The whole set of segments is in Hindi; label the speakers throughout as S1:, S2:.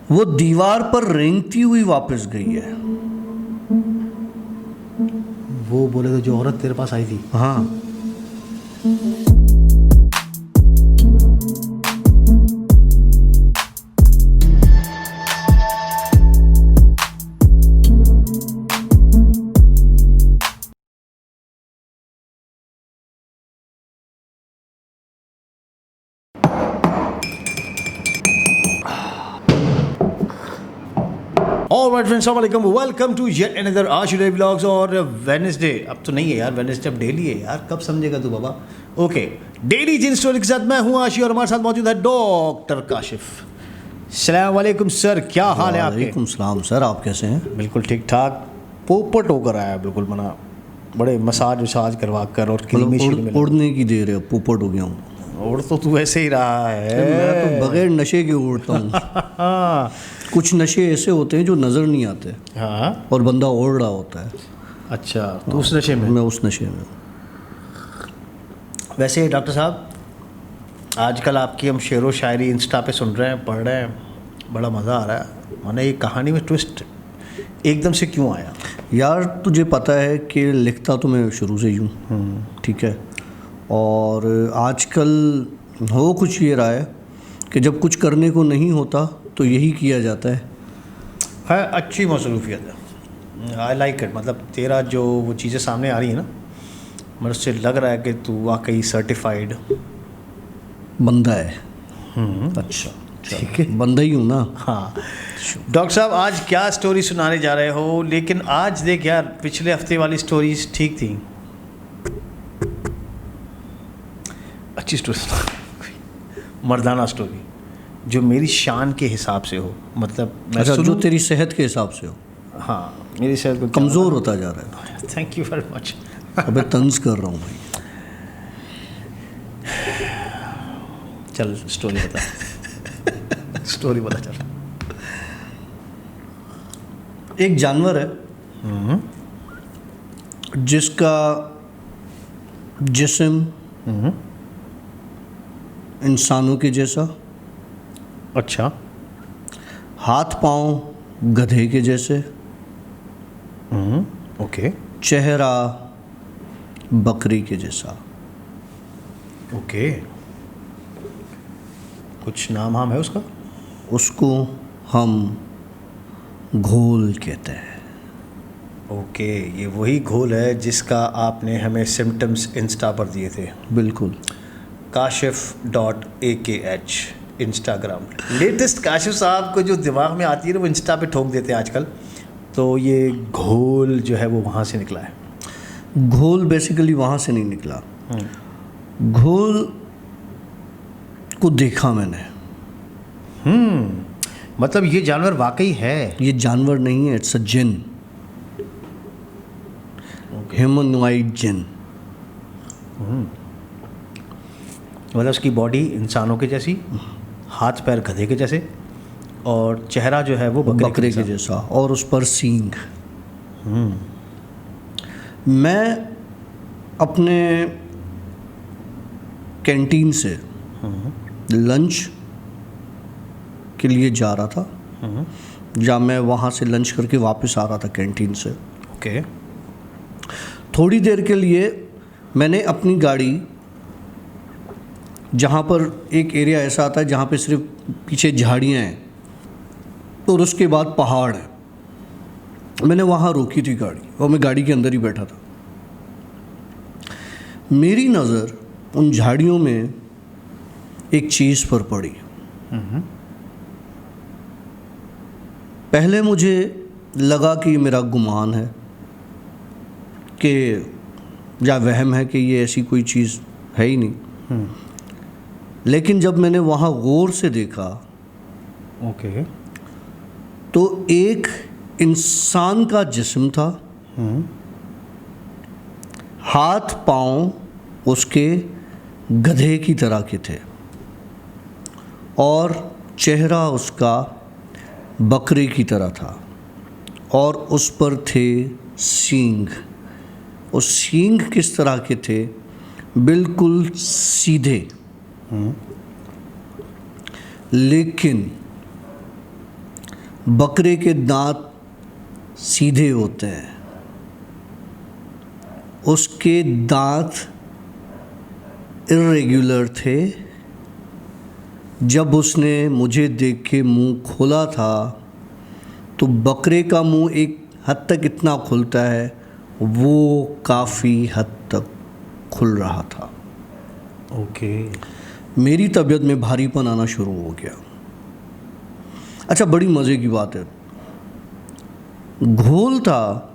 S1: वो दीवार पर रेंगती हुई वापस गई है।
S2: वो बोले तो जो औरत तेरे पास आई थी।
S1: हाँ।
S2: ऑलराइट फ्रेंड्स, अस्सलाम वालेकुम, वेलकम टू येट अनदर आशुरे व्लॉग्स। और वेडनेसडे अब तो नहीं है यार, वेडनेसडे अब डेली है यार, कब समझेगा तू बाबा। ओके, डेली जिन स्टोरी के साथ मैं हूँ आशी और हमारे साथ मौजूद है डॉक्टर काशिफ। अस्सलाम वालेकुम सर, क्या हाल है आपके?
S1: वालेकुम सलाम सर, आप कैसे हैं?
S2: बिल्कुल ठीक ठाक, पोपट होकर आया बिल्कुल, मना बड़े मसाज वसाज करवा कर और क्रीमी शीट में
S1: उड़ने की देर है, पोपट हो गया हूँ।
S2: उड़ तो तू ऐसे ही रहा है।
S1: मैं तो बगैर नशे के उड़ता हूँ। कुछ नशे ऐसे होते हैं जो नज़र नहीं आते
S2: हाँ,
S1: और बंदा उड़ रहा होता है।
S2: अच्छा, तो उस नशे में?
S1: मैं उस नशे में।
S2: वैसे डॉक्टर साहब, आजकल आपकी हम शेरो शायरी इंस्टा पे सुन रहे हैं, पढ़ रहे हैं, बड़ा मज़ा आ रहा है। मैंने ये कहानी में ट्विस्ट एकदम से क्यों आया?
S1: यार तुझे पता है कि लिखता तो मैं शुरू से ही हूँ, ठीक है। और आजकल हो कुछ ये रहा है कि जब कुछ करने को नहीं होता तो यही किया जाता है।
S2: अच्छी मसरूफियत है, आई लाइक इट। मतलब तेरा जो वो चीज़ें सामने आ रही है ना, मेरे से लग रहा है कि तू वाकई सर्टिफाइड
S1: बंदा है।
S2: अच्छा,
S1: ठीक है, बंदा ही हूँ ना।
S2: हाँ डॉक्टर साहब, आज क्या स्टोरी सुनाने जा रहे हो? लेकिन आज देख यार, पिछले हफ्ते वाली स्टोरीज ठीक थी, अच्छी स्टोरी सुना, मर्दाना स्टोरी जो मेरी शान के हिसाब से हो। मतलब मैं
S1: अच्छा, जो
S2: सुनूं?
S1: तेरी सेहत के हिसाब से हो।
S2: हाँ, मेरी सेहत को
S1: कमज़ोर होता जा रहा है।
S2: Thank you very much.
S1: अबे तंज कर रहा हूँ भाई।
S2: चल स्टोरी बता। स्टोरी बता चल।
S1: एक जानवर है जिसका जिस्म इंसानों के जैसा,
S2: अच्छा,
S1: हाथ पांव गधे के जैसे,
S2: ओके
S1: चेहरा बकरी के जैसा।
S2: ओके, कुछ नाम हाम है उसका?
S1: उसको हम घोल कहते हैं।
S2: ओके, ये वही घोल है जिसका आपने हमें सिम्टम्स इंस्टा पर दिए थे।
S1: बिल्कुल।
S2: काशिफ.akh इंस्टाग्राम। लेटेस्ट काशिफ साहब को जो दिमाग में आती है ना, वो इंस्टा पे ठोक देते हैं आजकल। तो ये घोल जो है वो वहाँ से निकला है।
S1: घोल बेसिकली वहाँ से नहीं निकला। घोल को देखा मैंने।
S2: मतलब ये जानवर वाकई है?
S1: ये जानवर नहीं है, इट्स अ जिन, ह्यूमनॉइड जिन।
S2: मतलब उसकी बॉडी इंसानों के जैसी, हाथ पैर गधे के जैसे, और चेहरा जो है वो
S1: बकरे के जैसा, और उस पर सींग। मैं अपने कैंटीन से लंच के लिए जा रहा था, जब मैं वहाँ से लंच करके वापस आ रहा था कैंटीन से।
S2: ओके।
S1: थोड़ी देर के लिए मैंने अपनी गाड़ी, जहाँ पर एक एरिया ऐसा आता है जहाँ पे सिर्फ पीछे झाड़ियाँ हैं और उसके बाद पहाड़ है, मैंने वहाँ रोकी थी गाड़ी और मैं गाड़ी के अंदर ही बैठा था। मेरी नज़र उन झाड़ियों में एक चीज़ पर पड़ी। पहले मुझे लगा कि ये मेरा गुमान है, कि या वहम है कि ये ऐसी कोई चीज़ है ही नहीं। लेकिन जब मैंने वहाँ गौर से देखा,
S2: ओके,
S1: तो एक इंसान का जिस्म था, हाथ पांव उसके गधे की तरह के थे और चेहरा उसका बकरे की तरह था, और उस पर थे सींग। उस सींग किस तरह के थे? बिल्कुल सीधे, लेकिन बकरे के दांत सीधे होते हैं, उसके दांत इर्रेगुलर थे। जब उसने मुझे देख के मुंह खोला था तो बकरे का मुंह एक हद तक इतना खुलता है, वो काफ़ी हद तक खुल रहा था।
S2: ओके।
S1: मेरी तबीयत में भारीपन आना शुरू हो गया। अच्छा, बड़ी मज़े की बात है, घोल था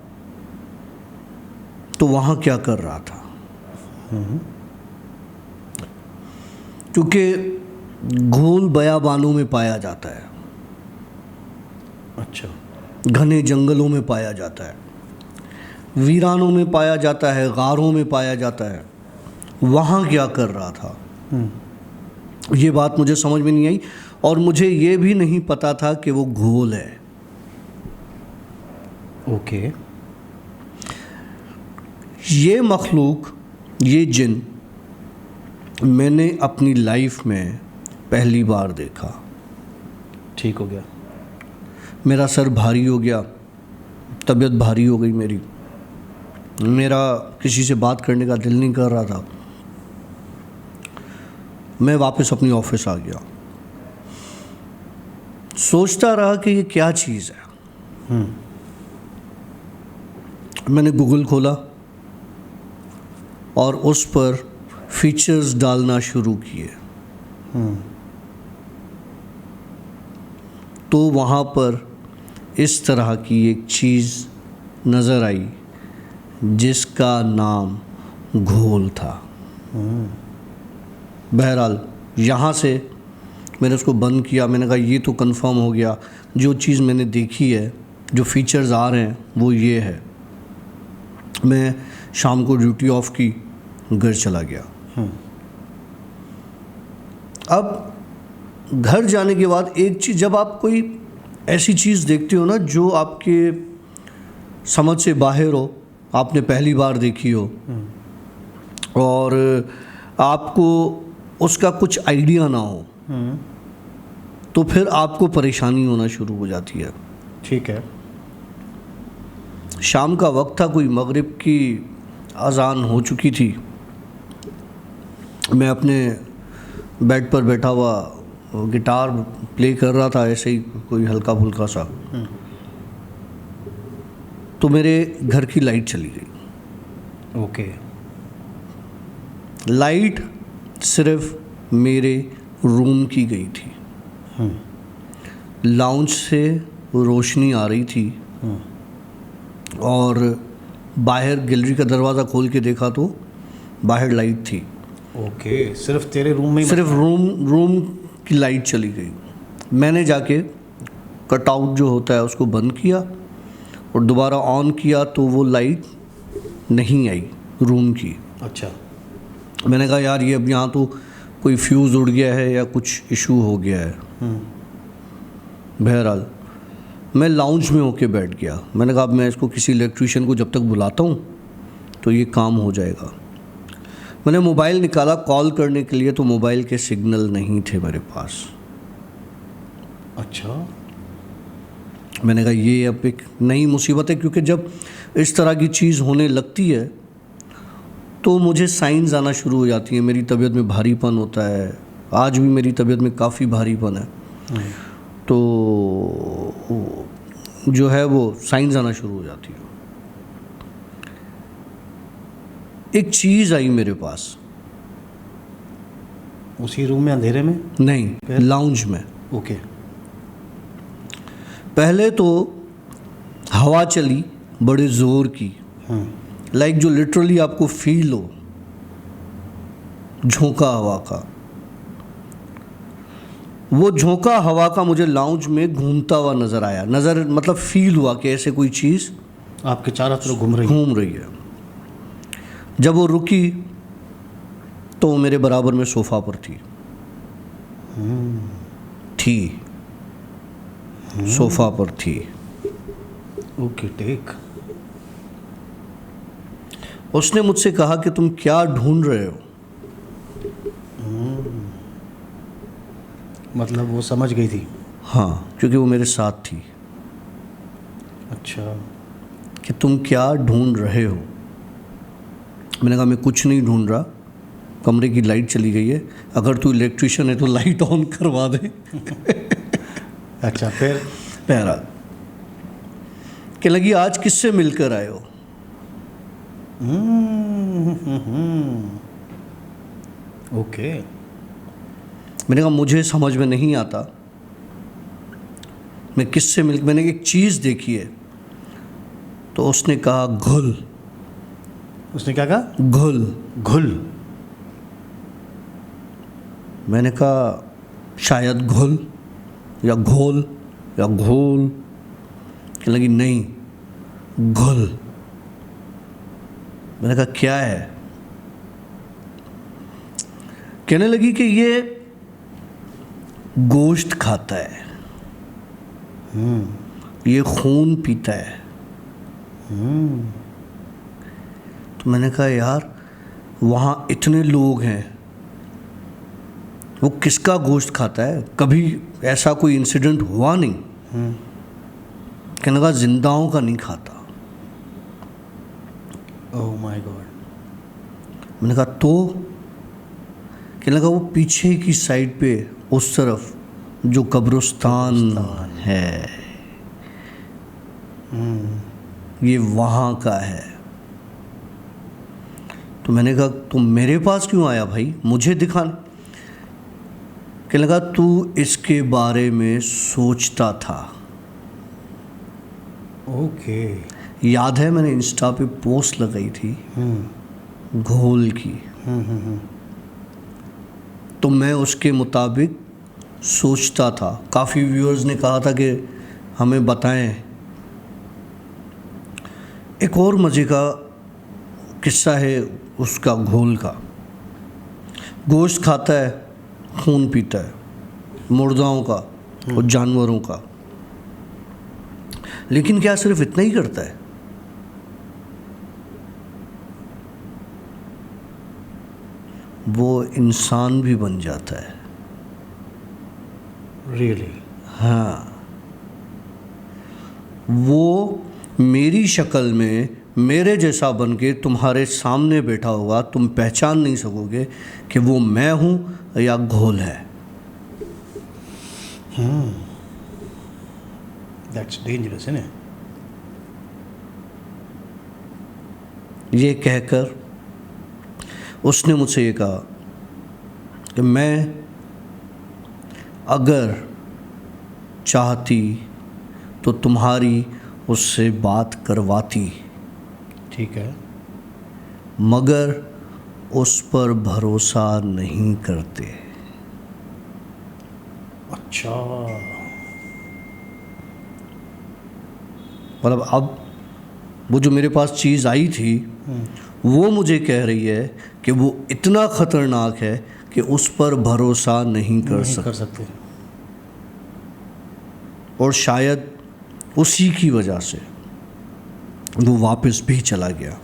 S1: तो वहाँ क्या कर रहा था? क्योंकि घोल बयाबानों में पाया जाता है,
S2: अच्छा।
S1: घने जंगलों में पाया जाता है, वीरानों में पाया जाता है, गारों में पाया जाता है। वहाँ क्या कर रहा था? ये बात मुझे समझ में नहीं आई, और मुझे ये भी नहीं पता था कि वो घोल है।
S2: ओके।
S1: ये मखलूक, ये जिन मैंने अपनी लाइफ में पहली बार देखा।
S2: ठीक हो गया।
S1: मेरा सर भारी हो गया, तबीयत भारी हो गई मेरी, मेरा किसी से बात करने का दिल नहीं कर रहा था। मैं वापस अपनी ऑफिस आ गया, सोचता रहा कि ये क्या चीज़ है। मैंने गूगल खोला और उस पर फीचर्स डालना शुरू किए, तो वहाँ पर इस तरह की एक चीज़ नज़र आई जिसका नाम घोल था। बहरहाल यहाँ से मैंने उसको बंद किया। मैंने कहा ये तो कंफर्म हो गया, जो चीज़ मैंने देखी है, जो फीचर्स आ रहे हैं वो ये है। मैं शाम को ड्यूटी ऑफ की, घर चला गया। अब घर जाने के बाद एक चीज़, जब आप कोई ऐसी चीज़ देखते हो ना जो आपके समझ से बाहर हो, आपने पहली बार देखी हो और आपको उसका कुछ आइडिया ना हो, तो फिर आपको परेशानी होना शुरू हो जाती है।
S2: ठीक है।
S1: शाम का वक्त था, कोई मगरिब की अजान हो चुकी थी। मैं अपने बेड पर बैठा हुआ गिटार प्ले कर रहा था, ऐसे ही कोई हल्का फुल्का सा। तो मेरे घर की लाइट चली गई।
S2: ओके।
S1: लाइट सिर्फ मेरे रूम की गई थी। लाउंज से रोशनी आ रही थी और बाहर गैलरी का दरवाज़ा खोल के देखा तो बाहर लाइट थी।
S2: ओके। सिर्फ तेरे रूम में ही?
S1: सिर्फ रूम की लाइट चली गई। मैंने जाके कटआउट जो होता है उसको बंद किया और दोबारा ऑन किया तो वो लाइट नहीं आई रूम की।
S2: अच्छा।
S1: मैंने कहा यार ये अब यहाँ तो कोई फ्यूज़ उड़ गया है या कुछ इशू हो गया है। बहरहाल मैं लाउंज में होके बैठ गया। मैंने कहा अब मैं इसको किसी इलेक्ट्रिशियन को जब तक बुलाता हूँ तो ये काम हो जाएगा। मैंने मोबाइल निकाला कॉल करने के लिए, तो मोबाइल के सिग्नल नहीं थे मेरे पास।
S2: अच्छा।
S1: मैंने कहा ये अब एक नई मुसीबत है, क्योंकि जब इस तरह की चीज़ होने लगती है तो मुझे साइंस आना शुरू हो जाती हैं। मेरी तबीयत में भारीपन होता है, आज भी मेरी तबीयत में काफ़ी भारीपन है। तो जो है वो साइंस आना शुरू हो जाती है। एक चीज़ आई मेरे पास,
S2: उसी रूम में अंधेरे में?
S1: नहीं, लाउंज में।
S2: ओके।
S1: पहले तो हवा चली बड़े ज़ोर की, लाइक जो लिटरली आपको फील हो, झोंका हवा का। वो झोंका हवा का मुझे लाउंज में घूमता हुआ नज़र आया। नज़र मतलब फील हुआ कि ऐसे कोई चीज़
S2: आपके चारों तरफ घूम रही
S1: है। जब वो रुकी तो वो मेरे बराबर में सोफ़ा पर थी सोफ़ा पर थी।
S2: Okay, take.
S1: उसने मुझसे कहा कि तुम क्या ढूंढ रहे हो?
S2: मतलब वो समझ गई थी?
S1: हाँ, क्योंकि वो मेरे साथ थी।
S2: अच्छा।
S1: कि तुम क्या ढूंढ रहे हो। मैंने कहा मैं कुछ नहीं ढूंढ रहा, कमरे की लाइट चली गई है, अगर तू इलेक्ट्रिशियन है तो लाइट ऑन करवा दे।
S2: अच्छा, फिर?
S1: पहरा कि लगी आज किससे मिलकर आए हो।
S2: ओके।
S1: मैंने कहा मुझे समझ में नहीं आता मैं किससे मिल, मैंने एक चीज़ देखी है। तो उसने कहा घुल।
S2: उसने क्या कहा?
S1: घुल।
S2: घुल।
S1: मैंने कहा शायद घुल या घोल या घोल। कहने लगी नहीं, घुल। मैंने कहा क्या है। कहने लगी कि ये गोश्त खाता है, ये खून पीता है। तो मैंने कहा यार वहाँ इतने लोग हैं, वो किसका गोश्त खाता है, कभी ऐसा कोई इंसिडेंट हुआ नहीं। कहने लगा जिंदाओं का नहीं खाता।
S2: Oh my God.
S1: मैंने कहा तो। कहने लगा वो पीछे की साइड पे उस तरफ जो कब्रिस्तान है, ये वहाँ का है। तो मैंने कहा तुम मेरे पास क्यों आया भाई, मुझे दिखाने। कहने लगा तू इसके बारे में सोचता था।
S2: ओके।
S1: याद है मैंने इंस्टा पे पोस्ट लगाई थी घोल की। तो मैं उसके मुताबिक सोचता था। काफ़ी व्यूअर्स ने कहा था कि हमें बताएं। एक और मज़े का किस्सा है उसका घोल का। गोश्त खाता है, खून पीता है, मुर्दाओं का और जानवरों का। लेकिन क्या सिर्फ इतना ही करता है? वो इंसान भी बन जाता है।
S2: रियली?
S1: हाँ, वो मेरी शक्ल में मेरे जैसा बन के तुम्हारे सामने बैठा होगा, तुम पहचान नहीं सकोगे कि वो मैं हूँ या घोल है।
S2: दैट्स डेंजरस है ना।
S1: ये कहकर उसने मुझसे ये कहा कि मैं अगर चाहती तो तुम्हारी उससे बात करवाती,
S2: ठीक है,
S1: मगर उस पर भरोसा नहीं करते।
S2: अच्छा।
S1: मतलब अब वो जो मेरे पास चीज़ आई थी वो मुझे कह रही है कि वो इतना ख़तरनाक है कि उस पर भरोसा नहीं कर सकते। और शायद उसी की वजह से वो वापस भी चला गया।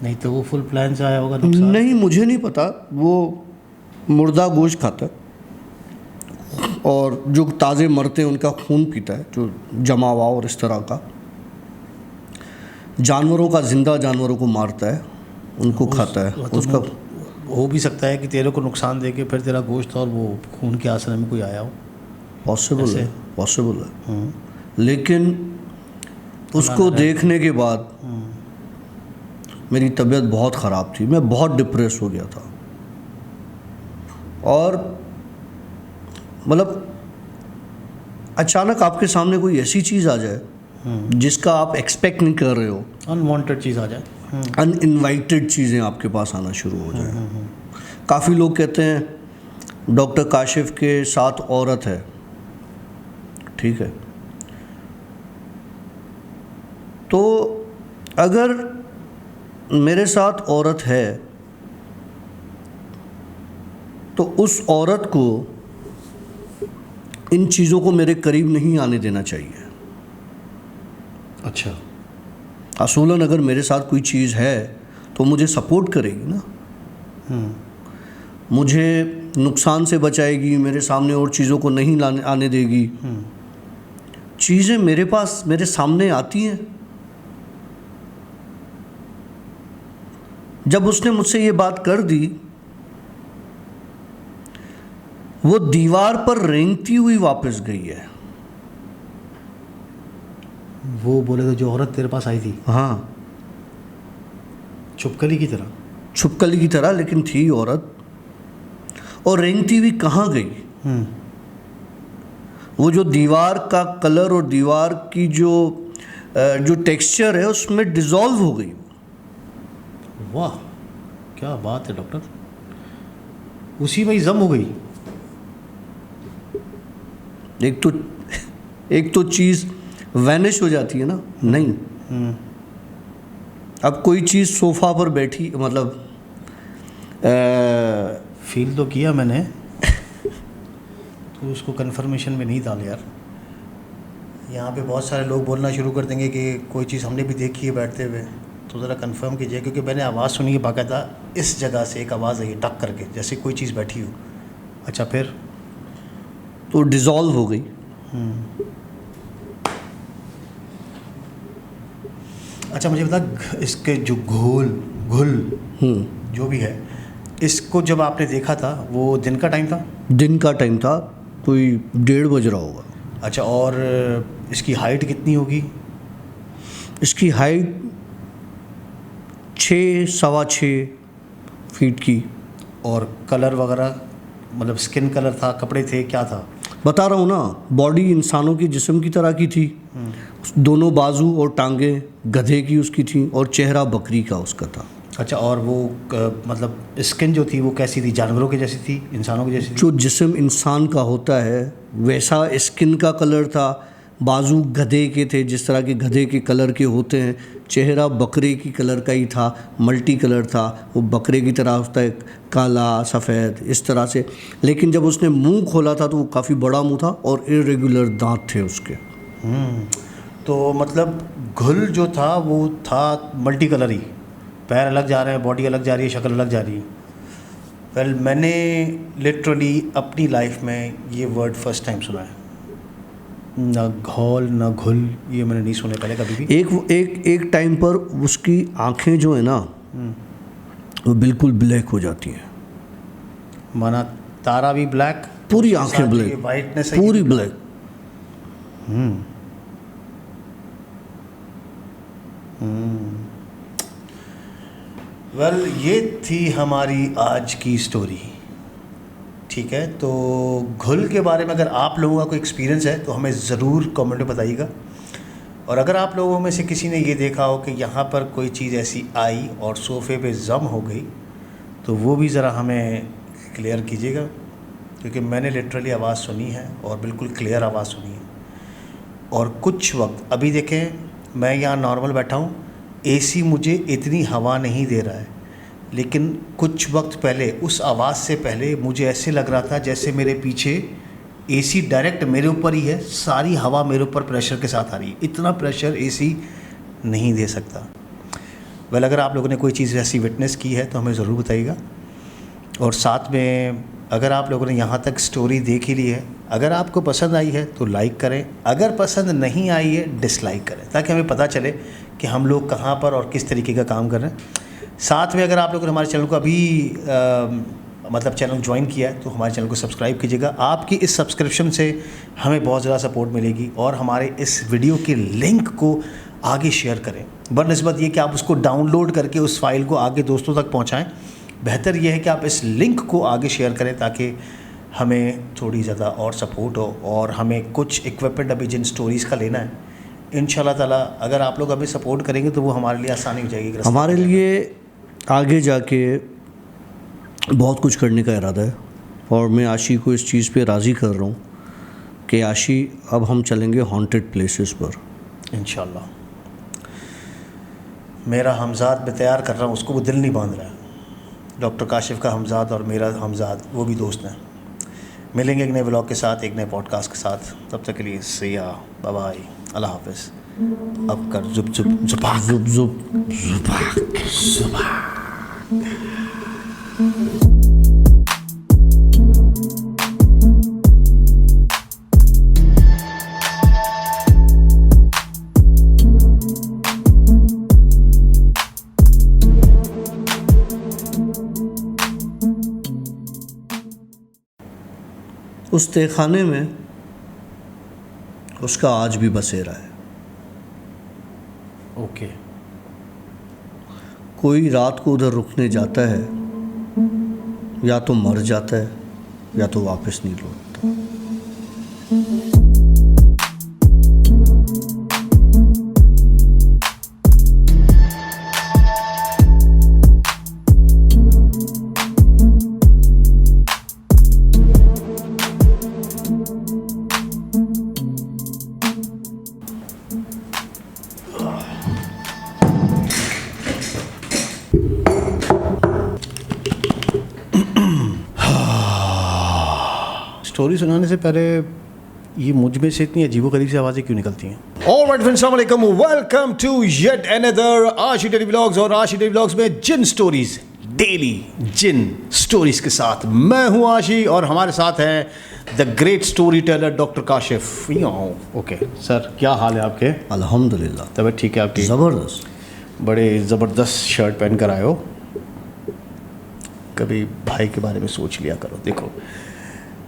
S2: नहीं तो वो फुल प्लान से आया होगा नुकसान।
S1: नहीं, मुझे नहीं पता। वो मुर्दा गोश्त खाता है और जो ताज़े मरते हैं उनका खून पीता है, जो जमा हुआ और इस तरह का। जानवरों का, जिंदा जानवरों को मारता है, उनको खाता है। उसका
S2: हो भी सकता है कि तेरे को नुकसान दे के फिर तेरा गोश्त और वो खून के आसरे में कोई आया हो।
S1: पॉसिबल है, पॉसिबल है। लेकिन उसको देखने के बाद मेरी तबीयत बहुत ख़राब थी, मैं बहुत डिप्रेस हो गया था। और मतलब अचानक आपके सामने कोई ऐसी चीज़ आ जाए जिसका आप एक्सपेक्ट नहीं कर रहे हो,
S2: अनवांटेड चीज़ आ जाए,
S1: अनइनवाइटेड चीज़ें आपके पास आना शुरू हो जाए। काफ़ी लोग कहते हैं डॉक्टर काशिफ के साथ औरत है, ठीक है, तो अगर मेरे साथ औरत है तो उस औरत को इन चीज़ों को मेरे करीब नहीं आने देना चाहिए।
S2: अच्छा।
S1: असूलन अगर मेरे साथ कोई चीज़ है तो मुझे सपोर्ट करेगी ना। मुझे नुकसान से बचाएगी, मेरे सामने और चीज़ों को नहीं आने देगी। चीज़ें मेरे पास, मेरे सामने आती हैं। जब उसने मुझसे ये बात कर दी, वो दीवार पर रेंगती हुई वापस गई है।
S2: वो बोले तो जो औरत तेरे पास आई थी,
S1: हाँ,
S2: छुपकली की तरह।
S1: छुपकली की तरह, लेकिन थी औरत। और रेंगती हुई कहाँ गई? वो जो दीवार का कलर और दीवार की जो टेक्सचर है उसमें डिज़ोल्व हो गई।
S2: वाह, क्या बात है डॉक्टर। उसी में ही जम हो गई।
S1: एक तो चीज़ वैनिश हो जाती है ना। नहीं, अब कोई चीज़ सोफ़ा पर बैठी, मतलब
S2: फील तो किया मैंने, तो उसको कन्फर्मेशन में नहीं डाल यार। यहाँ पे बहुत सारे लोग बोलना शुरू कर देंगे कि कोई चीज़ हमने भी देखी है बैठते हुए, तो ज़रा कंफर्म कीजिए, क्योंकि मैंने आवाज़ सुनी है बाकायदा। इस जगह से एक आवाज़ आई टक करके, जैसे कोई चीज़ बैठी हो। अच्छा, फिर
S1: तो डिज़ोल्व हो गई।
S2: अच्छा, मुझे बता, इसके जो घुल जो भी है, इसको जब आपने देखा था वो दिन का टाइम था?
S1: दिन का टाइम था, कोई 1:30 बज रहा होगा।
S2: अच्छा, और इसकी हाइट कितनी होगी?
S1: इसकी हाइट 6 सवा 6 फीट की।
S2: और कलर वगैरह, मतलब स्किन कलर था, कपड़े थे, क्या था?
S1: बता रहा हूँ ना, बॉडी इंसानों की जिस्म की तरह की थी। दोनों बाजू और टांगें गधे की उसकी थी, और चेहरा बकरी का उसका था।
S2: अच्छा, और वो मतलब स्किन जो थी वो कैसी थी? जानवरों की जैसी थी, इंसानों की जैसी थी?
S1: जो जिस्म इंसान का होता है वैसा स्किन का कलर था। बाजू गधे के थे, जिस तरह के गधे के कलर के होते हैं। चेहरा बकरे की कलर का ही था, मल्टी कलर था। वो बकरे की तरह होता है, काला सफ़ेद इस तरह से। लेकिन जब उसने मुंह खोला था तो वो काफ़ी बड़ा मुंह था और इरेगुलर दांत थे उसके।
S2: तो मतलब घुल जो था वो था मल्टी कलर ही, पैर अलग जा रहे हैं, बॉडी अलग जा रही है, शक्ल अलग जा रही है। वेल, मैंने लिटरली अपनी लाइफ में ये वर्ड फर्स्ट टाइम सुना है। ना घोल ना घुल, ये मैंने नहीं सुने पहले कभी भी।
S1: एक टाइम पर उसकी आंखें जो है ना वो बिल्कुल ब्लैक हो जाती हैं।
S2: माना तारा भी ब्लैक,
S1: पूरी आंखें ब्लैक,
S2: वाइटनेस
S1: पूरी ब्लैक।
S2: वेल, ये थी हमारी आज की स्टोरी। ठीक है, तो घुल के बारे में अगर आप लोगों का कोई एक्सपीरियंस है तो हमें ज़रूर कमेंट में बताइएगा। और अगर आप लोगों में से किसी ने ये देखा हो कि यहाँ पर कोई चीज़ ऐसी आई और सोफ़े पे जम हो गई, तो वो भी ज़रा हमें क्लियर कीजिएगा, क्योंकि मैंने लिटरली आवाज़ सुनी है और बिल्कुल क्लियर आवाज़ सुनी है। और कुछ वक्त, अभी देखें मैं यहाँ नॉर्मल बैठा हूँ, एसी मुझे इतनी हवा नहीं दे रहा है, लेकिन कुछ वक्त पहले उस आवाज़ से पहले मुझे ऐसे लग रहा था जैसे मेरे पीछे एसी डायरेक्ट मेरे ऊपर ही है, सारी हवा मेरे ऊपर प्रेशर के साथ आ रही है। इतना प्रेशर एसी नहीं दे सकता। वेल, अगर आप लोगों ने कोई चीज़ ऐसी विटनेस की है तो हमें ज़रूर बताइएगा। और साथ में अगर आप लोगों ने यहाँ तक स्टोरी देख ही ली है, अगर आपको पसंद आई है तो लाइक करें, अगर पसंद नहीं आई है डिसलाइक करें, ताकि हमें पता चले कि हम लोग कहाँ पर और किस तरीके का काम कर रहे हैं। साथ में अगर आप लोगों ने हमारे चैनल को अभी मतलब चैनल ज्वाइन किया है तो हमारे चैनल को सब्सक्राइब कीजिएगा। आपकी इस सब्सक्रिप्शन से हमें बहुत ज़्यादा सपोर्ट मिलेगी। और हमारे इस वीडियो के लिंक को आगे शेयर करें, बनस्बत ये कि आप उसको डाउनलोड करके उस फाइल को आगे दोस्तों तक पहुँचाएँ। बेहतर यह है कि आप इस लिंक को आगे शेयर करें, ताकि हमें थोड़ी ज़्यादा और सपोर्ट हो। और हमें कुछ इक्विपमेंट अभी जिन स्टोरीज़ का लेना है, इंशाल्लाह ताला अगर आप लोग हमें सपोर्ट करेंगे तो वो हमारे लिए आसानी हो जाएगी।
S1: हमारे लिए आगे जाके बहुत कुछ करने का इरादा है, और मैं आशी को इस चीज़ पे राज़ी कर रहा हूँ कि आशी अब हम चलेंगे हॉन्टेड प्लेसेस पर
S2: इंशाल्लाह। मेरा हमजाद मैं तैयार कर रहा हूँ, उसको वो दिल नहीं बांध रहा है। डॉक्टर काशिफ का हमजाद और मेरा हमजाद वो भी दोस्त हैं। मिलेंगे एक नए व्लॉग के साथ, एक नए पॉडकास्ट के साथ। तब तक के लिए सिया, बाय बाय, अल्लाह हाफिज़। अब कर जुब जुब जुबाक
S1: जुब जुब जुबाक। उस तहखाने में उसका आज भी बसेरा है।
S2: ओके।
S1: कोई रात को उधर रुकने जाता है, या तो मर जाता है या तो वापस नहीं लौटता।
S2: स्टोरी सुनाने से पहले ये मुझ में से इतनी अजीबोगरीब सी आवाज़ें क्यों निकलती हैं? ऑलराइट फ्रेंड्स, अस्सलाम वालेकुम, वेलकम टू येट अनदर आशी डेली व्लॉग्स। और आशी डेली व्लॉग्स में जिन स्टोरीज, डेली जिन स्टोरीज के साथ मैं हूँ आशी, और हमारे साथ हैं the great story teller doctor Kashif. Okay sir, क्या हाल है आपके?
S1: अल्हम्दुलिल्लाह,
S2: तबीयत ठीक है आपकी?
S1: ज़बरदस्त।
S2: बड़े ज़बरदस्त शर्ट पहन कर आए हो। कभी भाई के बारे में सोच लिया करो। देखो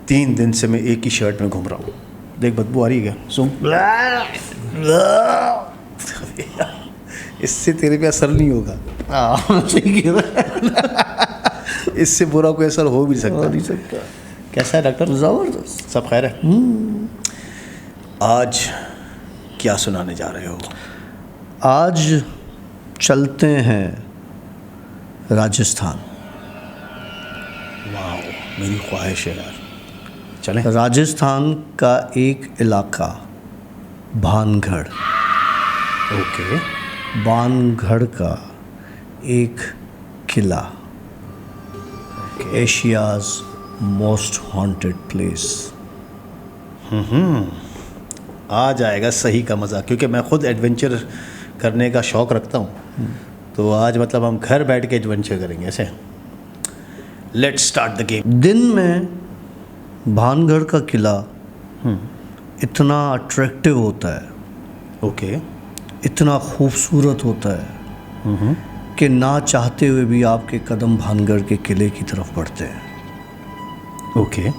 S2: 3 दिन से मैं एक ही शर्ट में घूम रहा हूँ। देख बदबू आ रही है क्या? सुन, इससे तेरे पे असर नहीं होगा।
S1: सही कह रहा
S2: इससे बुरा कोई असर हो भी सकता।
S1: नहीं सकता।
S2: कैसा है डॉक्टर?
S1: ज़बरदस्त।
S2: सब खैर है? आज क्या सुनाने जा रहे हो?
S1: आज चलते हैं राजस्थान।
S2: वाह, मेरी ख्वाहिश है यार, चलें।
S1: राजस्थान का एक इलाका भानगढ़।
S2: ओके।
S1: भानगढ़ का एक किला, एशियाज़ मोस्ट हॉन्टेड प्लेस।
S2: आ जाएगा सही का मज़ा, क्योंकि मैं खुद एडवेंचर करने का शौक़ रखता हूँ। तो आज मतलब हम घर बैठ के एडवेंचर करेंगे ऐसे। Let's start the game.
S1: दिन में भानगढ़ का किला इतना अट्रैक्टिव होता है,
S2: ओके,
S1: इतना खूबसूरत होता है कि ना चाहते हुए भी आपके कदम भानगढ़ के किले की तरफ बढ़ते हैं।
S2: ओके।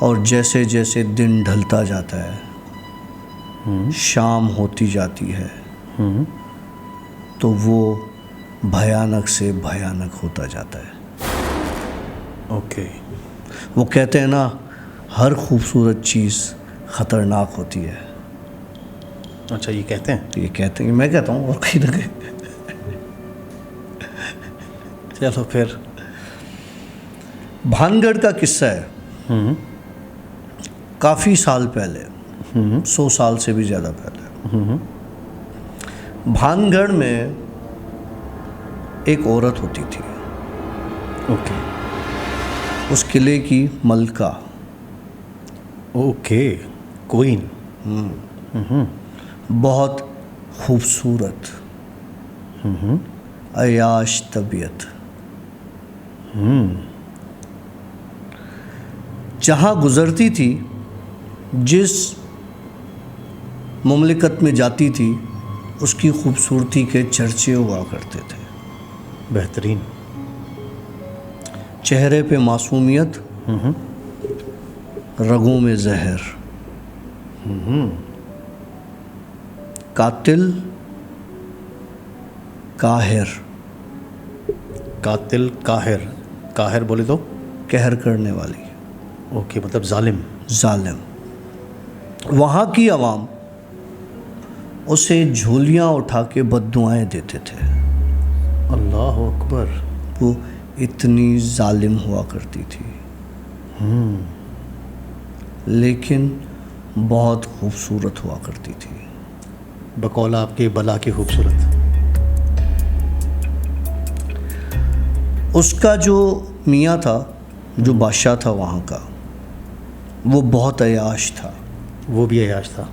S1: और जैसे जैसे दिन ढलता जाता है, शाम होती जाती है, तो वो भयानक से भयानक होता जाता है।
S2: ओके।
S1: वो कहते हैं ना, हर खूबसूरत चीज़ ख़तरनाक होती है।
S2: अच्छा, ये कहते हैं?
S1: तो ये कहते हैं, मैं कहता हूँ, और कहीं ना कहीं।
S2: चलो फिर।
S1: भानगढ़ का किस्सा है। काफ़ी साल पहले, 100 साल से भी ज़्यादा पहले, भानगढ़ में एक औरत होती थी।
S2: ओके।
S1: उस किले की मलका।
S2: Okay, queen.
S1: बहुत खूबसूरत, अयाश तबीयत। जहाँ गुज़रती थी, जिस मुमलिकत में जाती थी, उसकी खूबसूरती के चर्चे हुआ करते थे।
S2: बेहतरीन।
S1: चेहरे पे मासूमियत, रगों में जहर। कातिल काहिर।
S2: कातिल काहिर। काहिर बोले तो?
S1: कहर करने वाली।
S2: ओके, मतलब जालिम।
S1: जालिम। वहाँ की आवाम उसे झोलियाँ उठा के बद्दुआएँ देते थे।
S2: अल्लाह अकबर।
S1: वो इतनी जालिम हुआ करती थी, लेकिन बहुत खूबसूरत हुआ करती थी।
S2: बकौला आपके बला की खूबसूरत।
S1: उसका जो मियाँ था, जो बादशाह था वहाँ का, वो बहुत अयाश था।
S2: वो भी अयाश था?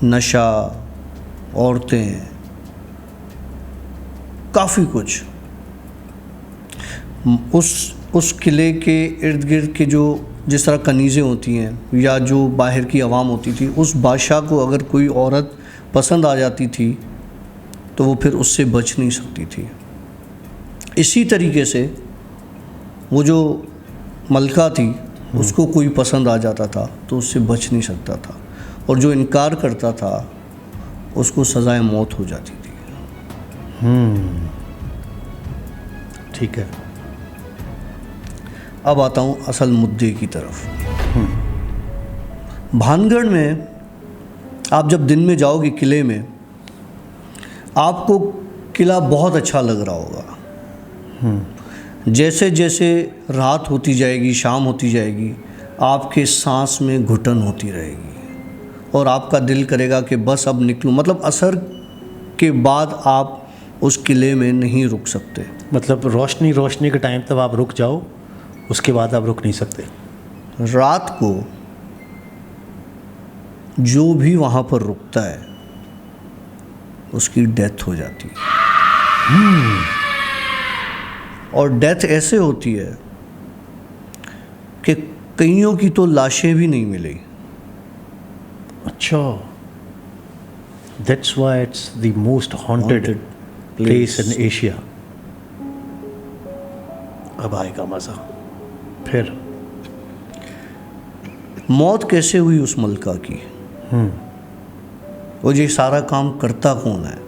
S1: नशा, औरतें, काफ़ी कुछ। उस किले के इर्द गिर्द के जो जिस तरह कनीज़ें होती हैं या जो बाहर की आवाम होती थी, उस बादशाह को अगर कोई औरत पसंद आ जाती थी तो वो फिर उससे बच नहीं सकती थी। इसी तरीके से वो जो मलका थी उसको कोई पसंद आ जाता था तो उससे बच नहीं सकता था, और जो इनकार करता था उसको सज़ाए मौत हो जाती थी।
S2: ठीक है।
S1: अब आता हूँ असल मुद्दे की तरफ। भानगढ़ में आप जब दिन में जाओगे किले में, आपको किला बहुत अच्छा लग रहा होगा। जैसे जैसे रात होती जाएगी, शाम होती जाएगी, आपके सांस में घुटन होती रहेगी और आपका दिल करेगा कि बस अब निकलूं। मतलब असर के बाद आप उस किले में नहीं रुक सकते।
S2: मतलब रोशनी के टाइम तक आप रुक जाओ, उसके बाद आप रुक नहीं सकते।
S1: रात को जो भी वहाँ पर रुकता है उसकी डेथ हो जाती है। और डेथ ऐसे होती है कि कईयों की तो लाशें भी नहीं मिली।
S2: अच्छा, that's why it's the most haunted place in Asia. अब आएगा मज़ा। फिर
S1: मौत कैसे हुई उस मलका की? और ये सारा काम करता कौन है?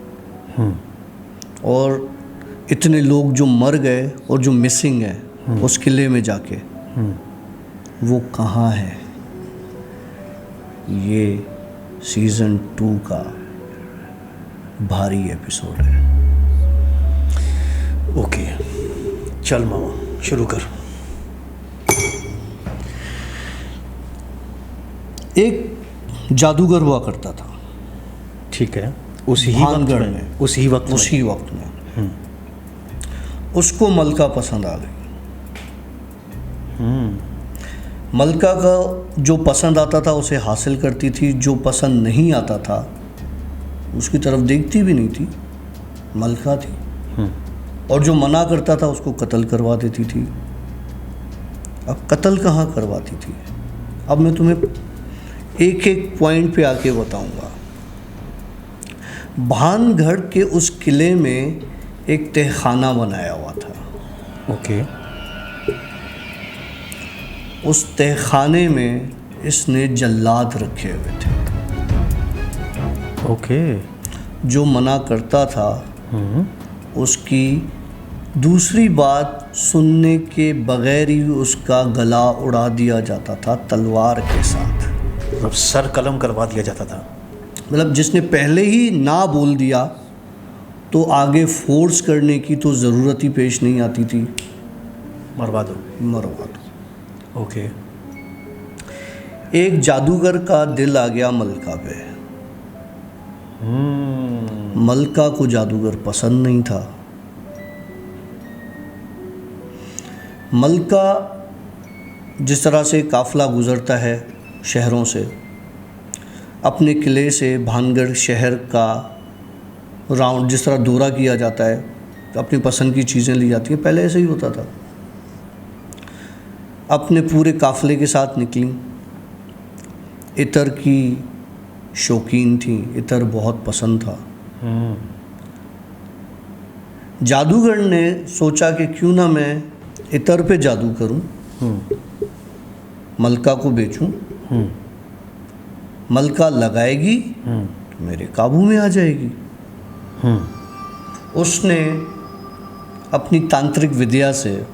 S1: और इतने लोग जो मर गए और जो मिसिंग है उस किले में जाके, वो कहाँ है? ये सीज़न 2 का भारी एपिसोड है।
S2: ओके, चल मामा शुरू कर।
S1: एक जादूगर हुआ करता था,
S2: ठीक है, उसी
S1: भानगढ़
S2: वक्त
S1: में,
S2: उसी वक्त
S1: में उसको मलका पसंद आ गई। मलका का जो पसंद आता था उसे हासिल करती थी, जो पसंद नहीं आता था उसकी तरफ देखती भी नहीं थी। मलका थी। और जो मना करता था उसको कत्ल करवा देती थी। अब कत्ल कहाँ करवाती थी? अब मैं तुम्हें एक एक पॉइंट पे आके बताऊंगा। भानगढ़ के उस किले में एक तहखाना बनाया हुआ था।
S2: ओके।
S1: उस तहखाने में इसने जल्लाद रखे हुए थे।
S2: ओके।
S1: जो मना करता था उसकी दूसरी बात सुनने के बगैर ही उसका गला उड़ा दिया जाता था तलवार के साथ।
S2: अब सर कलम करवा दिया जाता था।
S1: मतलब जिसने पहले ही ना बोल दिया तो आगे फोर्स करने की तो ज़रूरत ही पेश नहीं आती थी।
S2: मरवा दो। ओके।
S1: एक जादूगर का दिल आ गया मलका पे। मलका को जादूगर पसंद नहीं था। मलका जिस तरह से काफ़िला गुज़रता है शहरों से, अपने किले से भानगढ़ शहर का राउंड जिस तरह दौरा किया जाता है, तो अपनी पसंद की चीज़ें ली जाती हैं, पहले ऐसे ही होता था। अपने पूरे काफ़िले के साथ निकली। इतर की शौकीन थी, इतर बहुत पसंद था। जादूगर ने सोचा कि क्यों ना मैं इतर पे जादू करूं, मलका को बेचूं। मलका लगाएगी तो मेरे काबू में आ जाएगी। उसने अपनी तांत्रिक विद्या से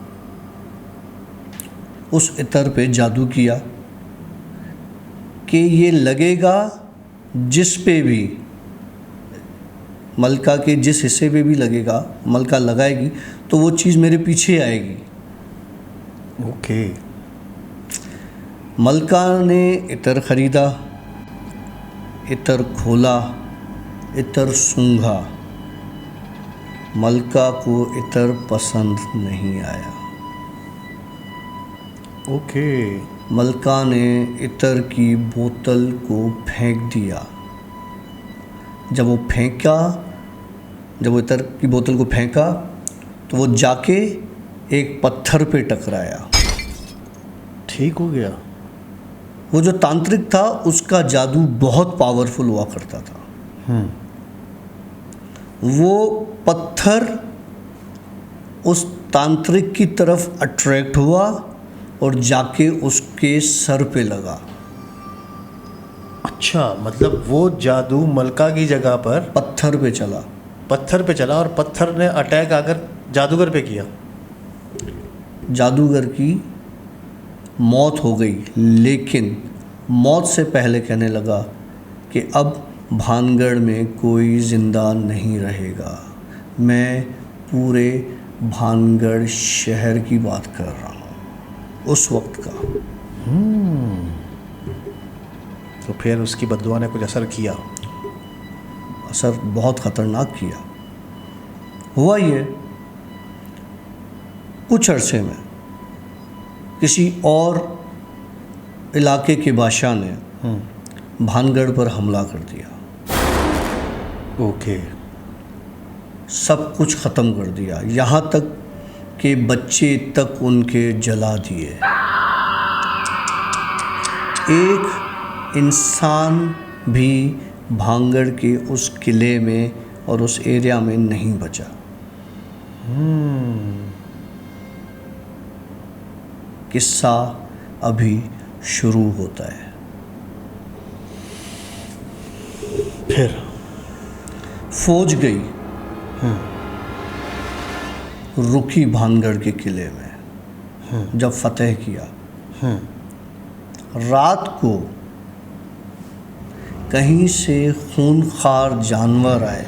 S1: उस इतर पे जादू किया कि ये लगेगा जिस पे भी, मलका के जिस हिस्से पे भी लगेगा, मलका लगाएगी तो वो चीज़ मेरे पीछे आएगी।
S2: ओके।
S1: मलका ने इतर ख़रीदा, इतर खोला, इतर सूंघा। मलका को इतर पसंद नहीं आया।
S2: ओके।
S1: मलका ने इतर की बोतल को फेंक दिया। जब वो इतर की बोतल को फेंका तो वो जाके एक पत्थर पे टकराया।
S2: ठीक हो गया।
S1: वो जो तांत्रिक था उसका जादू बहुत पावरफुल हुआ करता था। वो पत्थर उस तांत्रिक की तरफ अट्रैक्ट हुआ और जाके उसके सर पे लगा।
S2: अच्छा, मतलब वो जादू मलका की जगह पर
S1: पत्थर पे चला।
S2: पत्थर पे चला और पत्थर ने अटैक आकर जादूगर पे किया।
S1: जादूगर की मौत हो गई, लेकिन मौत से पहले कहने लगा कि अब भानगढ़ में कोई ज़िंदा नहीं रहेगा। मैं पूरे भानगढ़ शहर की बात कर रहा हूँ उस वक्त का।
S2: तो फिर उसकी बद्दुआ ने कुछ असर किया?
S1: असर बहुत ख़तरनाक किया। हुआ ये, कुछ अरसे में किसी और इलाके के बादशाह ने भानगढ़ पर हमला कर दिया।
S2: ओके।
S1: सब कुछ ख़त्म कर दिया, यहाँ तक कि बच्चे तक उनके जला दिए। एक इंसान भी भानगढ़ के उस किले में और उस एरिया में नहीं बचा। किस्सा अभी शुरू होता है।
S2: फिर
S1: फौज गई, रुकी भानगढ़ के किले में। जब फतेह किया, रात को कहीं से खूंखार जानवर आए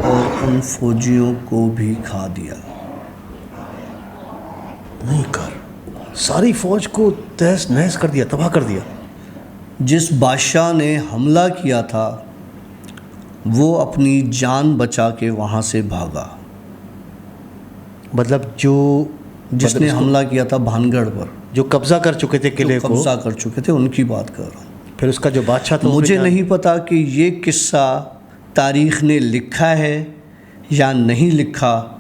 S1: और उन फौजियों को भी खा दिया।
S2: नहीं कर, सारी फौज को तहस नहस कर दिया, तबाह कर दिया।
S1: जिस बादशाह ने हमला किया था वो अपनी जान बचा के वहाँ से भागा।
S2: मतलब
S1: जिसने हमला किया था भानगढ़ पर,
S2: जो कब्जा कर चुके थे किले को,
S1: कब्जा कर चुके थे, उनकी बात कर रहा हूँ।
S2: फिर उसका जो बादशाह था,
S1: मुझे नहीं पता कि ये किस्सा तारीख़ ने लिखा है या नहीं लिखा,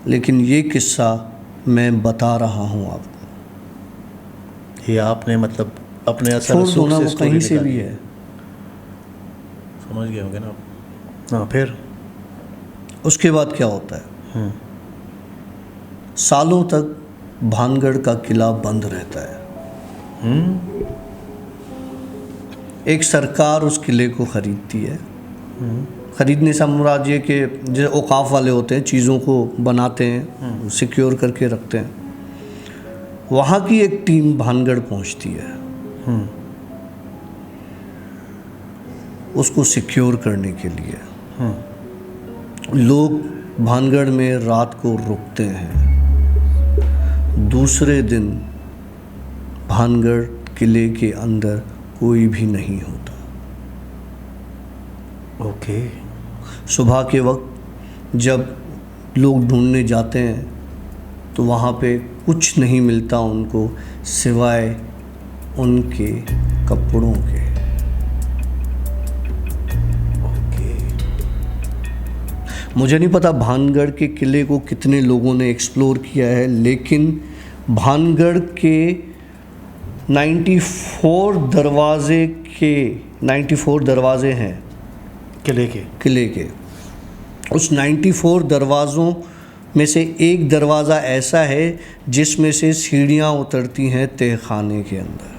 S1: लेकिन ये किस्सा मैं बता रहा हूँ आपको।
S2: ये आपने मतलब अपने असर
S1: छोड़ दो ना, वो कहीं से भी है।
S2: समझ गए होंगे ना। हाँ, फिर
S1: उसके बाद क्या होता है? सालों तक भानगढ़ का किला बंद रहता है। एक सरकार उस किले को ख़रीदती है। ख़रीदने से मुराद ये कि जो औकाफ वाले होते हैं, चीज़ों को बनाते हैं, सिक्योर करके रखते हैं। वहाँ की एक टीम भानगढ़ पहुँचती है उसको सिक्योर करने के लिए। लोग भानगढ़ में रात को रुकते हैं। दूसरे दिन भानगढ़ किले के अंदर कोई भी नहीं होता।
S2: ओके।
S1: सुबह के वक्त जब लोग ढूंढने जाते हैं तो वहाँ पे कुछ नहीं मिलता उनको सिवाय उनके कपड़ों के। मुझे नहीं पता भानगढ़ के किले को कितने लोगों ने एक्सप्लोर किया है, लेकिन भानगढ़ के 94 दरवाजे हैं किले के। उस 94 दरवाज़ों में से एक दरवाज़ा ऐसा है जिसमें से सीढ़ियाँ उतरती हैं तहखाने के अंदर।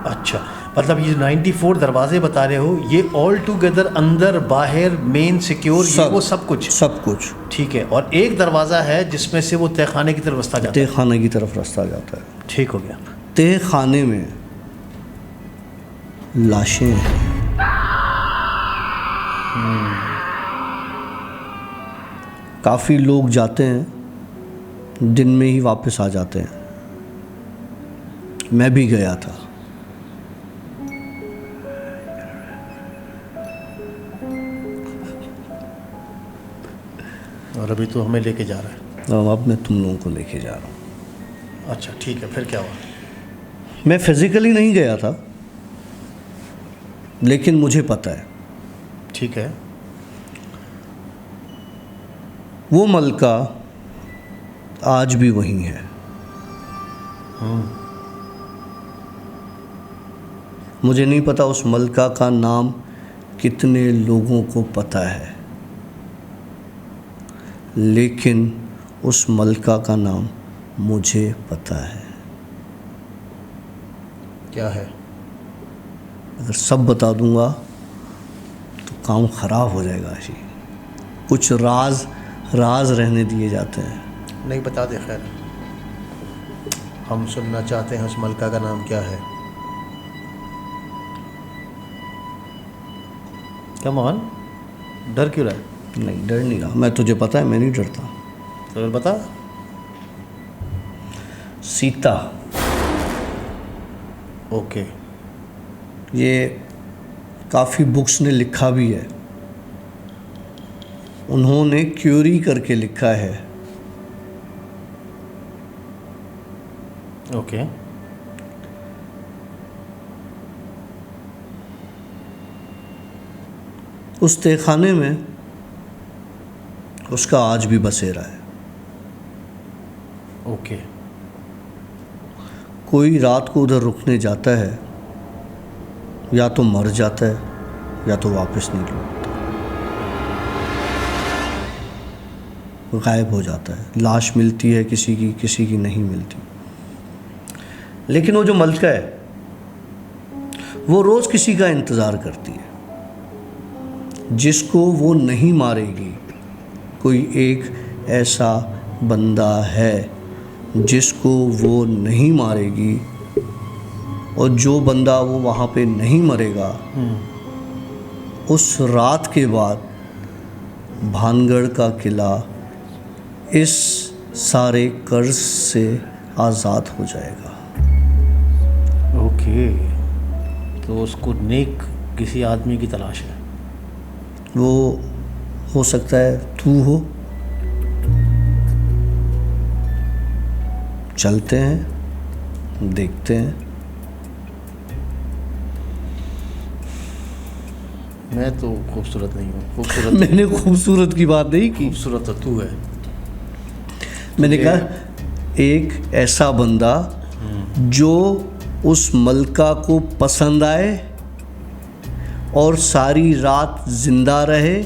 S2: अच्छा, मतलब ये 94 दरवाजे बता रहे हो, ये ऑल टुगेदर अंदर बाहर मेन सिक्योर वो सब कुछ ठीक है। और एक दरवाज़ा है जिसमें से वो तहखाने की तरफ रास्ता जाता है।
S1: तहखाने की तरफ रास्ता जाता है।
S2: ठीक हो गया।
S1: तहखाने में लाशें हैं। काफ़ी लोग जाते हैं, दिन में ही वापस आ जाते हैं। मैं भी गया था।
S2: और अभी तो हमें लेके जा रहा है।
S1: अब मैं तुम लोगों को लेके जा रहा हूँ।
S2: अच्छा ठीक है, फिर क्या हुआ?
S1: मैं फिज़िकली नहीं गया था, लेकिन मुझे पता है।
S2: ठीक है।
S1: वो मलका आज भी वहीं है। मुझे नहीं पता उस मलका का नाम कितने लोगों को पता है, लेकिन उस मलका का नाम मुझे पता है।
S2: क्या है?
S1: अगर सब बता दूंगा तो काम ख़राब हो जाएगा आशी। कुछ राज रहने दिए जाते हैं।
S2: नहीं बता दे, खैर हम सुनना चाहते हैं उस मलका का नाम क्या है। कम ऑन, डर क्यों रहा है?
S1: नहीं, डर नहीं रहा मैं, तुझे पता है मैं नहीं डरता।
S2: तो फिर बता।
S1: सीता।
S2: ओके।
S1: ये काफ़ी बुक्स ने लिखा भी है, उन्होंने क्यूरी करके लिखा है।
S2: ओके।
S1: उस तहखाने में उसका आज भी बसेरा है।
S2: ओके।
S1: कोई रात को उधर रुकने जाता है या तो मर जाता है या तो वापस नहीं लौटता, गायब हो जाता है। लाश मिलती है किसी की नहीं मिलती। लेकिन वो जो मलका है वो रोज़ किसी का इंतज़ार करती है जिसको वो नहीं मारेगी। कोई एक ऐसा बंदा है जिसको वो नहीं मारेगी, और जो बंदा वो वहाँ पे नहीं मरेगा उस रात के बाद भानगढ़ का किला इस सारे कर्ज से आज़ाद हो जाएगा।
S2: ओके। तो उसको नेक किसी आदमी की तलाश है।
S1: वो हो सकता है तू हो। चलते हैं, देखते हैं।
S2: मैं तो खूबसूरत नहीं हूँ। खूबसूरत
S1: मैंने खूबसूरत की बात नहीं की,
S2: खूबसूरत तो तू है।
S1: मैंने कहा एक ऐसा बंदा जो उस मलका को पसंद आए और सारी रात जिंदा रहे,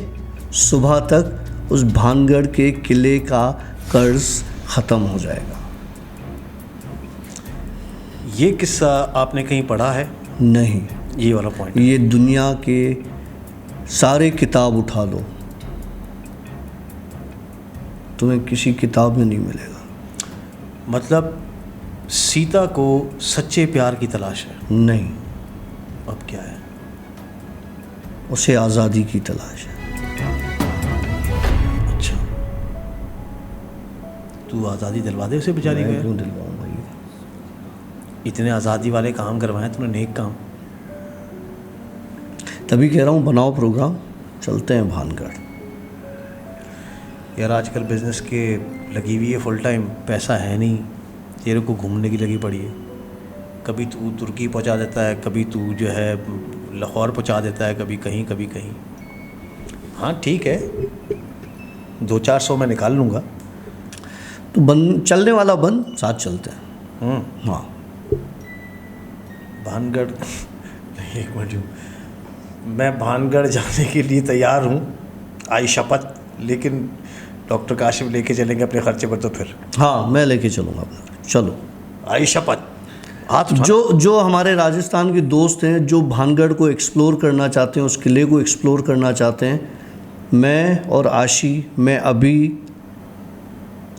S1: सुबह तक उस भानगढ़ के किले का कर्ज ख़त्म हो जाएगा।
S2: ये किस्सा आपने कहीं पढ़ा है?
S1: नहीं,
S2: ये वाला पॉइंट।
S1: ये दुनिया के सारे किताब उठा लो, तुम्हें किसी किताब में नहीं मिलेगा।
S2: मतलब सीता को सच्चे प्यार की तलाश है?
S1: नहीं,
S2: अब क्या है?
S1: उसे आज़ादी की तलाश है।
S2: अच्छा, तू आज़ादी दिलवा दे उसे बेचारी
S1: मैं
S2: को।
S1: क्यों दिलवाऊंगा? ये
S2: इतने आज़ादी वाले काम करवाए तूने, नेक काम।
S1: तभी कह रहा हूँ बनाओ प्रोग्राम, चलते हैं भानगढ़।
S2: यार आजकल बिजनेस के लगी हुई है फुल टाइम, पैसा है नहीं, तेरे को घूमने की लगी पड़ी है। कभी तू तुर्की पहुंचा देता है, कभी तू जो है लाहौर पहुंचा देता है, कभी कहीं कभी कहीं। हाँ ठीक है, 200-400 मैं निकाल लूँगा।
S1: तो चलने वाला बन, साथ चलते हैं। हाँ,
S2: भानगढ़ एक मिनट, मैं भानगढ़ जाने के लिए तैयार हूँ, आई शपथ। लेकिन डॉक्टर काशिफ लेके चलेंगे अपने खर्चे पर तो फिर।
S1: हाँ मैं लेके चलूँगा अपना, चलो।
S2: आई शपथ। हाथ
S1: जो हमारे राजस्थान के दोस्त हैं जो भानगढ़ को एक्सप्लोर करना चाहते हैं, उस किले को एक्सप्लोर करना चाहते हैं, मैं और आशी, मैं अभी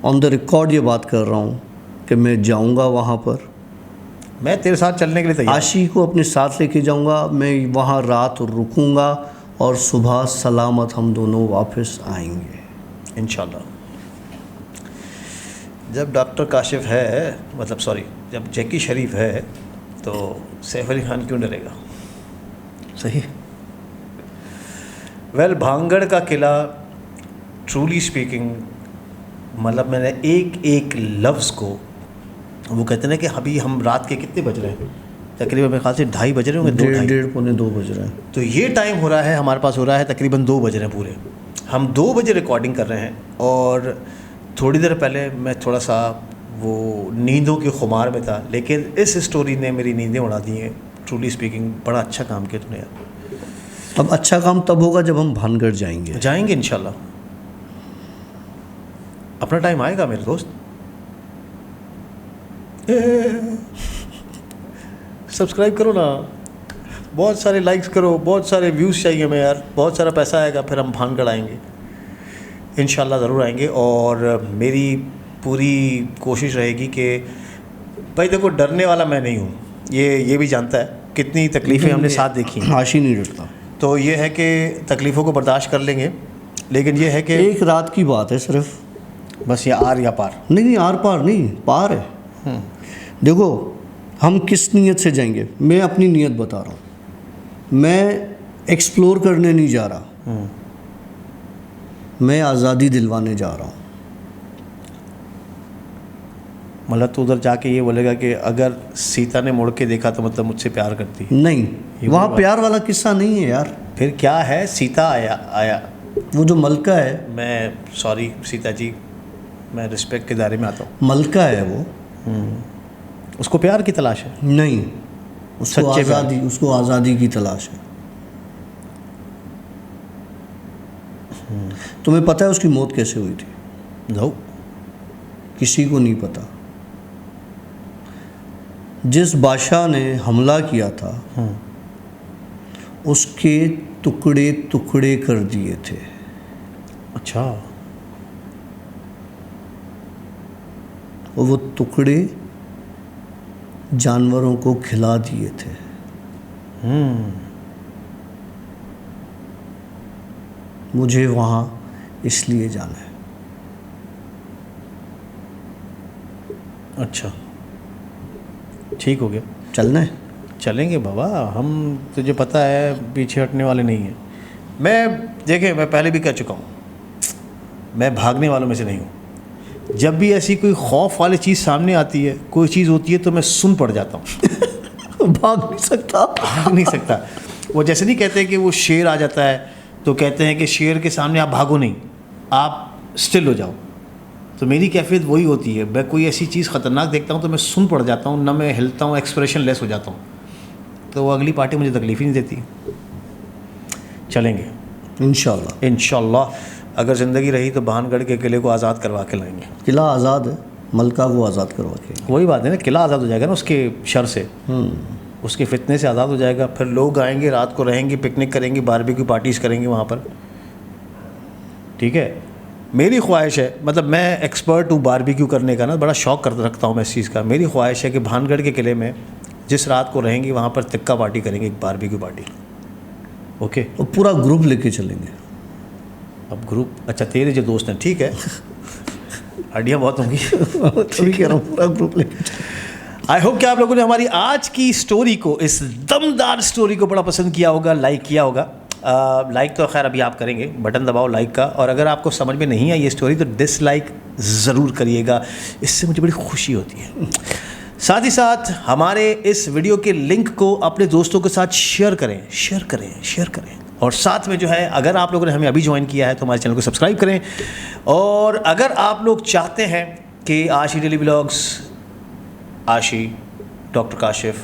S1: ऑन द रिकॉर्ड ये बात कर रहा हूँ कि मैं जाऊँगा वहाँ पर।
S2: मैं तेरे साथ चलने के लिए तैयार।
S1: आशी को अपने साथ लेके जाऊँगा, मैं वहाँ रात रुकूँगा और सुबह सलामत हम दोनों वापस आएंगे
S2: इंशाल्लाह। जब डॉक्टर काशिफ है, मतलब सॉरी, जब जैकी शरीफ है तो सैफ अली खान क्यों डरेगा? सही। वेल, भानगढ़ का किला ट्रूली स्पीकिंग, मतलब मैंने एक एक लफ्ज़ को, वो कहते हैं कि अभी हम रात के कितने बज रहे हैं, तकरीबन मेरे ख्याल से 2:30 बज रहे होंगे।
S1: 1:30 पौने 2 बज रहे हैं।
S2: तो ये टाइम हो रहा है हमारे पास, हो रहा है तकरीबन 2 बज रहे हैं पूरे। हम 2 बजे रिकॉर्डिंग कर रहे हैं और थोड़ी देर पहले मैं थोड़ा सा वो नींदों के खुमार में था, लेकिन इस स्टोरी ने मेरी नींदें उड़ा दी हैं। ट्रूली स्पीकिंग बड़ा अच्छा काम किया तूने यार।
S1: अब अच्छा काम तब होगा जब हम भानगढ़ जाएंगे।
S2: जाएंगे इंशाल्लाह। अपना टाइम आएगा मेरे दोस्त। सब्सक्राइब करो ना, बहुत सारे लाइक्स करो, बहुत सारे व्यूज़ चाहिए हमें यार, बहुत सारा पैसा आएगा फिर हम भानगढ़ आएंगे, इंशाल्लाह ज़रूर आएंगे। और मेरी पूरी कोशिश रहेगी कि भाई देखो, डरने वाला मैं नहीं हूँ, ये भी जानता है कितनी तकलीफ़ें हमने साथ देखी हैं।
S1: आशी नहीं डरता।
S2: तो ये है कि तकलीफ़ों को बर्दाश्त कर लेंगे, लेकिन ये है कि
S1: एक रात की बात है सिर्फ,
S2: बस ये आर या पार।
S1: नहीं आर पार नहीं, पार है। देखो हम किस नीयत से जाएंगे, मैं अपनी नीयत बता रहा हूँ। मैं एक्सप्लोर करने नहीं जा रहा, मैं आज़ादी दिलवाने जा रहा हूँ।
S2: मतलब तो उधर जाके ये बोलेगा कि अगर सीता ने मुड़ के देखा तो मतलब मुझसे प्यार करती है।
S1: नहीं, वहाँ प्यार वाला किस्सा नहीं है यार।
S2: फिर क्या है? सीता आया
S1: वो जो मलका है,
S2: मैं सॉरी सीता जी, मैं रिस्पेक्ट के दायरे में आता हूँ।
S1: मलका है वो,
S2: उसको प्यार की तलाश है?
S1: नहीं, उसको
S2: सच्चे प्यार।
S1: आज़ादी, उसको आज़ादी की तलाश है। तुम्हें पता है उसकी मौत कैसे हुई थी?
S2: नो,
S1: किसी को नहीं पता। जिस बादशाह ने हमला किया था उसके टुकड़े टुकड़े कर दिए थे।
S2: अच्छा।
S1: और वो टुकड़े जानवरों को खिला दिए थे। मुझे वहाँ इसलिए जाना है।
S2: अच्छा, ठीक हो गया,
S1: चलना है?
S2: चलेंगे बाबा, हम तुझे पता है पीछे हटने वाले नहीं हैं। मैं पहले भी कह चुका हूँ, मैं भागने वालों में से नहीं हूँ। जब भी ऐसी कोई खौफ वाली चीज़ सामने आती है, कोई चीज़ होती है, तो मैं सुन पड़ जाता हूँ।
S1: भाग नहीं सकता।
S2: भाग नहीं सकता। वो जैसे नहीं कहते कि वो शेर आ जाता है तो कहते हैं कि शेर के सामने आप भागो नहीं, आप स्टिल हो जाओ। तो मेरी कैफियत वही होती है, मैं कोई ऐसी चीज़ ख़तरनाक देखता हूँ तो मैं सुन पड़ जाता हूँ, ना मैं हिलता हूँ, एक्सप्रेशन लेस हो जाता हूँ। तो वो अगली पार्टी मुझे तकलीफ़ ही नहीं देती। चलेंगे
S1: इंशाल्लाह।
S2: इंशाल्लाह, अगर ज़िंदगी रही तो भानगढ़ के किले को आज़ाद करवा के लाएंगे।
S1: किला आज़ाद है, मलका को आज़ाद करवा के।
S2: वही बात है ना, किला आज़ाद हो जाएगा ना उसके शर से, उसके फितने से आज़ाद हो जाएगा। फिर लोग आएंगे, रात को रहेंगे, पिकनिक करेंगे, बारबेक्यू पार्टीज़ करेंगे वहाँ पर। ठीक है, मेरी ख्वाहिश है, मतलब मैं एक्सपर्ट हूँ बारबेक्यू करने का ना, बड़ा शौक़ रखता हूँ मैं इस चीज़ का। मेरी ख्वाहिश है कि भानगढ़ के किले में जिस रात को रहेंगे वहाँ पर तिक्का पार्टी करेंगे, एक बारबेक्यू पार्टी। ओके,
S1: और पूरा ग्रुप लेके चलेंगे।
S2: अब ग्रुप, अच्छा तेरे जो दोस्त हैं, ठीक है, आइडिया बहुत होंगी।
S1: ठीक है, पूरा ग्रुप लेके।
S2: आई होप कि आप लोगों ने हमारी आज की स्टोरी को, इस दमदार स्टोरी को बड़ा पसंद किया होगा, लाइक किया होगा। लाइक तो खैर अभी आप करेंगे, बटन दबाओ लाइक का। और अगर आपको समझ में नहीं आई ये स्टोरी तो डिसलाइक ज़रूर करिएगा, इससे मुझे बड़ी खुशी होती है। साथ ही साथ हमारे इस वीडियो के लिंक को अपने दोस्तों के साथ शेयर करें। और साथ में जो है, अगर आप लोगों ने हमें अभी ज्वाइन किया है तो हमारे चैनल को सब्सक्राइब करें। और अगर आप लोग चाहते हैं कि आशी डेली व्लॉग्स, आशी, डॉक्टर काशिफ,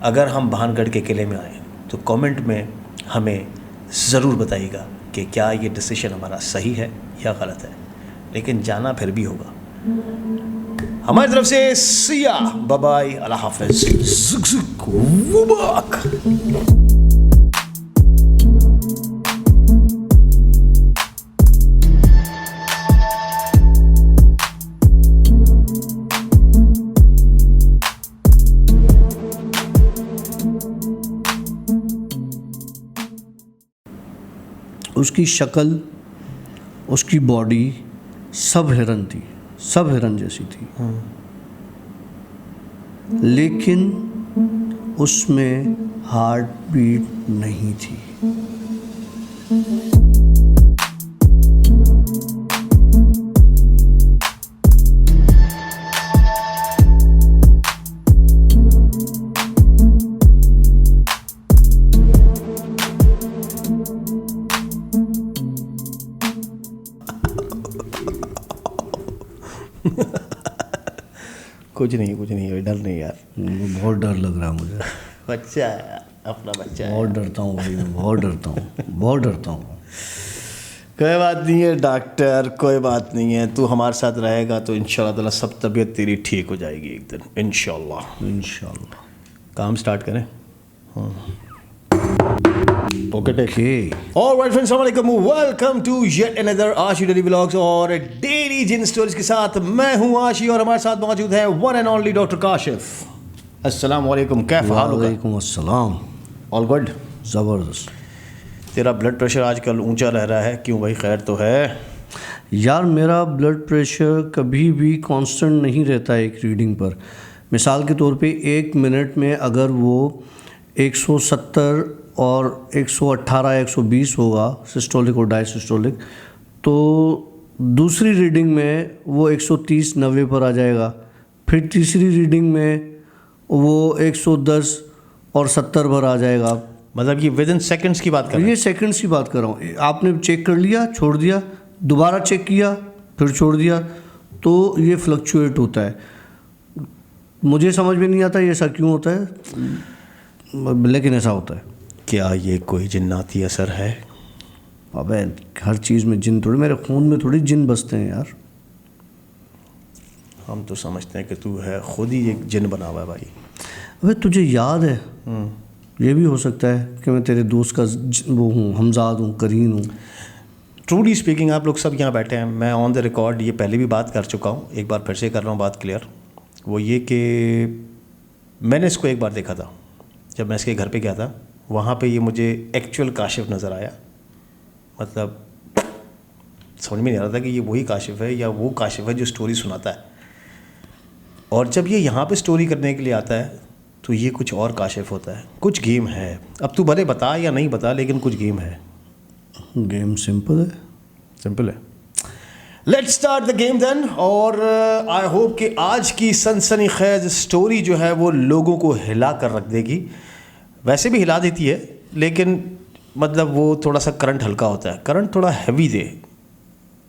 S2: अगर हम भानगढ़ के किले में आए तो कमेंट में हमें ज़रूर बताइएगा कि क्या ये डिसीजन हमारा सही है या गलत है, लेकिन जाना फिर भी होगा। हमारी तरफ से सिया, बाय बाय, अल्लाह हाफ़िज़,
S1: उसकी शक्ल, उसकी बॉडी सब हिरन थी, सब हिरन जैसी थी। लेकिन उसमें हार्ट बीट नहीं थी।
S2: कुछ नहीं, डर नहीं यार,
S1: बहुत डर लग रहा है मुझे।
S2: बच्चा है, अपना बच्चा है।
S1: बहुत डरता हूँ भाई, मैं बहुत डरता हूँ, बहुत डरता हूँ।
S2: कोई बात नहीं है डॉक्टर, कोई बात नहीं है, तू हमारे साथ रहेगा तो इंशाल्लाह ताला सब तबीयत तेरी ठीक हो जाएगी एक दिन, इंशाल्लाह।
S1: इंशाल्लाह।
S2: काम स्टार्ट करें। ओके ऑल राइट फ्रेंड्स, अस्सलाम वालेकुम, वेलकम टू येट अनदर आशी डेली व्लॉग्स और डेली जिन स्टोरीज के साथ मैं हूं आशी और हमारे साथ मौजूद है one and only doctor Kashif. अस्सलाम वालेकुम, कैफ़ हाल?
S1: वालेकुम अस्सलाम।
S2: All good?
S1: ज़बरदस्त।
S2: तेरा ब्लड प्रेशर आजकल ऊंचा रह रहा है, क्यों भाई, खैर तो है?
S1: यार मेरा ब्लड प्रेशर कभी भी कांस्टेंट नहीं रहता है एक रीडिंग पर। मिसाल के तौर पे 1 मिनट में अगर वो 170 और 118 120 होगा सिस्टोलिक और डायसिस्टोलिक, तो दूसरी रीडिंग में वो 130 90 पर आ जाएगा, फिर तीसरी रीडिंग में वो 110 और 70 पर आ जाएगा।
S2: मतलब ये विद इन सेकेंड्स की बात कर रहे हैं?
S1: ये सेकंड्स की बात कर रहा हूँ। आपने चेक कर लिया, छोड़ दिया, दोबारा चेक किया, फिर छोड़ दिया, तो ये फ्लक्चुएट होता है। मुझे समझ में नहीं आता ये ऐसा क्यों होता है, लेकिन ऐसा होता है।
S2: क्या ये कोई जिन्नाती असर है?
S1: अबे हर चीज़ में जिन थोड़ी, मेरे खून में थोड़ी जिन बसते हैं यार।
S2: हम तो समझते हैं कि तू है खुद ही एक जिन बना हुआ है भाई।
S1: अबे तुझे याद है, ये भी हो सकता है कि मैं तेरे दोस्त का वो हूँ, हमजाद हूँ, करीन हूँ।
S2: ट्रूली स्पीकिंग, आप लोग सब यहाँ बैठे हैं, मैं ऑन द रिकॉर्ड ये पहले भी बात कर चुका हूँ, एक बार फिर से कर रहा हूँ बात क्लियर। वो ये कि मैंने इसको एक बार देखा था जब मैं इसके घर पे गया था, वहाँ पे ये मुझे एक्चुअल काशिफ नज़र आया। मतलब समझ में नहीं आ रहा था कि ये वही काशिफ है या वो काशिफ है जो स्टोरी सुनाता है। और जब ये यहाँ पे स्टोरी करने के लिए आता है तो ये कुछ और काशिफ होता है, कुछ गेम है। अब तू भले बता या नहीं बता, लेकिन कुछ गेम है।
S1: गेम सिंपल है,
S2: सिंपल है। Let's start the game then. और आई होप कि आज की सनसनीखेज स्टोरी जो है वो लोगों को हिला कर रख देगी। वैसे भी हिला देती है, लेकिन मतलब वो थोड़ा सा करंट हल्का होता है, करंट थोड़ा हैवी दे।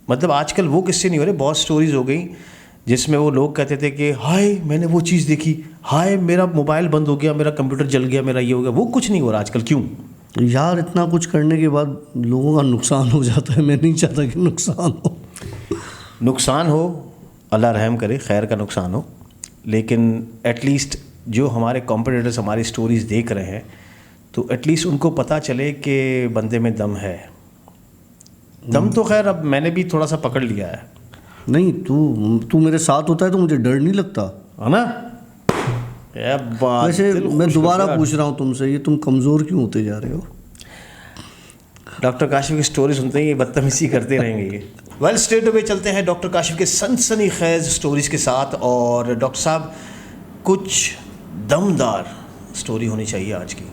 S2: मतलब आजकल वो किस्से नहीं हो रहे, बहुत स्टोरीज हो गई जिसमें वो लोग कहते थे कि हाय मैंने वो चीज़ देखी, हाय मेरा मोबाइल बंद हो गया, मेरा कंप्यूटर जल गया, मेरा ये हो गया। वो कुछ नहीं हो रहा आजकल। क्यों
S1: यार? इतना कुछ करने के बाद लोगों का नुकसान हो जाता है। मैं नहीं चाहता कि नुकसान हो।
S2: नुकसान हो, अल्लाह रहम करे, खैर का नुकसान हो, लेकिन एटलीस्ट जो हमारे कॉम्पिटिटर्स हमारी स्टोरीज़ देख रहे हैं तो एटलीस्ट उनको पता चले कि बंदे में दम है। दम तो खैर अब मैंने भी थोड़ा सा पकड़ लिया है।
S1: नहीं, तू मेरे साथ होता है तो मुझे डर नहीं लगता
S2: है ना?
S1: वैसे मैं दोबारा पूछ रहा हूँ तुमसे, ये तुम कमज़ोर क्यों होते जा रहे हो?
S2: डॉक्टर काशिफ की स्टोरी सुनते ही ये बदतमीजी करते रहेंगे ये। वेल स्ट्रेट अवे चलते हैं डॉक्टर काशिफ के सनसनीखेज स्टोरीज़ के साथ। और डॉक्टर साहब, कुछ दमदार स्टोरी होनी चाहिए आज की।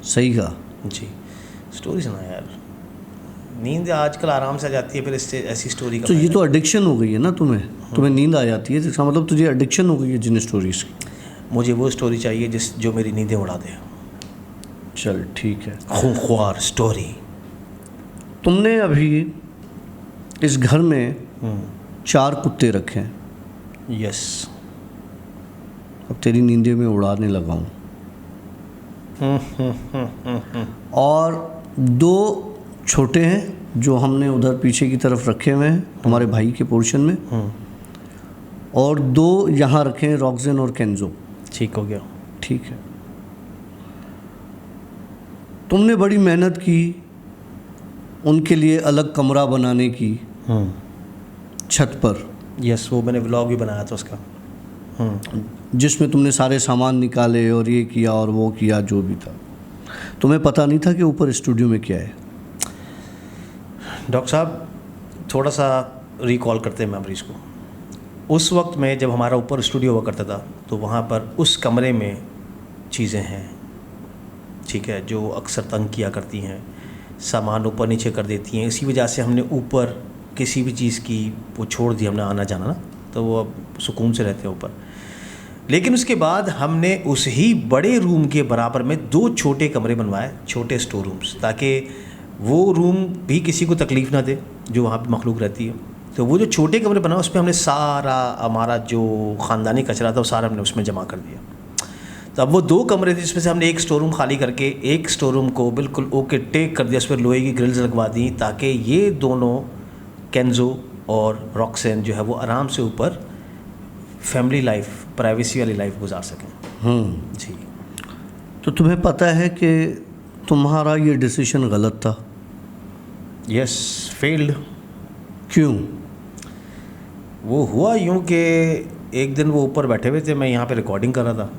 S1: सही कहा
S2: जी, स्टोरी सुना यार। नींद आजकल आराम से आ जाती है, फिर इससे ऐसी स्टोरी का
S1: तो ये तो एडिक्शन हो गई है ना तुम्हें नींद आ जाती है, इसका मतलब तुझे एडिक्शन हो गई है जिन स्टोरीज़ की।
S2: मुझे वो स्टोरी चाहिए जो मेरी नींदें उड़ा दे।
S1: चल ठीक है,
S2: खूंखार स्टोरी।
S1: तुमने अभी इस घर में 4 कुत्ते रखे हैं।
S2: यस।
S1: अब तेरी नींदें में उड़ाने लगा हूँ। और 2 छोटे हैं जो हमने उधर पीछे की तरफ रखे हुए हैं हमारे भाई के पोर्शन में, और 2 यहाँ रखे हैं, रॉक्सन और केंजो।
S2: ठीक हो गया।
S1: ठीक है। तुमने बड़ी मेहनत की उनके लिए अलग कमरा बनाने की छत पर।
S2: यस, वो मैंने व्लॉग भी बनाया था उसका,
S1: जिसमें तुमने सारे सामान निकाले और ये किया और वो किया, जो भी था। तुम्हें पता नहीं था कि ऊपर स्टूडियो में क्या है?
S2: डॉक्टर साहब, थोड़ा सा रिकॉल करते हैं मेमोरीज़ को। उस वक्त में जब हमारा ऊपर स्टूडियो हुआ करता था तो वहाँ पर उस कमरे में चीज़ें हैं, ठीक है, जो अक्सर तंग किया करती हैं, सामान ऊपर नीचे कर देती हैं। इसी वजह से हमने ऊपर किसी भी चीज़ की वो छोड़ दी, हमने आना जाना ना, तो वो अब सुकून से रहते हैं ऊपर। लेकिन उसके बाद हमने उस ही बड़े रूम के बराबर में 2 छोटे कमरे बनवाए, छोटे स्टोर रूम्स, ताकि वो रूम भी किसी को तकलीफ़ ना दे जो वहाँ पे मखलूक रहती है। तो वो जो छोटे कमरे बनाए उसमें हमने सारा हमारा जो ख़ानदानी कचरा था वो सारा हमने उसमें जमा कर दिया। तो अब वो 2 कमरे थे जिसमें से हमने एक स्टोर रूम खाली करके एक स्टोर रूम को बिल्कुल ओके टेक कर दिया, उस पर लोहे की ग्रिल्स लगवा दी ताकि ये दोनों केंजो और रॉक्सेन जो है वो आराम से ऊपर फैमिली लाइफ, प्राइवेसी वाली लाइफ गुजार सकें। जी।
S1: तो तुम्हें पता है कि तुम्हारा ये डिसीजन गलत था?
S2: Yes, failed.
S1: क्यों?
S2: वो हुआ यूँ कि एक दिन वो ऊपर बैठे हुए थे, मैं यहाँ पे रिकॉर्डिंग कर रहा था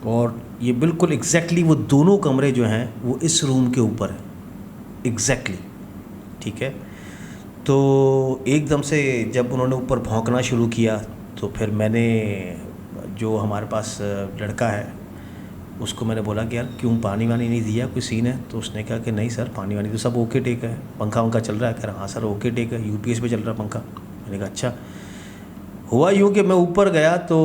S2: और ये बिल्कुल एग्जैक्टली वो दोनों कमरे जो हैं वो इस रूम के ऊपर है एग्जैक्टली, ठीक है। तो एकदम से जब उन्होंने ऊपर भौंकना शुरू किया तो फिर मैंने, जो हमारे पास लड़का है उसको मैंने बोला कि यार क्यों पानी वानी नहीं दिया, कोई सीन है? तो उसने कहा कि नहीं सर, पानी वानी तो सब ओके टेक है, पंखा वंखा चल रहा है। कह रहा हाँ सर ओके टेक है, यूपीएस पे चल रहा है पंखा। मैंने कहा अच्छा। हुआ यूँ कि मैं ऊपर गया तो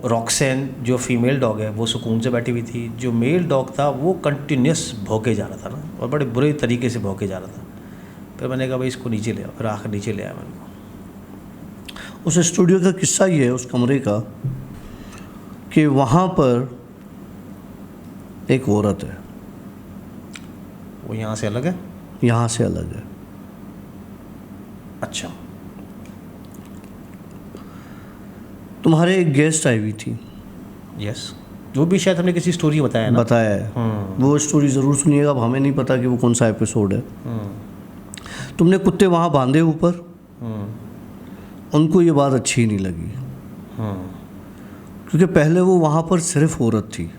S2: रॉक्सेन जो फीमेल डॉग है वो सुकून से बैठी हुई थी, जो मेल डॉग था वो कंटिन्यूस भौंके जा रहा था ना, और बड़े बुरे तरीके से भौंके जा रहा था। फिर मैंने कहा भाई इसको नीचे ले आओ, फिर आखिर नीचे ले आया मैंने को।
S1: उस स्टूडियो का किस्सा ये है, उस कमरे का, कि वहाँ पर एक औरत है।
S2: वो यहाँ से अलग है?
S1: यहाँ से अलग है।
S2: अच्छा।
S1: तुम्हारे एक गेस्ट आई हुई थी।
S2: यस, वो भी शायद हमने किसी स्टोरी बताया ना?
S1: बताया है। वो स्टोरी ज़रूर सुनिएगा। अब हमें नहीं पता कि वो कौन सा एपिसोड है। तुमने कुत्ते वहाँ बांधे ऊपर, उनको ये बात अच्छी नहीं लगी, क्योंकि पहले वो वहाँ पर सिर्फ औरत थी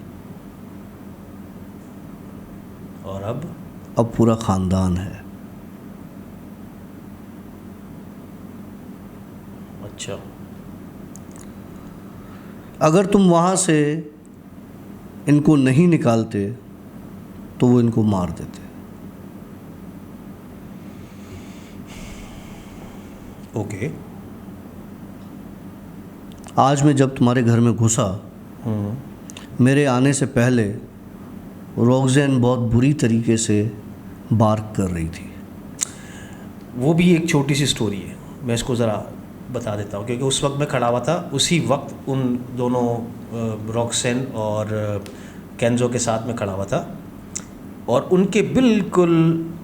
S2: और अब
S1: पूरा ख़ानदान है।
S2: अच्छा।
S1: अगर तुम वहाँ से इनको नहीं निकालते तो वो इनको मार देते।
S2: ओके।
S1: आज मैं जब तुम्हारे घर में घुसा, मेरे आने से पहले रॉक्सेन बहुत बुरी तरीके से बार्क कर रही थी।
S2: वो भी एक छोटी सी स्टोरी है, मैं इसको ज़रा बता देता हूँ, क्योंकि उस वक्त मैं खड़ा हुआ था, उसी वक्त उन दोनों रॉक्सेन और केंजो के साथ में खड़ा हुआ था, और उनके बिल्कुल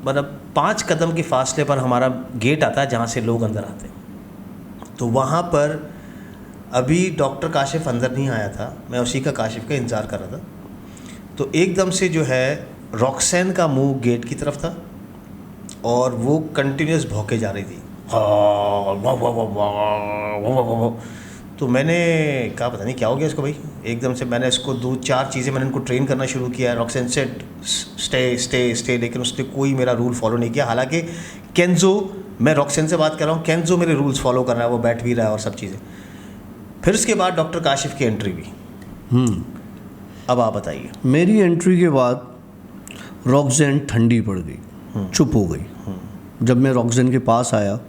S2: मतलब 5 कदम के फासले पर हमारा गेट आता है जहाँ से लोग अंदर आते हैं। तो वहाँ पर अभी डॉक्टर काशिफ अंदर नहीं आया था, मैं उसी का काशिफ का इंतज़ार कर रहा था। तो एकदम से जो है रॉक्सेन का मुंह गेट की तरफ था और वो कंटिन्यूस भौंके जा रही थी, तो मैंने कहा पता नहीं क्या हो गया इसको भाई। एकदम से मैंने इसको 2-4 चीज़ें मैंने इनको ट्रेन करना शुरू किया। रॉक्सेन सेट स्टे स्टे स्टे, लेकिन उसने कोई मेरा रूल फॉलो नहीं किया। हालांकि केंजो, मैं रॉक्सेन से बात कर रहा हूँ, केंजो मेरे रूल्स फॉलो कर रहा है, वो बैठ भी रहा है और सब चीज़ें। फिर उसके बाद डॉक्टर काशिफ की एंट्री हुई। अब आप बताइए।
S1: मेरी एंट्री के बाद रॉक्सेन ठंडी पड़ गई, चुप हो गई। जब मैं रॉक्सेन के पास आया,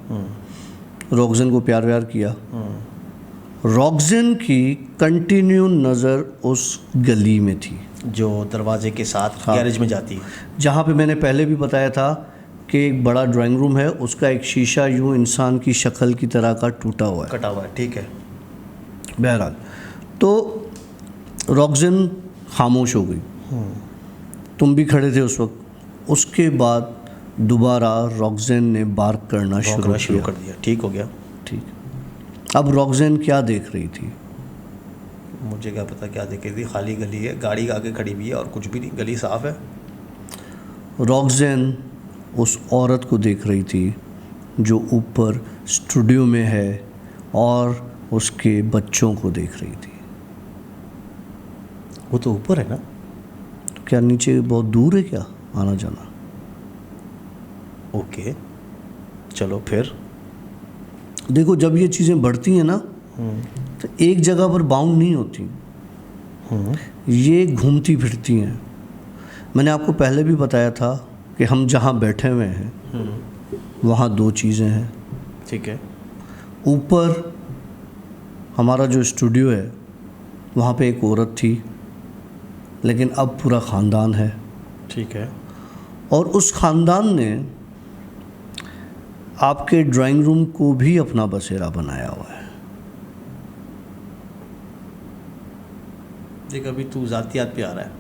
S1: रॉक्सेन को प्यार व्यार किया। रॉक्सेन की कंटिन्यू नज़र उस गली में थी
S2: जो दरवाजे के साथ गैरेज में जाती है,
S1: जहाँ पे मैंने पहले भी बताया था कि एक बड़ा ड्राइंग रूम है, उसका एक शीशा यूँ इंसान की शक्ल की तरह का टूटा हुआ है,
S2: कटा हुआ है, ठीक है।
S1: बहरहाल तो रॉक्सेन खामोश हो गई। तुम भी खड़े थे उस वक्त। उसके बाद दोबारा रॉक्सेन ने बार्क करना शुरू
S2: कर दिया। ठीक हो गया।
S1: ठीक। अब रॉक्सेन क्या देख रही थी?
S2: मुझे क्या पता क्या देख रही थी, खाली गली है, गाड़ी आगे खड़ी हुई है और कुछ भी नहीं, गली साफ है।
S1: रॉक्सेन उस औरत को देख रही थी जो ऊपर स्टूडियो में है और उसके बच्चों को देख रही थी।
S2: वो तो ऊपर है ना?
S1: तो क्या नीचे बहुत दूर है क्या आना जाना?
S2: ओके चलो फिर।
S1: देखो जब ये चीज़ें बढ़ती हैं ना तो एक जगह पर बाउंड नहीं होती, ये घूमती फिरती हैं। मैंने आपको पहले भी बताया था कि हम जहाँ बैठे हुए हैं वहाँ 2 चीज़ें हैं।
S2: ठीक है।
S1: ऊपर हमारा जो स्टूडियो है वहाँ पे एक औरत थी, लेकिन अब पूरा ख़ानदान है।
S2: ठीक है।
S1: और उस ख़ानदान ने आपके ड्राइंग रूम को भी अपना बसेरा बनाया हुआ है।
S2: देख अभी तू ज़ातियात पे आ रहा है।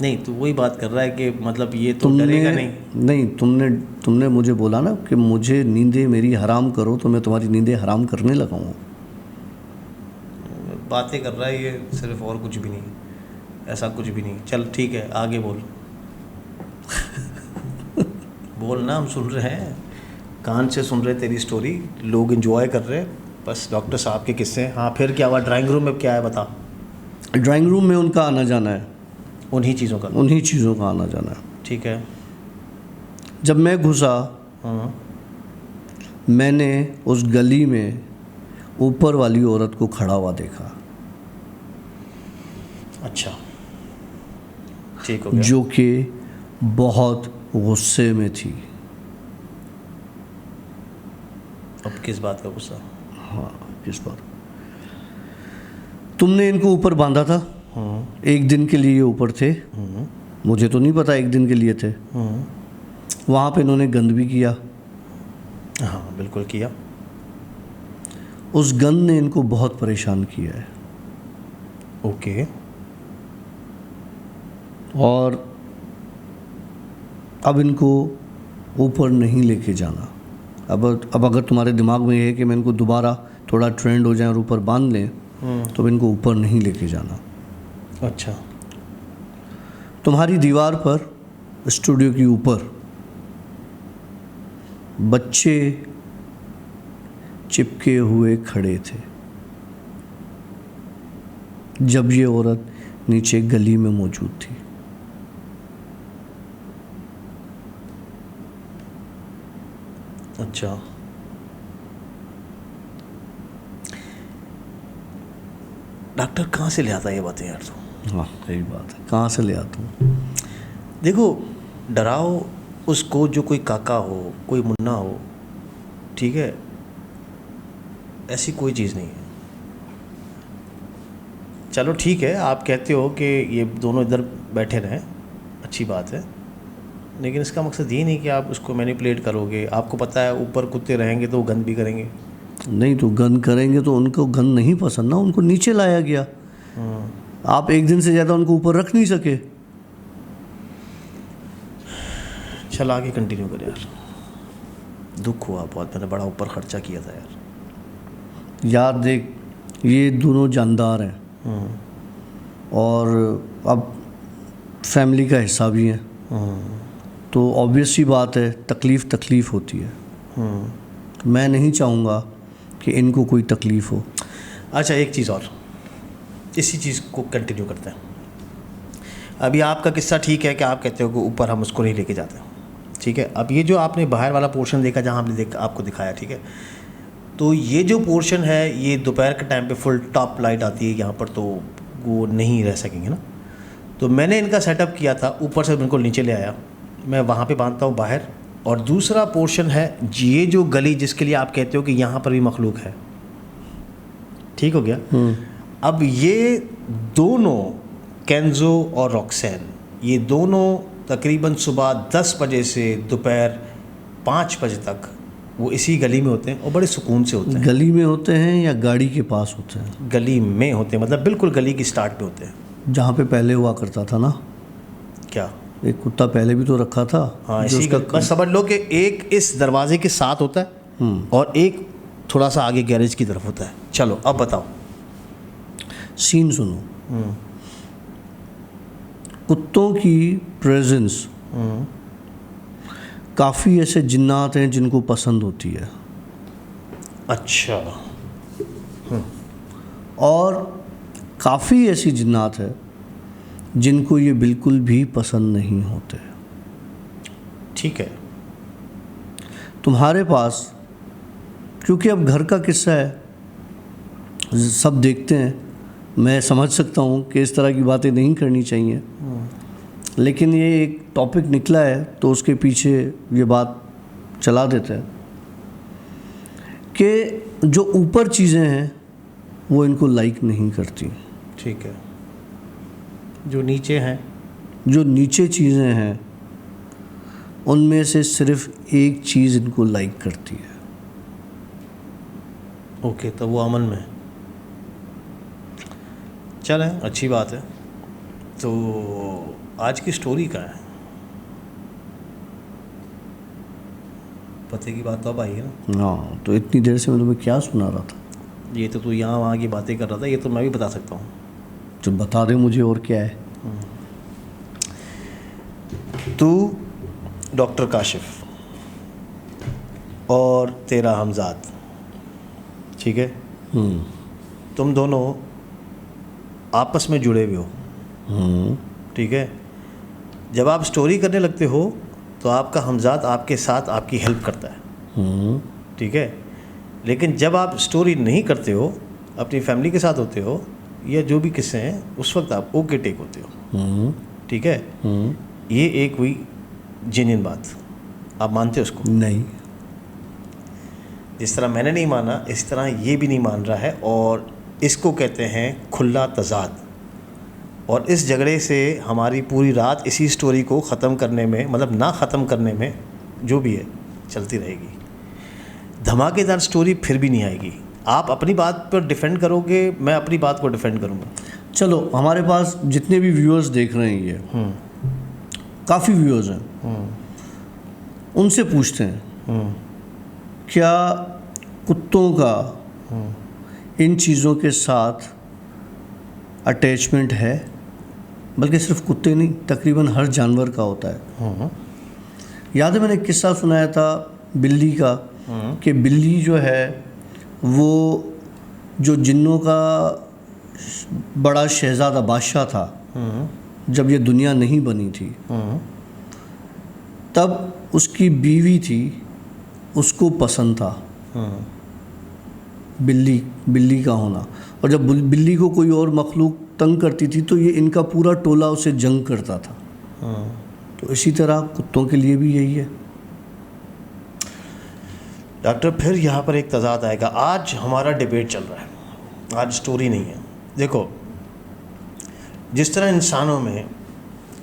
S2: नहीं, तू वही बात कर रहा है कि मतलब ये तो डरेगा नहीं।
S1: नहीं, तुमने मुझे बोला ना कि मुझे नींदें मेरी हराम करो, तो मैं तुम्हारी नींदें हराम करने लगा हूँ।
S2: बातें कर रहा है ये सिर्फ, और कुछ भी नहीं, ऐसा कुछ भी नहीं। चल ठीक है, आगे बोल। बोल ना, हम सुन रहे हैं, कान से सुन रहे तेरी स्टोरी, लोग एंजॉय कर रहे हैं। बस डॉक्टर साहब के किस्से। हाँ, फिर क्या हुआ ड्राइंग रूम में, क्या है बता।
S1: ड्राइंग रूम में उनका आना जाना है,
S2: उन्हीं चीज़ों का।
S1: उन्हीं चीज़ों का आना जाना है।
S2: ठीक है।
S1: जब मैं घुसा,
S2: हाँ।
S1: मैंने उस गली में ऊपर वाली औरत को खड़ा हुआ देखा,
S2: अच्छा, ठीक हो गया।
S1: जो कि बहुत गुस्से में थी।
S2: अब किस बात का गुस्सा?
S1: हाँ, किस बात? तुमने इनको ऊपर बांधा था, एक दिन के लिए ये ऊपर थे। मुझे तो नहीं पता एक दिन के लिए थे। वहाँ पे इन्होंने गंद भी किया।
S2: हाँ बिल्कुल किया।
S1: उस गंद ने इनको बहुत परेशान किया है।
S2: ओके।
S1: और अब इनको ऊपर नहीं लेके जाना। अब अगर तुम्हारे दिमाग में ये है कि मैं इनको दोबारा थोड़ा ट्रेंड हो जाए और ऊपर बांध लें, तो इनको ऊपर नहीं लेके जाना।
S2: अच्छा।
S1: तुम्हारी दीवार पर, स्टूडियो के ऊपर बच्चे चिपके हुए खड़े थे जब ये औरत नीचे गली में मौजूद थी।
S2: अच्छा। डॉक्टर कहाँ से ले आता है ये बातें यार तू?
S1: हाँ सही बात है, कहाँ से ले आता हूँ।
S2: देखो, डराओ उसको जो कोई काका हो, कोई मुन्ना हो, ठीक है, ऐसी कोई चीज़ नहीं है। चलो ठीक है, आप कहते हो कि ये दोनों इधर बैठे रहें, अच्छी बात है, लेकिन इसका मकसद ये नहीं कि आप उसको मैनिपुलेट करोगे। आपको पता है ऊपर कुत्ते रहेंगे तो वो गंद भी करेंगे।
S1: नहीं तो गंद करेंगे तो उनको गंद नहीं पसंद ना, उनको नीचे लाया गया। आप एक दिन से ज़्यादा उनको ऊपर रख नहीं सके।
S2: चल आगे कंटिन्यू कर यार। दुख हुआ बहुत, मैंने बड़ा ऊपर खर्चा किया था यार।
S1: यार देख, ये दोनों जानदार हैं और अब फैमिली का हिस्सा भी हैं, तो ऑब्वियस सी बात है तकलीफ़ होती है। मैं नहीं चाहूँगा कि इनको कोई तकलीफ़ हो।
S2: अच्छा, एक चीज़ और, इसी चीज़ को कंटिन्यू करते हैं। अभी आपका किस्सा ठीक है कि आप कहते हो कि ऊपर हम उसको नहीं लेके जाते, ठीक है। अब ये जो आपने बाहर वाला पोर्शन देखा जहाँ आपने आपको दिखाया, ठीक है, तो ये जो पोर्शन है ये दोपहर के टाइम पे फुल टॉप लाइट आती है यहाँ पर, तो वो नहीं रह सकेंगे ना। तो मैंने इनका सेटअप किया था, ऊपर से बिल्कुल नीचे ले आया, मैं वहाँ पे बांधता हूँ बाहर। और दूसरा पोर्शन है ये जो गली जिसके लिए आप कहते हो कि यहाँ पर भी मखलूक है, ठीक हो गया। अब ये दोनों, केंजो और रॉक्सैन, ये दोनों तकरीबन सुबह 10 बजे से दोपहर 5 बजे तक वो इसी गली में होते हैं और बड़े सुकून से होते हैं।
S1: गली में होते हैं या गाड़ी के पास होते हैं?
S2: गली में होते हैं, मतलब बिल्कुल गली की स्टार्ट पे होते हैं,
S1: जहाँ पे पहले हुआ करता था ना।
S2: क्या?
S1: एक कुत्ता पहले भी तो रखा था।
S2: हाँ, इसी का बस समझ लो कि एक इस दरवाजे के साथ होता है और एक थोड़ा सा आगे गैरेज की तरफ होता है। चलो अब बताओ,
S1: सीन सुनो। कुत्तों की प्रेजेंस काफ़ी ऐसे जिन्नात हैं जिनको पसंद होती है।
S2: अच्छा।
S1: और काफ़ी ऐसी जिन्नात है जिनको ये बिल्कुल भी पसंद नहीं होते।
S2: ठीक है।
S1: तुम्हारे पास, क्योंकि अब घर का किस्सा है, सब देखते हैं, मैं समझ सकता हूँ कि इस तरह की बातें नहीं करनी चाहिए, लेकिन ये एक टॉपिक निकला है तो उसके पीछे ये बात चला देते हैं कि जो ऊपर चीज़ें हैं वो इनको लाइक नहीं करती।
S2: ठीक है। जो नीचे हैं,
S1: जो नीचे चीज़ें हैं उनमें से सिर्फ एक चीज़ इनको लाइक करती है।
S2: ओके, तो वो अमन में। चलें, अच्छी बात है। तो आज की स्टोरी क्या है? पते की बात तो अब आई है ना।
S1: हाँ, तो इतनी देर से मैं तुम्हें क्या सुना रहा था?
S2: ये तो तू यहाँ वहाँ की बातें कर रहा था, ये तो मैं भी बता सकता हूँ।
S1: तो बता दे मुझे, और क्या है?
S2: तू डॉक्टर काशिफ और तेरा हमजाद, ठीक है, तुम दोनों आपस में जुड़े हुए हो, ठीक है। जब आप स्टोरी करने लगते हो तो आपका हमजाद आपके साथ आपकी हेल्प करता है, ठीक है। लेकिन जब आप स्टोरी नहीं करते हो, अपनी फैमिली के साथ होते हो या जो भी किस्से हैं, उस वक्त आप ओके टेक होते हो, ठीक है। ये एक हुई जेन्युइन बात, आप मानते हो उसको?
S1: नहीं।
S2: जिस तरह मैंने नहीं माना, इस तरह ये भी नहीं मान रहा है, और इसको कहते हैं खुला तजाद। और इस झगड़े से हमारी पूरी रात इसी स्टोरी को ख़त्म करने में, मतलब ना ख़त्म करने में, जो भी है चलती रहेगी। धमाकेदार स्टोरी फिर भी नहीं आएगी। आप अपनी बात पर डिफेंड करोगे, मैं अपनी बात को डिफेंड करूँगा।
S1: चलो, हमारे पास जितने भी व्यूअर्स देख रहे हैं, ये काफ़ी व्यूअर्स हैं, उनसे पूछते हैं क्या कुत्तों का इन चीज़ों के साथ अटैचमेंट है? बल्कि सिर्फ कुत्ते नहीं, तकरीबन हर जानवर का होता है। याद है मैंने एक किस्सा सुनाया था बिल्ली का, कि बिल्ली जो है वो जो जिन्नों का बड़ा शहज़ादा बादशाह था, जब ये दुनिया नहीं बनी थी, तब उसकी बीवी थी, उसको पसंद था बिल्ली का होना। और जब बिल्ली को कोई और मखलूक तंग करती थी तो ये इनका पूरा टोला उसे जंग करता था। तो इसी तरह कुत्तों के लिए भी यही है।
S2: डॉक्टर, फिर यहाँ पर एक तजाद आएगा। आज हमारा डिबेट चल रहा है, आज स्टोरी नहीं है। देखो, जिस तरह इंसानों में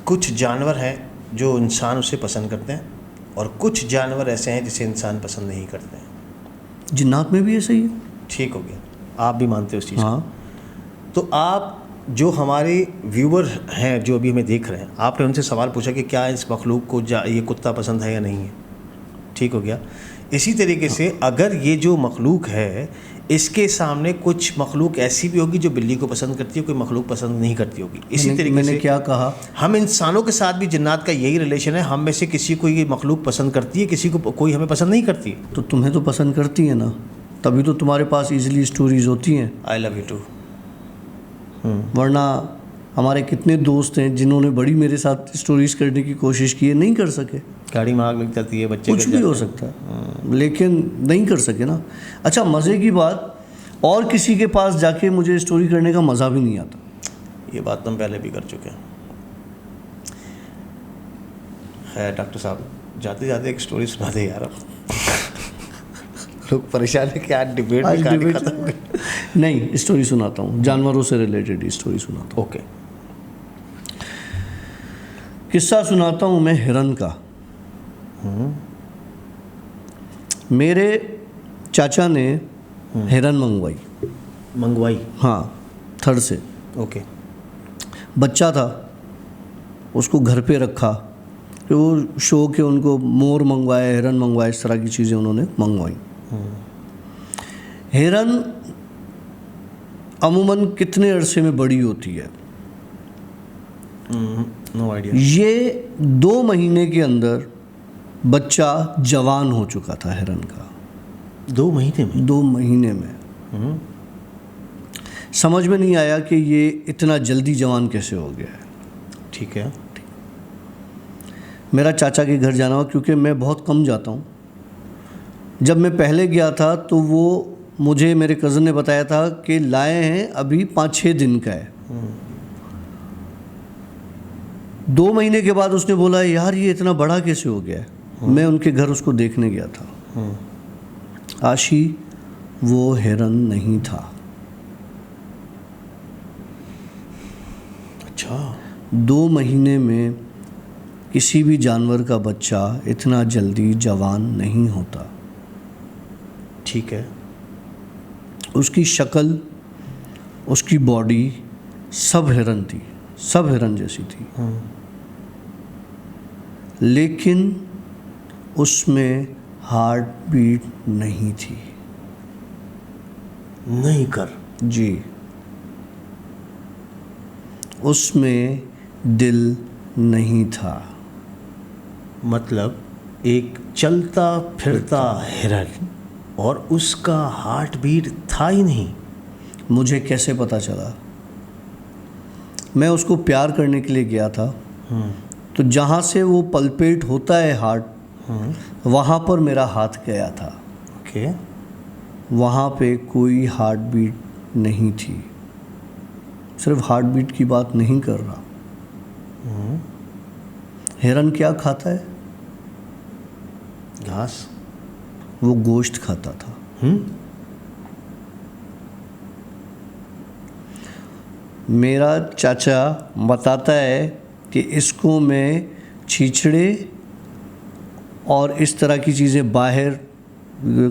S2: कुछ जानवर हैं जो इंसान उसे पसंद करते हैं, और कुछ जानवर ऐसे हैं जिसे इंसान पसंद नहीं करते हैं।
S1: जिन्नात में भी ऐसा ही है।
S2: ठीक हो गया, आप भी मानते हो उस चीज़
S1: हाँ।
S2: तो आप जो हमारे व्यूवर हैं, जो अभी हमें देख रहे हैं, आपने उनसे सवाल पूछा कि क्या इस मखलूक को ये कुत्ता पसंद है या नहीं है। ठीक हो गया। इसी तरीके से अगर ये जो मखलूक है, इसके सामने कुछ मखलूक ऐसी भी होगी जो बिल्ली को पसंद करती है, कोई मखलूक पसंद नहीं करती होगी। इसी तरीके
S1: मैंने
S2: से
S1: क्या कहा,
S2: हम इंसानों के साथ भी जिन्नात का यही रिलेशन है। हम में से किसी को ये मखलूक पसंद करती है, किसी को कोई हमें पसंद नहीं करती।
S1: तो तुम्हें तो पसंद करती है ना, तभी तो तुम्हारे पास इजीली स्टोरीज होती हैं।
S2: I love you too.
S1: वरना हमारे कितने दोस्त हैं जिन्होंने बड़ी मेरे साथ स्टोरीज करने की कोशिश की है, नहीं कर सके।
S2: गाड़ी में आग लग जाती है, बच्चे
S1: कुछ भी हो सकता है, लेकिन नहीं कर सके ना। अच्छा, मज़े की बात, और किसी के पास जाके मुझे स्टोरी करने का मज़ा भी नहीं आता।
S2: ये बात तो हम पहले भी कर चुके हैं। खैर डॉक्टर साहब, जाते जाते एक स्टोरी सुना दे यार। लोग परेशान है कि आज डिबेट
S1: आज
S2: खत्म
S1: डिबेट
S2: हो गई।
S1: नहीं, स्टोरी सुनाता हूँ, जानवरों से रिलेटेड स्टोरी सुनाता हूँ।
S2: ओके।
S1: किस्सा सुनाता हूँ मैं हिरन का। मेरे चाचा ने हिरन मंगवाई। हाँ, थर से।
S2: ओके।
S1: बच्चा था, उसको घर पे रखा, तो वो शौक है उनको, मोर मंगवाए, हिरन मंगवाए, इस तरह की चीज़ें उन्होंने मंगवाई। हिरन अमूमन कितने अरसे में बड़ी होती है?
S2: No idea.
S1: ये 2 महीने के अंदर बच्चा जवान हो चुका था हिरन का।
S2: 2 महीने में?
S1: 2 महीने में। समझ में नहीं आया कि ये इतना जल्दी जवान कैसे हो गया है।
S2: ठीक है।
S1: मेरा चाचा के घर जाना हुआ, क्योंकि मैं बहुत कम जाता हूँ। जब मैं पहले गया था तो वो मुझे, मेरे कज़न ने बताया था कि लाए हैं, अभी 5-6 दिन का है। 2 महीने के बाद उसने बोला, यार ये इतना बड़ा कैसे हो गया है। मैं उनके घर उसको देखने गया था। आशी, वो हिरन नहीं था।
S2: अच्छा।
S1: 2 महीने में किसी भी जानवर का बच्चा इतना जल्दी जवान नहीं होता।
S2: ठीक है।
S1: उसकी शक्ल, उसकी बॉडी सब हिरन थी, सब हिरन जैसी थी, लेकिन उसमें हार्ट बीट नहीं थी।
S2: नहीं कर।
S1: जी, उसमें दिल नहीं था।
S2: मतलब एक चलता फिरता हिरन और उसका हार्ट बीट था ही नहीं।
S1: मुझे कैसे पता चला? मैं उसको प्यार करने के लिए गया था, तो जहाँ से वो पल्पेट होता है हार्ट, वहाँ पर मेरा हाथ गया था।
S2: ओके।
S1: वहाँ पे कोई हार्ट बीट नहीं थी। सिर्फ हार्ट बीट की बात नहीं कर रहा। हिरन क्या खाता है?
S2: घास।
S1: वो गोश्त खाता था। मेरा चाचा बताता है कि इसको मैं छीछड़े और इस तरह की चीज़ें बाहर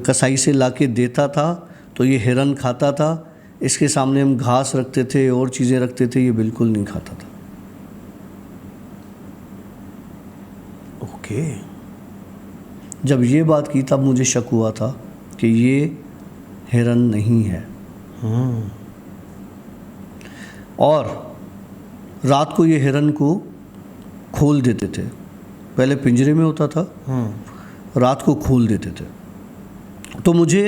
S1: कसाई से लाके देता था, तो ये हिरन खाता था। इसके सामने हम घास रखते थे और चीज़ें रखते थे, ये बिल्कुल नहीं खाता था।
S2: ओके।
S1: जब ये बात की तब मुझे शक हुआ था कि ये हिरन नहीं है। और रात को ये हिरन को खोल देते थे। पहले पिंजरे में होता था, रात को खोल देते थे। तो मुझे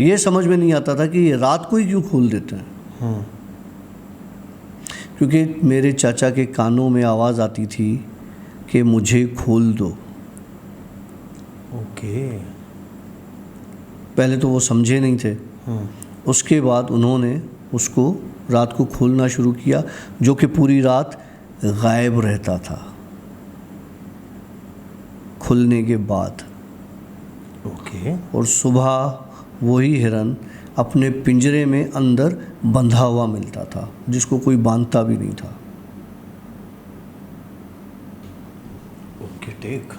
S1: ये समझ में नहीं आता था कि ये रात को ही क्यों खोल देते हैं। क्योंकि मेरे चाचा के कानों में आवाज़ आती थी कि मुझे खोल दो।
S2: ओके।
S1: पहले तो वो समझे नहीं थे। उसके बाद उन्होंने उसको रात को खोलना शुरू किया, जो कि पूरी रात गायब रहता था खुलने के बाद।
S2: ओके।
S1: और सुबह वही हिरन अपने पिंजरे में अंदर बंधा हुआ मिलता था, जिसको कोई बांधता भी नहीं था।
S2: Okay, take.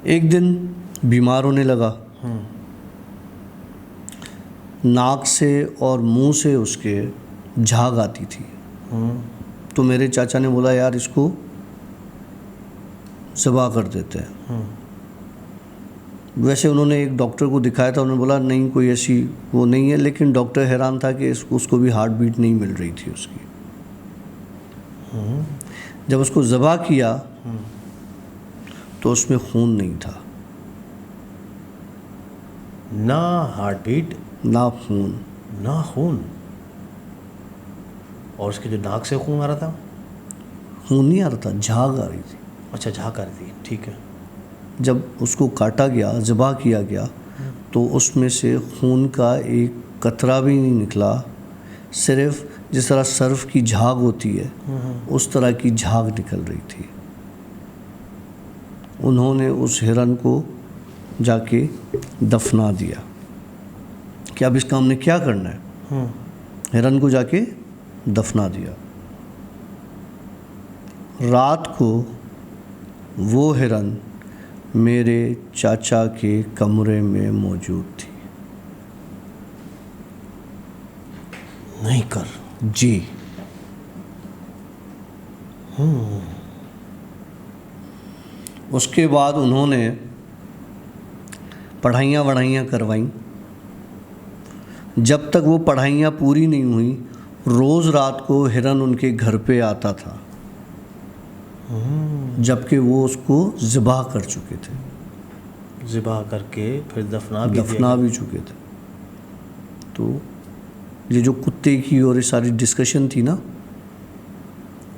S1: एक दिन बीमार होने लगा। नाक से और मुंह से उसके झाग आती थी। तो मेरे चाचा ने बोला, यार इसको ज़बह कर देते हैं। वैसे उन्होंने एक डॉक्टर को दिखाया था, उन्होंने बोला नहीं कोई ऐसी वो नहीं है, लेकिन डॉक्टर हैरान था कि उसको भी हार्ट बीट नहीं मिल रही थी उसकी। जब उसको ज़बह किया तो उसमें खून नहीं था,
S2: ना हार्ट बीट,
S1: ना खून।
S2: ना खून। और उसके जो नाक से खून आ रहा था?
S1: खून नहीं आ रहा था, झाग आ रही थी।
S2: अच्छा, झाग आ रही थी, ठीक है।
S1: जब उसको काटा गया, ज़बह किया गया, तो उसमें से खून का एक कतरा भी नहीं निकला। सिर्फ जिस तरह सर्फ की झाग होती है उस तरह की झाग निकल रही थी। उन्होंने उस हिरन को जाके दफना दिया कि अब इसका हमने क्या करना है। हिरन को जाके दफना दिया। रात को वो हिरन मेरे चाचा के कमरे में मौजूद थी।
S2: नहीं कर।
S1: जी। उसके बाद उन्होंने पढ़ाइयाँ वढ़ाइयाँ करवाईं। जब तक वो पढ़ाइयाँ पूरी नहीं हुई, रोज़ रात को हिरन उनके घर पे आता था, जबकि वो उसको ज़िबा कर चुके थे।
S2: ज़िबा करके फिर दफना
S1: भी चुके थे। तो ये जो कुत्ते की और ये सारी डिस्कशन थी ना,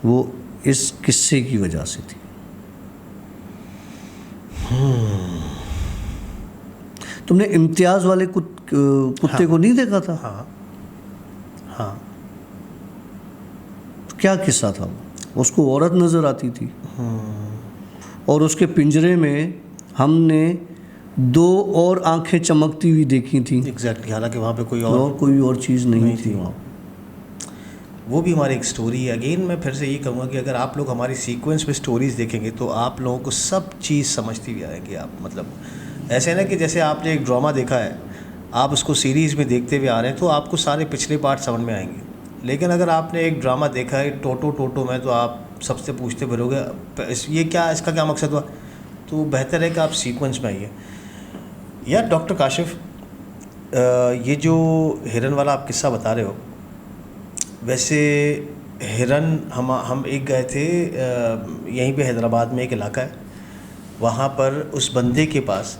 S1: वो इस किस्से की वजह से थी। तुमने इम्तियाज़ वाले कुत्ते को नहीं देखा था?
S2: हाँ।
S1: क्या किस्सा था वो? उसको औरत नज़र आती थी और उसके पिंजरे में हमने 2 और आंखें चमकती हुई देखी थी।
S2: एग्जैक्टली। हालांकि वहाँ पे कोई
S1: और चीज़ नहीं थी वहाँ।
S2: वो भी हमारी एक स्टोरी है। अगेन मैं फिर से ये कहूँगा कि अगर आप लोग हमारी सीक्वेंस में स्टोरीज़ देखेंगे तो आप लोगों को सब चीज़ समझती भी आएगी। आप मतलब ऐसे ना कि जैसे आपने एक ड्रामा देखा है, आप उसको सीरीज़ में देखते हुए आ रहे हैं तो आपको सारे पिछले पार्ट समझ में आएंगे। लेकिन अगर आपने एक ड्रामा देखा है टोटो में, तो आप सबसे पूछते फिरोगे ये क्या, इसका क्या मकसद हुआ। तो बेहतर है कि आप सीक्वेंस में आइए। यार डॉक्टर काशिफ, ये जो हिरन वाला आप किस्सा बता रहे हो, वैसे हिरन हम एक गए थे, यहीं पे हैदराबाद में एक इलाका है, वहाँ पर उस बंदे के पास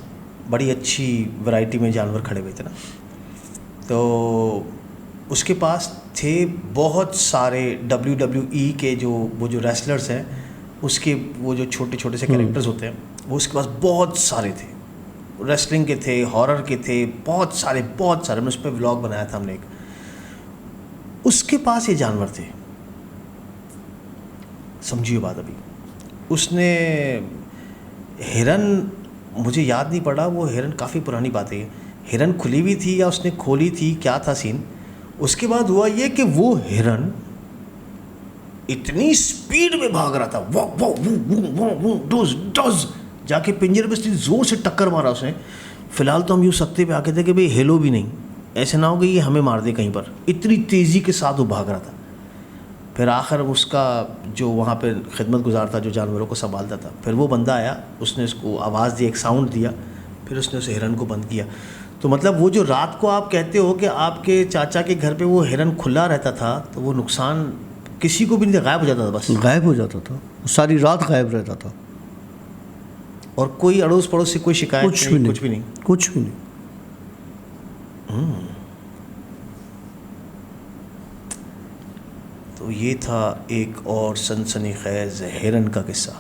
S2: बड़ी अच्छी वैरायटी में जानवर खड़े हुए थे ना, तो उसके पास थे बहुत सारे WWE के वो जो रेसलर्स हैं, उसके वो जो छोटे छोटे से कैरेक्टर्स होते हैं, वो उसके पास बहुत सारे थे। रेसलिंग के थे, हॉरर के थे, बहुत सारे मैंने उस पर व्लॉग बनाया था हमने एक। उसके पास ये जानवर थे, समझिए बात। अभी उसने हिरन, मुझे याद नहीं पड़ा, वो हिरन काफ़ी पुरानी बात है, हिरन खुली हुई थी या उसने खोली थी, क्या था सीन। उसके बाद हुआ ये कि वो हिरन इतनी स्पीड में भाग रहा था, वो डोज जाके पिंजरे पे जोर से टक्कर मारा उसने। फिलहाल तो हम यूँ सकते पे आके थे कि भाई हेलो भी नहीं, ऐसे ना हो कि ये हमें मार दे कहीं पर, इतनी तेज़ी के साथ वो भाग रहा था। फिर आखिर उसका जो वहाँ पे खिदमत गुजार था, जो जानवरों को संभालता था, फिर वो बंदा आया, उसने उसको आवाज़ दी, एक साउंड दिया, फिर उसने उस हिरन को बंद किया। तो मतलब वो जो रात को आप कहते हो कि आपके चाचा के घर पे वो हिरन खुला रहता था, तो वो नुकसान किसी को भी नहीं, गायब हो जाता था, बस
S1: गायब हो जाता था, सारी रात गायब रहता था,
S2: और कोई अड़ोस पड़ोस से कोई शिकायत
S1: कुछ भी नहीं।
S2: तो ये था एक और सनसनीखेज हिरन का किस्सा।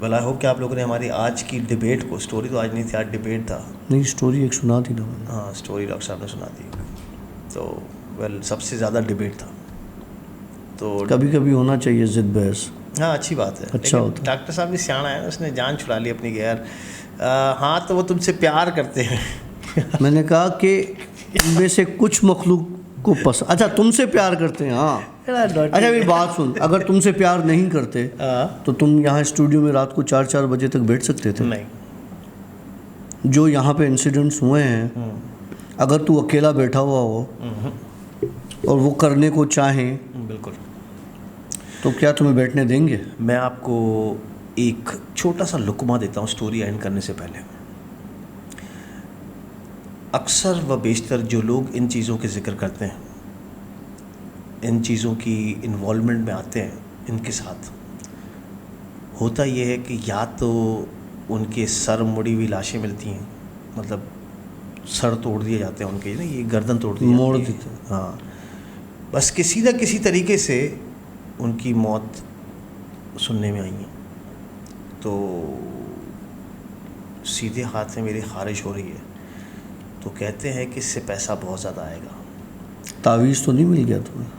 S2: वेल आई होप कि आप लोगों ने हमारी आज की डिबेट को, स्टोरी तो आज नहीं थी, आज डिबेट था।
S1: नहीं, स्टोरी एक सुना दी ना।
S2: हाँ, स्टोरी डॉक्टर साहब ने सुना दी। तो वेल सबसे ज़्यादा डिबेट था, तो
S1: कभी कभी होना चाहिए जिद बहस।
S2: हाँ, अच्छी बात है,
S1: अच्छा होता।
S2: डॉक्टर साहब भी सियाना है, उसने जान छुड़ा ली अपनी कि यार हाँ तो वो तुमसे प्यार करते हैं।
S1: मैंने कहा कि इनमें से कुछ मखलूक को पसंद, अच्छा तुमसे प्यार करते हैं, हाँ। अच्छा मेरी बात सुन, अगर तुमसे प्यार नहीं करते तो तुम यहाँ स्टूडियो में रात को 4-4 बजे तक बैठ सकते थे?
S2: नहीं।
S1: जो यहाँ पे इंसिडेंट्स हुए हैं, अगर तू अकेला बैठा हुआ हो और वो करने को चाहें,
S2: बिल्कुल,
S1: तो क्या तुम्हें बैठने देंगे?
S2: मैं आपको एक छोटा सा लुकमा देता हूँ स्टोरी एंड करने से पहले। अक्सर व बेशतर जो लोग इन चीज़ों के ज़िक्र करते हैं, इन चीज़ों की इन्वॉल्वमेंट में आते हैं, इनके साथ होता ये है कि या तो उनके सर मुड़ी हुई लाशें मिलती हैं, मतलब सर तोड़ दिए जाते हैं उनके, ना ये गर्दन तोड़ दी
S1: मोड़ देते हैं,
S2: हाँ, बस किसी न किसी तरीके से उनकी मौत सुनने में आई है। तो सीधे हाथ से मेरी खारिश हो रही है, तो कहते हैं कि इससे पैसा बहुत ज़्यादा आएगा।
S1: तावीज़ तो नहीं मिल गया तुम्हें?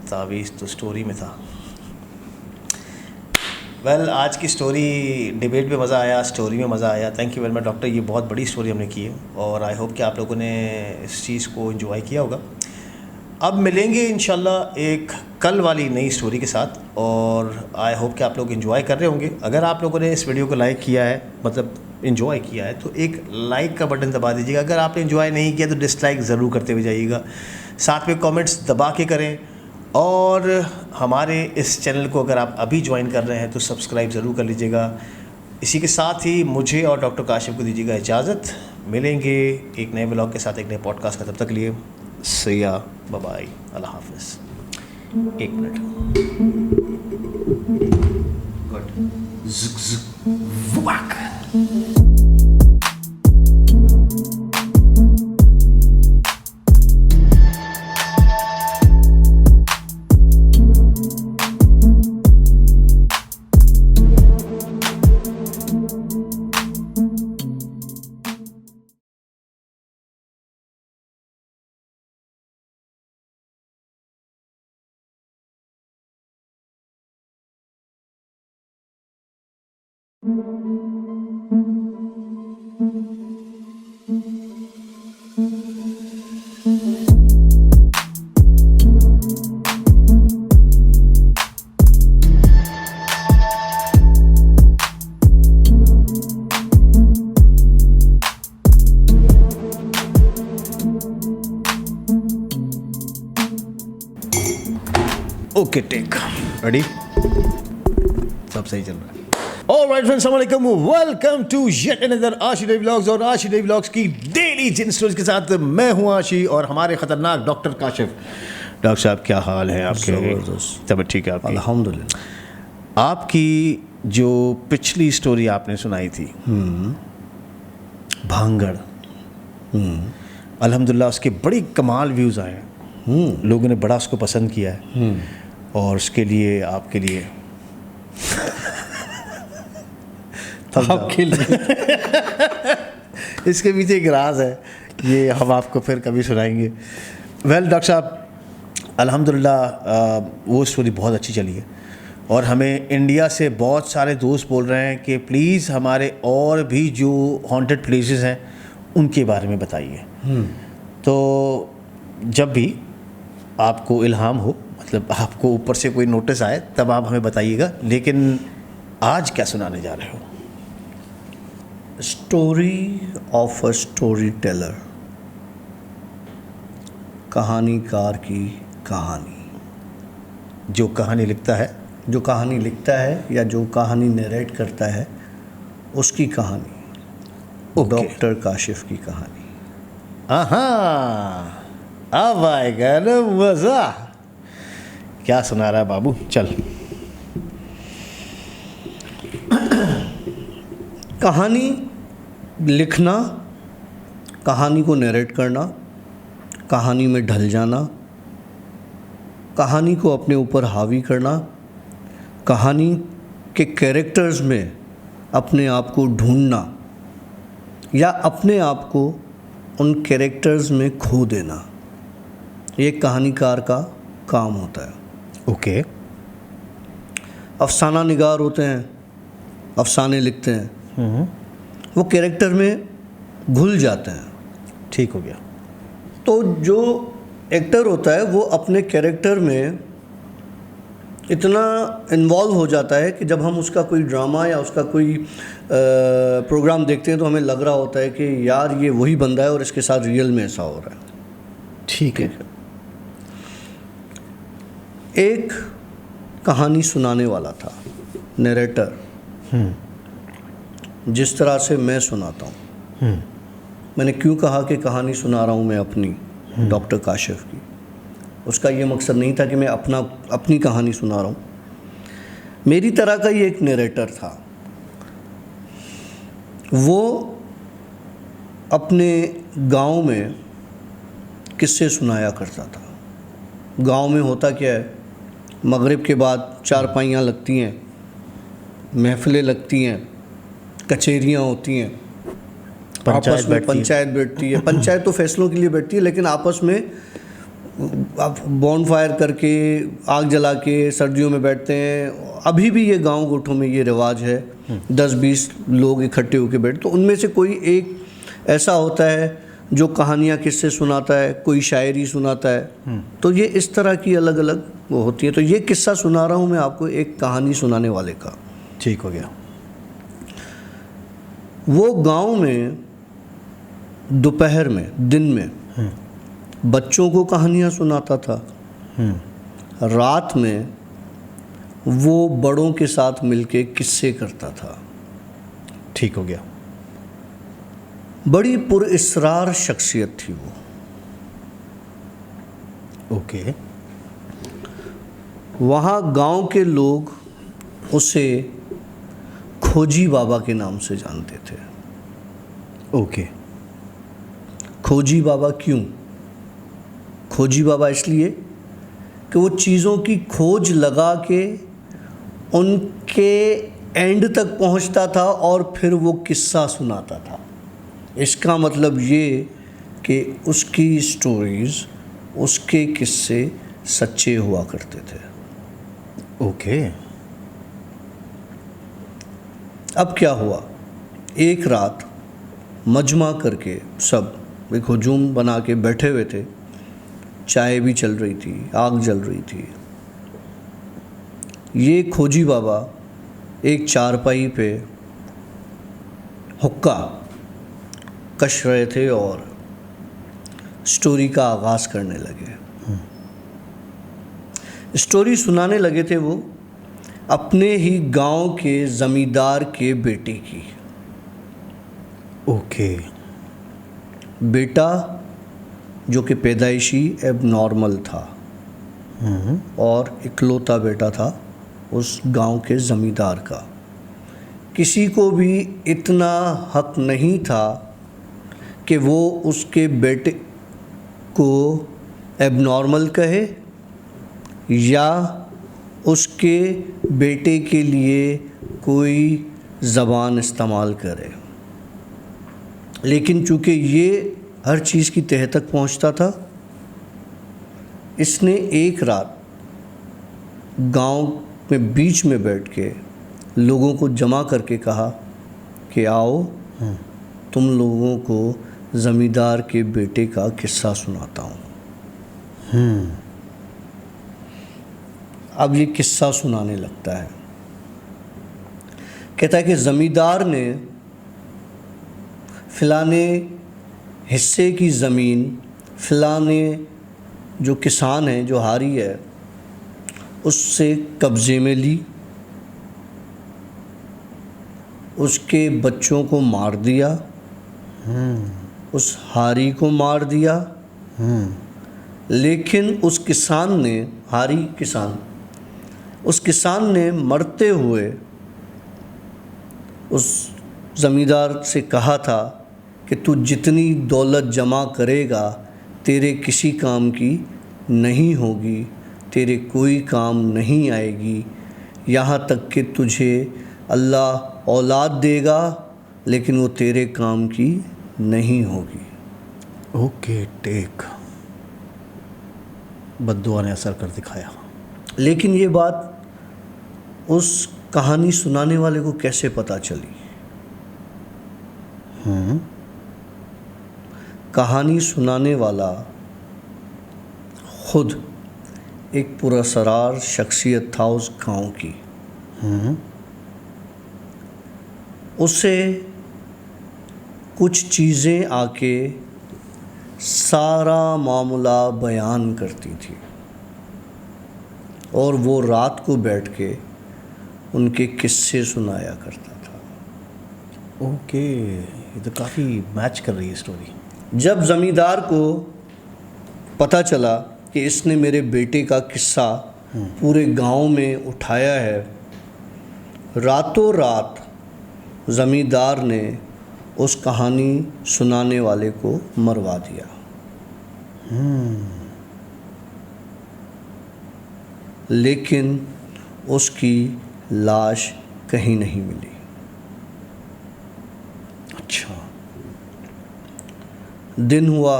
S2: तावीज़ तो स्टोरी में था। वेल आज की स्टोरी, डिबेट में मज़ा आया, स्टोरी में मज़ा आया। Thank you very much doctor, ये बहुत बड़ी स्टोरी हमने की है और आई होप कि आप लोगों ने इस चीज़ को एंजॉय किया होगा। अब मिलेंगे इंशाल्लाह एक कल वाली नई स्टोरी के साथ, और आई होप कि आप लोग एंजॉय कर रहे होंगे। अगर आप लोगों ने इस वीडियो को लाइक किया है, मतलब एंजॉय किया है, तो एक लाइक का बटन दबा दीजिएगा। अगर आपने एंजॉय नहीं किया तो डिसलाइक ज़रूर करते हुए जाइएगा। साथ में कमेंट्स दबा के करें, और हमारे इस चैनल को अगर आप अभी ज्वाइन कर रहे हैं तो सब्सक्राइब ज़रूर कर लीजिएगा। इसी के साथ ही मुझे और डॉक्टर काशिफ को दीजिएगा इजाज़त। मिलेंगे एक नए ब्लॉग के साथ, एक नए पॉडकास्ट का। तब तक के लिए सिया, बाय बाय, अल्लाह हाफ़िज़। 1 minute, good. Okay take ready, सब सही चल रहा है। ऑलराइट फ्रेंड्स, अस्सलाम वालेकुम, welcome to yet another Ashi Devi vlogs और आशी डेवी व्लॉग्स की डेली जिन स्टोरीज के साथ मैं हूं आशी और हमारे खतरनाक डॉक्टर काशिफ। डॉक्टर साहब क्या हाल है आपके?
S1: ज़बरदस्त।
S2: तबीयत ठीक है आपकी?
S1: अल्हम्दुलिल्लाह।
S2: आपकी जो पिछली स्टोरी आपने सुनाई थी भांगड़, अल्हम्दुलिल्लाह उसके बड़ी कमाल व्यूज़ आए हैं, लोगों ने बड़ा उसको पसंद किया है और उसके लिए आपके लिए
S1: आपके लिए
S2: इसके पीछे एक राज है, ये हम आपको फिर कभी सुनाएंगे। वेल डॉक्टर साहब, अल्हम्दुलिल्लाह वो स्टोरी बहुत अच्छी चली है और हमें इंडिया से बहुत सारे दोस्त बोल रहे हैं कि प्लीज़ हमारे और भी जो हॉन्टेड प्लेसेस हैं उनके बारे में बताइए। तो जब भी आपको इल्हाम हो, मतलब आपको ऊपर से कोई नोटिस आए, तब आप हमें बताइएगा। लेकिन आज क्या सुनाने जा रहे हो?
S1: Story of a story teller, कहानीकार की कहानी।
S2: जो कहानी लिखता है,
S1: जो कहानी लिखता है या जो कहानी नरेट करता है उसकी कहानी,
S2: ओके।
S1: डॉक्टर काशिफ की कहानी।
S2: आहा, अब आएगा ना मज़ा। क्या सुना रहा है बाबू? चल।
S1: कहानी लिखना, कहानी को नरेट करना, कहानी में ढल जाना, कहानी को अपने ऊपर हावी करना, कहानी के कैरेक्टर्स में अपने आप को ढूंढना या अपने आप को उन कैरेक्टर्स में खो देना, ये कहानीकार का काम होता है।
S2: ओके।
S1: अफसाना निगार होते हैं, अफसाने लिखते हैं, वो कैरेक्टर में घुल जाते हैं।
S2: ठीक हो गया।
S1: तो जो एक्टर होता है वो अपने कैरेक्टर में इतना इन्वॉल्व हो जाता है कि जब हम उसका कोई ड्रामा या उसका कोई प्रोग्राम देखते हैं तो हमें लग रहा होता है कि यार ये वही बंदा है और इसके साथ रियल में ऐसा हो रहा है।
S2: ठीक है।
S1: एक कहानी सुनाने वाला था, नरेटर, जिस तरह से मैं सुनाता हूँ। मैंने क्यों कहा कि कहानी सुना रहा हूँ मैं अपनी, डॉक्टर काशिफ की? उसका ये मकसद नहीं था कि मैं अपनी कहानी सुना रहा हूँ। मेरी तरह का ही एक नरेटर था, वो अपने गांव में किस्से सुनाया करता था। गांव में होता क्या है, मगरिब के बाद चारपाइयाँ लगती हैं, महफिलें लगती हैं, कचहरियाँ होती हैं, आपस में पंचायत बैठती है। पंचायत तो फैसलों के लिए बैठती है, लेकिन आपस में आप बॉनफायर करके, आग जला के सर्दियों में बैठते हैं। अभी भी ये गांव गोठों में ये रिवाज है, 10-20 लोग इकट्ठे होकर बैठते। तो उनमें से कोई एक ऐसा होता है जो कहानियाँ किससे सुनाता है, कोई शायरी सुनाता है। तो ये इस तरह की अलग अलग वो होती है। तो ये किस्सा सुना रहा हूँ मैं आपको एक कहानी सुनाने वाले का।
S2: ठीक हो गया।
S1: वो गांव में दोपहर में, दिन में बच्चों को कहानियाँ सुनाता था, रात में वो बड़ों के साथ मिलके किस्से करता था।
S2: ठीक हो गया।
S1: बड़ी पुरइस्रार शख्सियत थी वो।
S2: ओके।
S1: वहाँ गांव के लोग उसे खोजी बाबा के नाम से जानते थे।
S2: ओके।
S1: खोजी बाबा क्यों? खोजी बाबा इसलिए कि वो चीज़ों की खोज लगा के उनके एंड तक पहुंचता था और फिर वो किस्सा सुनाता था। इसका मतलब ये कि उसकी स्टोरीज़, उसके किस्से सच्चे हुआ करते थे।
S2: ओके।
S1: अब क्या हुआ, एक रात मजमा करके सब एक हुजूम बना के बैठे हुए थे, चाय भी चल रही थी, आग जल रही थी। ये खोजी बाबा एक चारपाई पे हुक्का कश रहे थे और स्टोरी का आगाज़ करने लगे। स्टोरी सुनाने लगे थे वो अपने ही गांव के ज़मींदार के बेटे की।
S2: ओके।
S1: बेटा जो कि पैदाइशी एबनॉर्मल था और इकलौता बेटा था उस गांव के ज़मींदार का। किसी को भी इतना हक नहीं था कि वो उसके बेटे को एबनॉर्मल कहे या उसके बेटे के लिए कोई ज़बान इस्तेमाल करे। लेकिन चूँकि ये हर चीज़ की तह तक पहुँचता था, इसने एक रात गांव में बीच में बैठ के लोगों को जमा करके कहा कि आओ तुम लोगों को ज़मींदार के बेटे का किस्सा सुनाता हूँ। अब ये किस्सा सुनाने लगता है। कहता है कि ज़मींदार ने फ़लाने हिस्से की ज़मीन फ़लाने जो किसान है, जो हारी है, उससे कब्ज़े में ली, उसके बच्चों को मार दिया, उस हारी को मार दिया। लेकिन उस किसान ने, हारी किसान, उस किसान ने मरते हुए उस ज़मींदार से कहा था कि तू जितनी दौलत जमा करेगा तेरे किसी काम की नहीं होगी, तेरे कोई काम नहीं आएगी, यहाँ तक कि तुझे अल्लाह औलाद देगा लेकिन वो तेरे काम की नहीं होगी।
S2: Okay, take. बद्दुआ ने असर कर दिखाया।
S1: लेकिन ये बात उस कहानी सुनाने वाले को कैसे पता चली? कहानी सुनाने वाला खुद एक पुरअसरार शख्सियत था उस गांव की। उसे कुछ चीज़ें आके सारा मामला बयान करती थी और वो रात को बैठ के उनके किस्से सुनाया करता था।
S2: ओके, ये तो काफ़ी मैच कर रही है स्टोरी।
S1: जब ज़मींदार को पता चला कि इसने मेरे बेटे का किस्सा पूरे गांव में उठाया है, रातों रात ज़मींदार ने उस कहानी सुनाने वाले को मरवा दिया। लेकिन उसकी लाश कहीं नहीं मिली।
S2: अच्छा।
S1: दिन हुआ,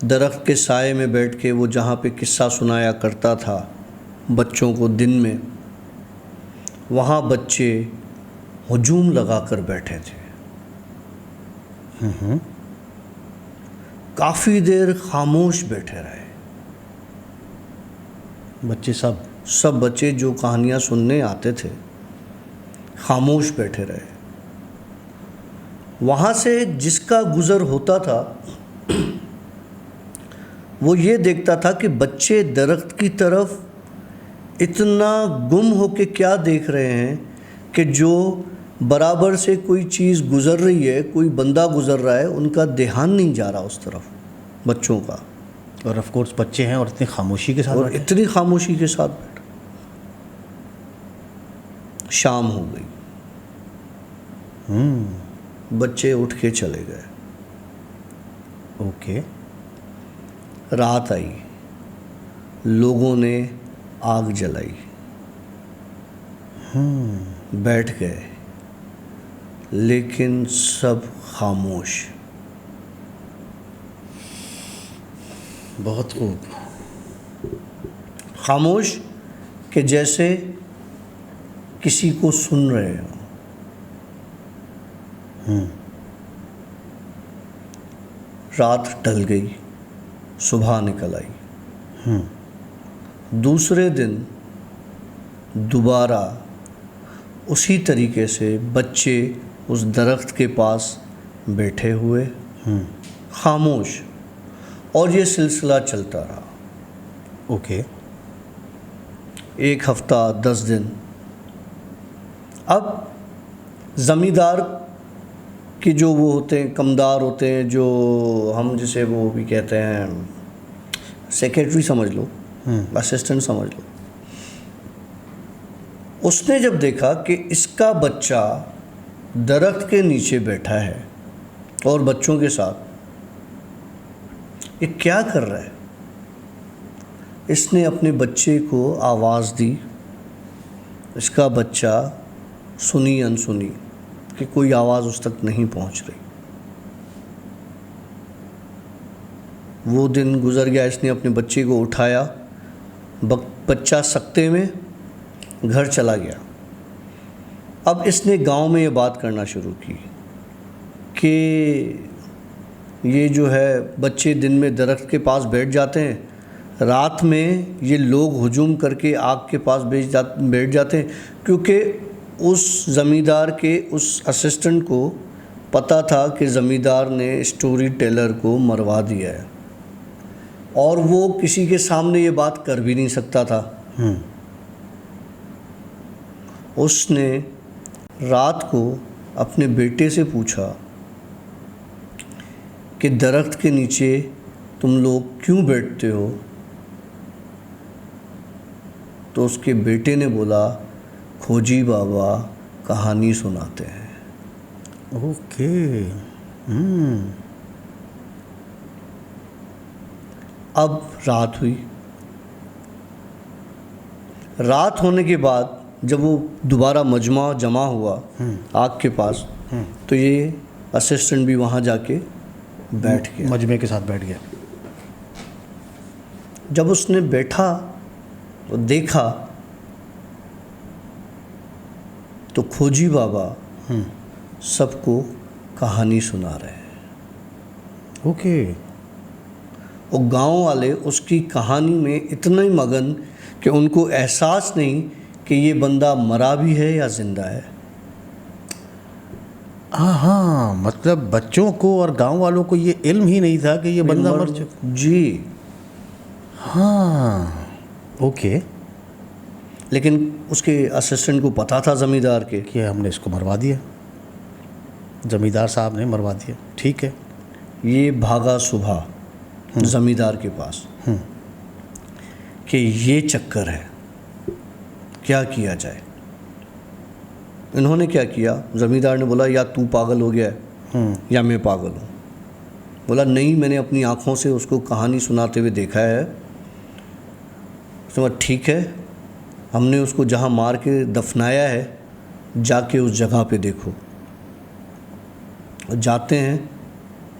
S1: दरख्त के साए में बैठ के वो जहाँ पे किस्सा सुनाया करता था बच्चों को दिन में, वहाँ बच्चे हुजूम लगा कर बैठे थे। काफ़ी देर खामोश बैठे रहे
S2: बच्चे
S1: सब बच्चे जो कहानियाँ सुनने आते थे खामोश बैठे रहे। वहाँ से जिसका गुज़र होता था वो ये देखता था कि बच्चे दरख्त की तरफ इतना गुम होके क्या देख रहे हैं कि जो बराबर से कोई चीज़ गुज़र रही है, कोई बंदा गुज़र रहा है, उनका ध्यान नहीं जा रहा उस तरफ बच्चों का।
S2: और ऑफ कोर्स बच्चे हैं और इतनी खामोशी के साथ
S1: और
S2: बैठे।
S1: इतनी खामोशी के साथ बैठे। शाम हो गई, बच्चे उठ के चले गए।
S2: ओके।
S1: रात आई, लोगों ने आग जलाई, बैठ गए, लेकिन सब खामोश।
S2: बहुत खूब।
S1: खामोश कि जैसे किसी को सुन रहे हो। रात ढल गई, सुबह निकल आई। दूसरे दिन दोबारा उसी तरीके से बच्चे उस दरख्त के पास बैठे हुए, खामोश, और ये सिलसिला चलता रहा।
S2: ओके।
S1: 1 हफ्ता 10 दिन। अब ज़मींदार के जो वो होते हैं, कमदार होते हैं, जो हम जिसे वो भी कहते हैं, सेक्रेटरी समझ लो, असिस्टेंट समझ लो, उसने जब देखा कि इसका बच्चा दरख्त के नीचे बैठा है और बच्चों के साथ, ये क्या कर रहा है, इसने अपने बच्चे को आवाज़ दी। इसका बच्चा सुनी अनसुनी कि कोई आवाज़ उस तक नहीं पहुंच रही। वो दिन गुज़र गया, इसने अपने बच्चे को उठाया, बच्चा सकते में घर चला गया। अब इसने गांव में ये बात करना शुरू की कि ये जो है बच्चे दिन में दरख्त के पास बैठ जाते हैं, रात में ये लोग हुजूम करके आग के पास बैठ जाते हैं, क्योंकि उस ज़मींदार के उस असिस्टेंट को पता था कि ज़मींदार ने स्टोरी टेलर को मरवा दिया है और वो किसी के सामने ये बात कर भी नहीं सकता था। उसने रात को अपने बेटे से पूछा कि दरख्त के नीचे तुम लोग क्यों बैठते हो? तो उसके बेटे ने बोला, खोजी बाबा कहानी सुनाते हैं।
S2: ओके।
S1: अब रात हुई। रात होने के बाद जब वो दोबारा मजमा जमा हुआ आग के पास, तो ये असिस्टेंट भी वहाँ जाके बैठ गया,
S2: मजमे के साथ बैठ गया।
S1: जब उसने बैठा तो देखा तो खोजी बाबा सबको कहानी सुना रहे हैं।
S2: ओके।
S1: और गांव वाले उसकी कहानी में इतना ही मगन कि उनको एहसास नहीं कि ये बंदा मरा भी है या ज़िंदा है।
S2: हाँ, मतलब बच्चों को और गांव वालों को ये इल्म ही नहीं था कि ये बंदा मर चुका।
S1: जी
S2: हाँ, ओके।
S1: लेकिन उसके असिस्टेंट को पता था ज़मींदार के
S2: कि हमने इसको मरवा दिया, ज़मींदार साहब ने मरवा दिया। ठीक है।
S1: ये भागा सुबह ज़मींदार के पास कि ये चक्कर है, क्या किया जाए। इन्होंने क्या किया, ज़मींदार ने बोला या तू पागल हो गया है या मैं पागल हूँ। बोला नहीं, मैंने अपनी आँखों से उसको कहानी सुनाते हुए देखा है। उसने बोला ठीक है, हमने उसको जहाँ मार के दफनाया है जाके उस जगह पे देखो। जाते हैं,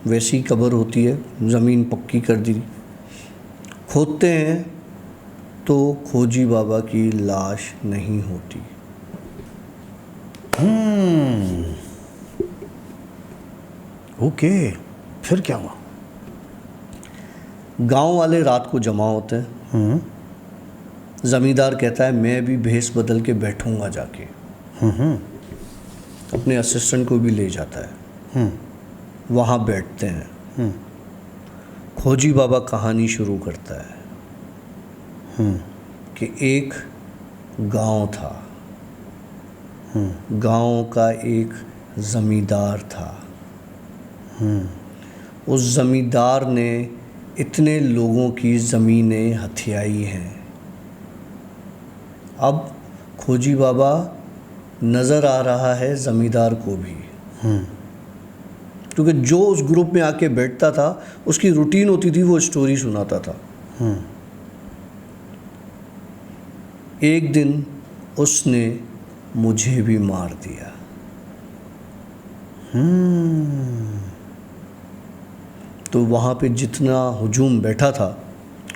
S1: वैसी कब्र होती है, ज़मीन पक्की कर दी। खोदते हैं तो खोजी बाबा की लाश नहीं होती।
S2: ओके, फिर क्या हुआ?
S1: गांव वाले रात को जमा होते हैं। ज़मींदार कहता है मैं भी भेस बदल के बैठूंगा जाके। अपने असिस्टेंट को भी ले जाता है। वहाँ बैठते हैं। खोजी बाबा कहानी शुरू करता है कि एक गांव था। गांव का एक ज़मींदार था। उस ज़मींदार ने इतने लोगों की ज़मीनें हथियाई हैं। अब खोजी बाबा नज़र आ रहा है ज़मींदार को भी, क्योंकि जो उस ग्रुप में आके बैठता था उसकी रूटीन होती थी, वो स्टोरी सुनाता था। एक दिन उसने मुझे भी मार दिया। तो वहाँ पे जितना हुजूम बैठा था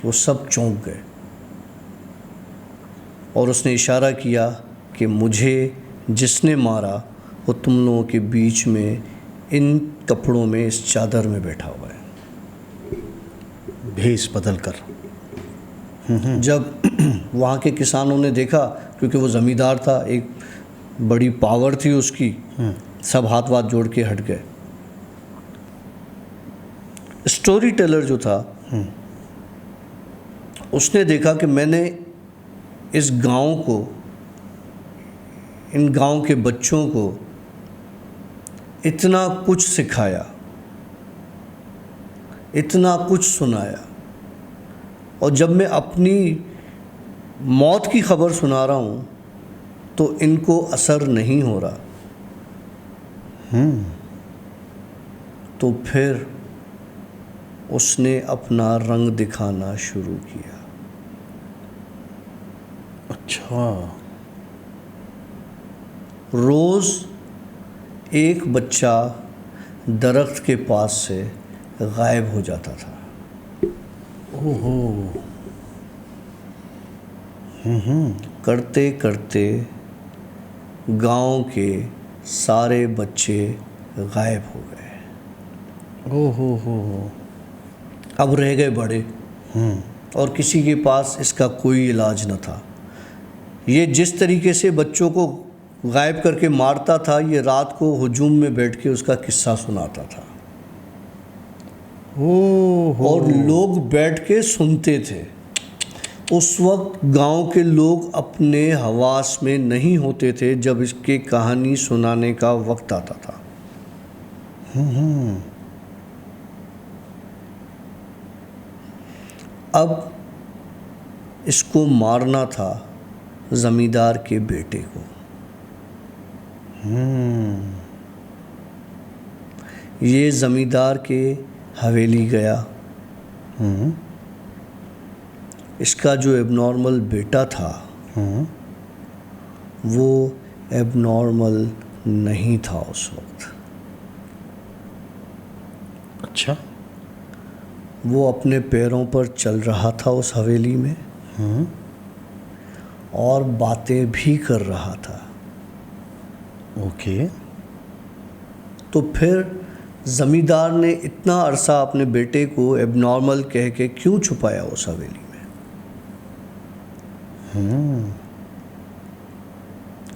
S1: वो सब चौंक गए और उसने इशारा किया कि मुझे जिसने मारा वो तुम लोगों के बीच में इन कपड़ों में, इस चादर में बैठा हुआ है,
S2: भेस बदल कर।
S1: जब वहाँ के किसानों ने देखा, क्योंकि वो ज़मींदार था, एक बड़ी पावर थी उसकी, सब हाथ वाथ जोड़ के हट गए। स्टोरी टेलर जो था उसने देखा कि मैंने इस गांव को, इन गांव के बच्चों को इतना कुछ सिखाया, इतना कुछ सुनाया, और जब मैं अपनी मौत की खबर सुना रहा हूँ तो इनको असर नहीं हो रहा। तो फिर उसने अपना रंग दिखाना शुरू किया।
S2: अच्छा।
S1: रोज़ एक बच्चा दरख्त के पास से गायब हो जाता था।
S2: ओहो।
S1: करते करते गांव के सारे बच्चे गायब हो गए।
S2: ओहो।
S1: अब रह गए बड़े, और किसी के पास इसका कोई इलाज न था। ये जिस तरीके से बच्चों को गायब करके मारता था, ये रात को हुजूम में बैठ के उसका किस्सा सुनाता था।
S2: ओहो।
S1: और लोग बैठ के सुनते थे। उस वक्त गांव के लोग अपने हवास में नहीं होते थे जब इसके कहानी सुनाने का वक्त आता था। अब इसको मारना था ज़मींदार के बेटे को। ये ज़मींदार के हवेली गया। इसका जो एबनॉर्मल बेटा था वो एबनॉर्मल नहीं था उस वक्त।
S2: अच्छा।
S1: वो अपने पैरों पर चल रहा था उस हवेली में, और बातें भी कर रहा था।
S2: ओके।
S1: तो फिर ज़मींदार ने इतना अरसा अपने बेटे को एबनॉर्मल कह के क्यों छुपाया उस हवेली में?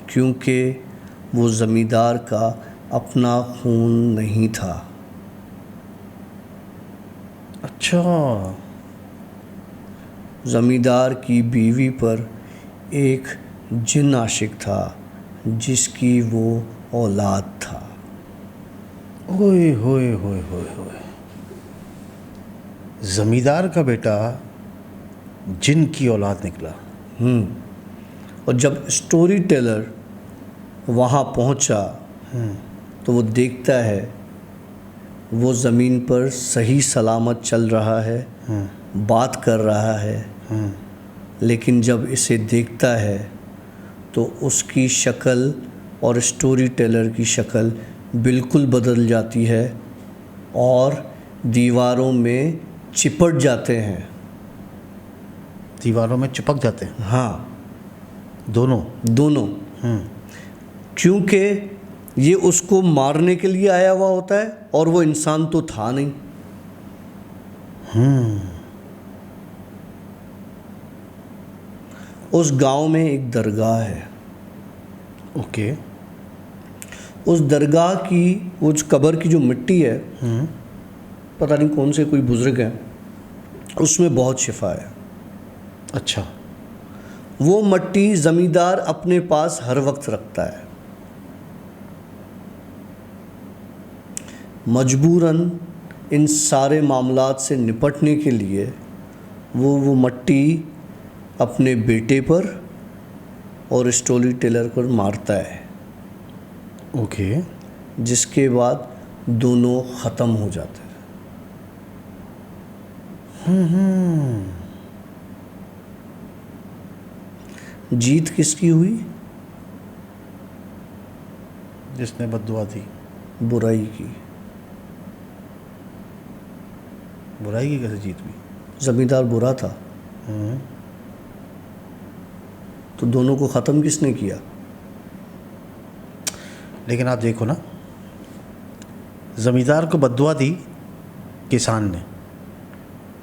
S1: क्योंकि वो ज़मींदार का अपना खून नहीं था।
S2: अच्छा।
S1: ज़मींदार की बीवी पर एक जिन आशिक था जिसकी वो औलाद था।
S2: ओए होए होए होए होए। जमींदार का बेटा जिन की औलाद निकला।
S1: और जब स्टोरी टेलर वहाँ पहुँचा तो वो देखता है वो ज़मीन पर सही सलामत चल रहा है, बात कर रहा है, लेकिन जब इसे देखता है तो उसकी शक्ल और स्टोरी टेलर की शक्ल बिल्कुल बदल जाती है और दीवारों में चिपट जाते हैं।
S2: दीवारों में चिपक जाते हैं?
S1: हाँ,
S2: दोनों।
S1: क्योंकि ये उसको मारने के लिए आया हुआ होता है और वो इंसान तो था नहीं। उस गांव में एक दरगाह है।
S2: ओके।
S1: उस दरगाह की, उस कब्र की जो मिट्टी है, पता नहीं कौन से कोई बुजुर्ग हैं, उसमें बहुत शिफा है।
S2: अच्छा।
S1: वो मिट्टी ज़मींदार अपने पास हर वक्त रखता है। मजबूरन इन सारे मामलात से निपटने के लिए वो मिट्टी अपने बेटे पर और स्टोरी टेलर पर मारता है।
S2: ओके।
S1: जिसके बाद दोनों ख़त्म हो जाते हैं। जीत किसकी हुई?
S2: जिसने बद्दुआ दी।
S1: बुराई की।
S2: बुराई की कैसे जीत हुई?
S1: ज़मींदार बुरा था तो दोनों को ख़त्म किसने किया?
S2: लेकिन आप देखो ना, ज़मींदार को बद्दुआ दी किसान ने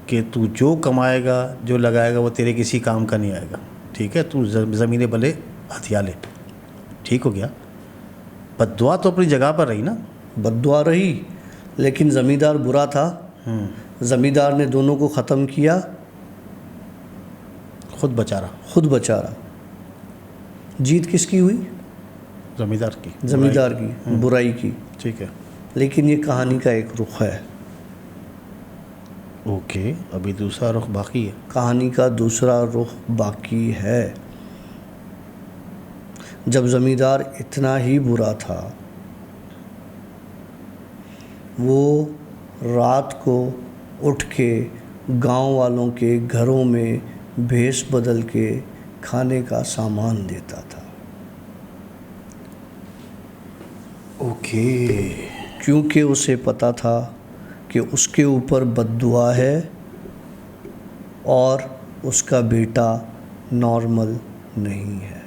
S2: कि तू जो कमाएगा, जो लगाएगा, वो तेरे किसी काम का नहीं आएगा। ठीक है, तू ज़मीनें भले हथिया ले। ठीक हो गया। बद्दुआ तो अपनी जगह पर रही ना।
S1: बद्दुआ रही, लेकिन ज़मींदार बुरा था। ज़मींदार ने दोनों को ख़त्म किया,
S2: खुद बचा रहा।
S1: खुद बचा रहा। जीत किसकी हुई?
S2: ज़मींदार की,
S1: ज़मींदार की, बुराई की।
S2: ठीक है,
S1: लेकिन ये कहानी का एक रुख है।
S2: ओके, अभी दूसरा रुख बाकी है।
S1: कहानी का दूसरा रुख बाकी है। जब ज़मींदार इतना ही बुरा था, वो रात को उठ के गांव वालों के घरों में भेष बदल के खाने का सामान देता था।
S2: ओके,
S1: क्योंकि उसे पता था कि उसके ऊपर बद्दुआ है और उसका बेटा नॉर्मल नहीं है,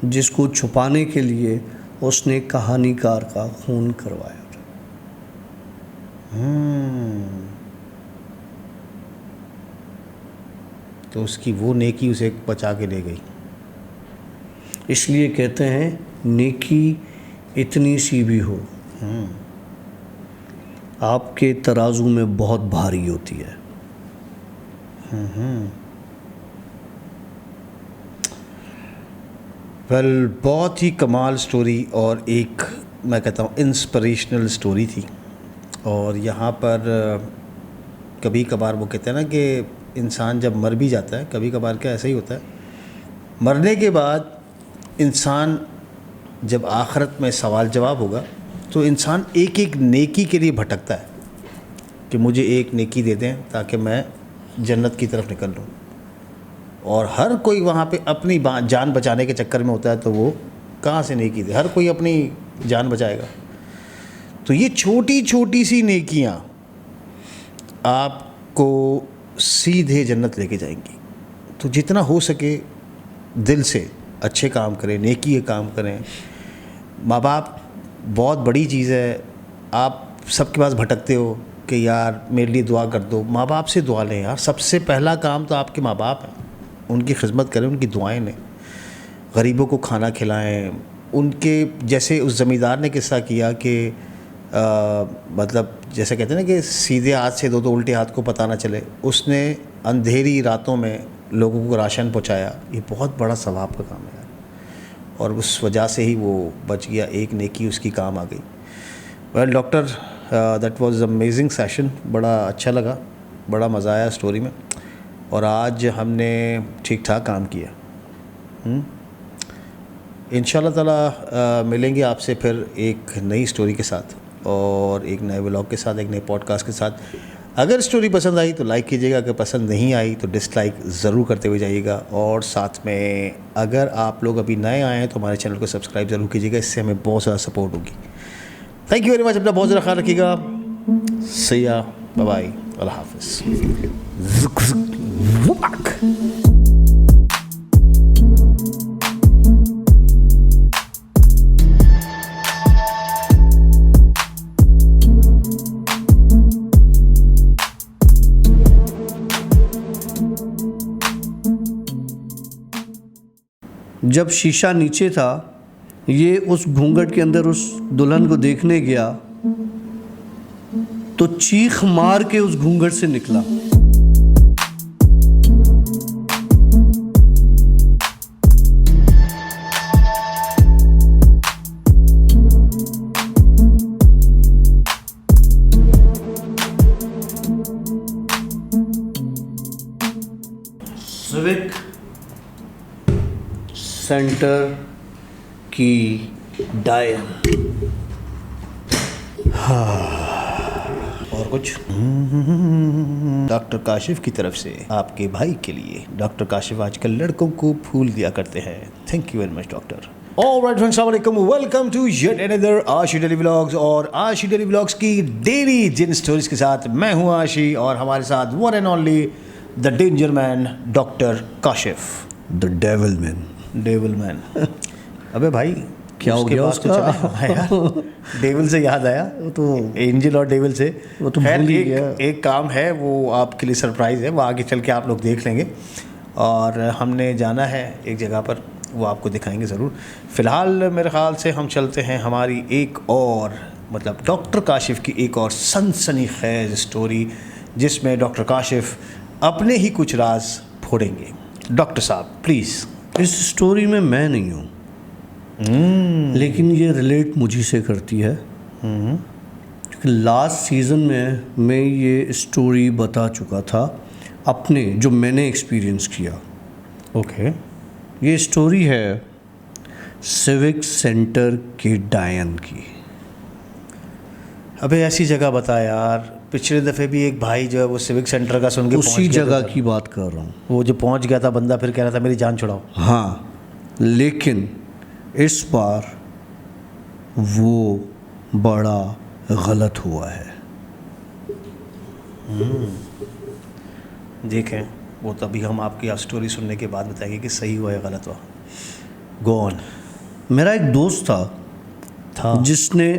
S1: जिसको छुपाने के लिए उसने कहानीकार का खून करवाया था।
S2: तो उसकी वो नेकी उसे बचा के ले गई।
S1: इसलिए कहते हैं नेकी इतनी सी भी हो आपके तराजू में बहुत भारी होती है।
S2: वेल, बहुत ही कमाल स्टोरी और एक मैं कहता हूँ इंस्पिरेशनल स्टोरी थी। और यहाँ पर कभी कभार वो कहते हैं ना कि इंसान जब मर भी जाता है, कभी कभार क्या ऐसा ही होता है, मरने के बाद इंसान जब आखिरत में सवाल जवाब होगा तो इंसान एक एक नेकी के लिए भटकता है कि मुझे एक नेकी दे दें ताकि मैं जन्नत की तरफ निकल लूँ। और हर कोई वहाँ पे अपनी जान बचाने के चक्कर में होता है, तो वो कहाँ से नेकी दे, हर कोई अपनी जान बचाएगा। तो ये छोटी छोटी सी नेकियाँ आपको सीधे जन्नत लेके जाएंगी। तो जितना हो सके दिल से अच्छे काम करें, नेकी के काम करें। माँ बाप बहुत बड़ी चीज़ है। आप सबके पास भटकते हो कि यार मेरे लिए दुआ कर दो, माँ बाप से दुआ लें यार। सबसे पहला काम तो आपके माँ बाप हैं, उनकी खिदमत करें, उनकी दुआएं लें, गरीबों को खाना खिलाएं। उनके जैसे उस ज़मींदार ने किस्सा किया कि मतलब जैसे कहते हैं ना कि सीधे हाथ से दो तो उल्टे हाथ को पता ना चले, उसने अंधेरी रातों में लोगों को राशन पहुंचाया। ये बहुत बड़ा सवाब का काम है यार, और उस वजह से ही वो बच गया, एक नेकी उसकी काम आ गई। Well doctor, that was amazing session, बड़ा अच्छा लगा, बड़ा मज़ा आया स्टोरी में, और आज हमने ठीक ठाक काम किया। इंशाल्लाह ताला मिलेंगे आपसे फिर एक नई स्टोरी के साथ और एक नए व्लॉग के साथ, एक नए पॉडकास्ट के साथ। अगर स्टोरी पसंद आई तो लाइक कीजिएगा, अगर पसंद नहीं आई तो डिसलाइक ज़रूर करते हुए जाइएगा। और साथ में अगर आप लोग अभी नए आए हैं तो हमारे चैनल को सब्सक्राइब ज़रूर कीजिएगा, इससे हमें बहुत ज़्यादा सपोर्ट होगी। थैंक यू वेरी मच, अपना बहुत ज़्यादा ख्याल रखिएगा। सैया, बाय बाय, अल्लाह हाफ़िज़।
S1: जब शीशा नीचे था, ये उस घूंघट के अंदर उस दुल्हन को देखने गया तो चीख मार के उस घूंघट से निकला। सिविक सेंटर की डायल।
S2: और कुछ डॉक्टर काशिफ की तरफ से आपके भाई के लिए। डॉक्टर काशिफ आजकल लड़कों को फूल दिया करते हैं। Thank you very much doctor. Alright friends, अस्सलाम वालेकुम, वेलकम टू येट अनदर आशी डेली व्लॉग्स। और आशी डेली व्लॉग्स की डेली जिन स्टोरीज के साथ मैं हूँ आशी, और हमारे साथ one and only the danger man doctor Kashif,
S1: the devil man.
S2: Devil man. अबे भाई
S1: क्या हो गया उसका?
S2: डेविल से याद आया, वो तो एंजल और डेविल से
S1: वो तो
S2: खैर
S1: भूल ही गया।
S2: एक काम है, वो आपके लिए सरप्राइज़ है, वो आगे चल के आप लोग देख लेंगे। और हमने जाना है एक जगह पर, वो आपको दिखाएंगे ज़रूर। फ़िलहाल मेरे ख़्याल से हम चलते हैं हमारी एक और, मतलब डॉक्टर काशिफ की एक और सनसनीखेज़ स्टोरी, जिसमें डॉक्टर काशिफ अपने ही कुछ राज फोड़ेंगे। डॉक्टर साहब प्लीज़
S1: इस स्टोरी में मैं नहीं हूँ, लेकिन ये रिलेट मुझी से करती है, क्योंकि लास्ट सीज़न में मैं ये स्टोरी बता चुका था अपने, जो मैंने एक्सपीरियंस किया।
S2: ओके।
S1: ये स्टोरी है सिविक सेंटर के डायन की।
S2: अबे ऐसी जगह बता यार, पिछले दफ़े भी एक भाई जो है वो सिविक सेंटर का सुन के
S1: उसी
S2: पहुंच गया
S1: जगह
S2: था।
S1: की बात कर रहा हूँ।
S2: वो जो पहुंच गया था बंदा, फिर कह रहा था मेरी जान छुड़ाओ।
S1: हाँ, लेकिन इस बार वो बड़ा गलत हुआ है।
S2: देखें, वो तभी हम आपकी स्टोरी सुनने के बाद बताएंगे कि सही हुआ या गलत हुआ। Go on.
S1: मेरा एक दोस्त था जिसने,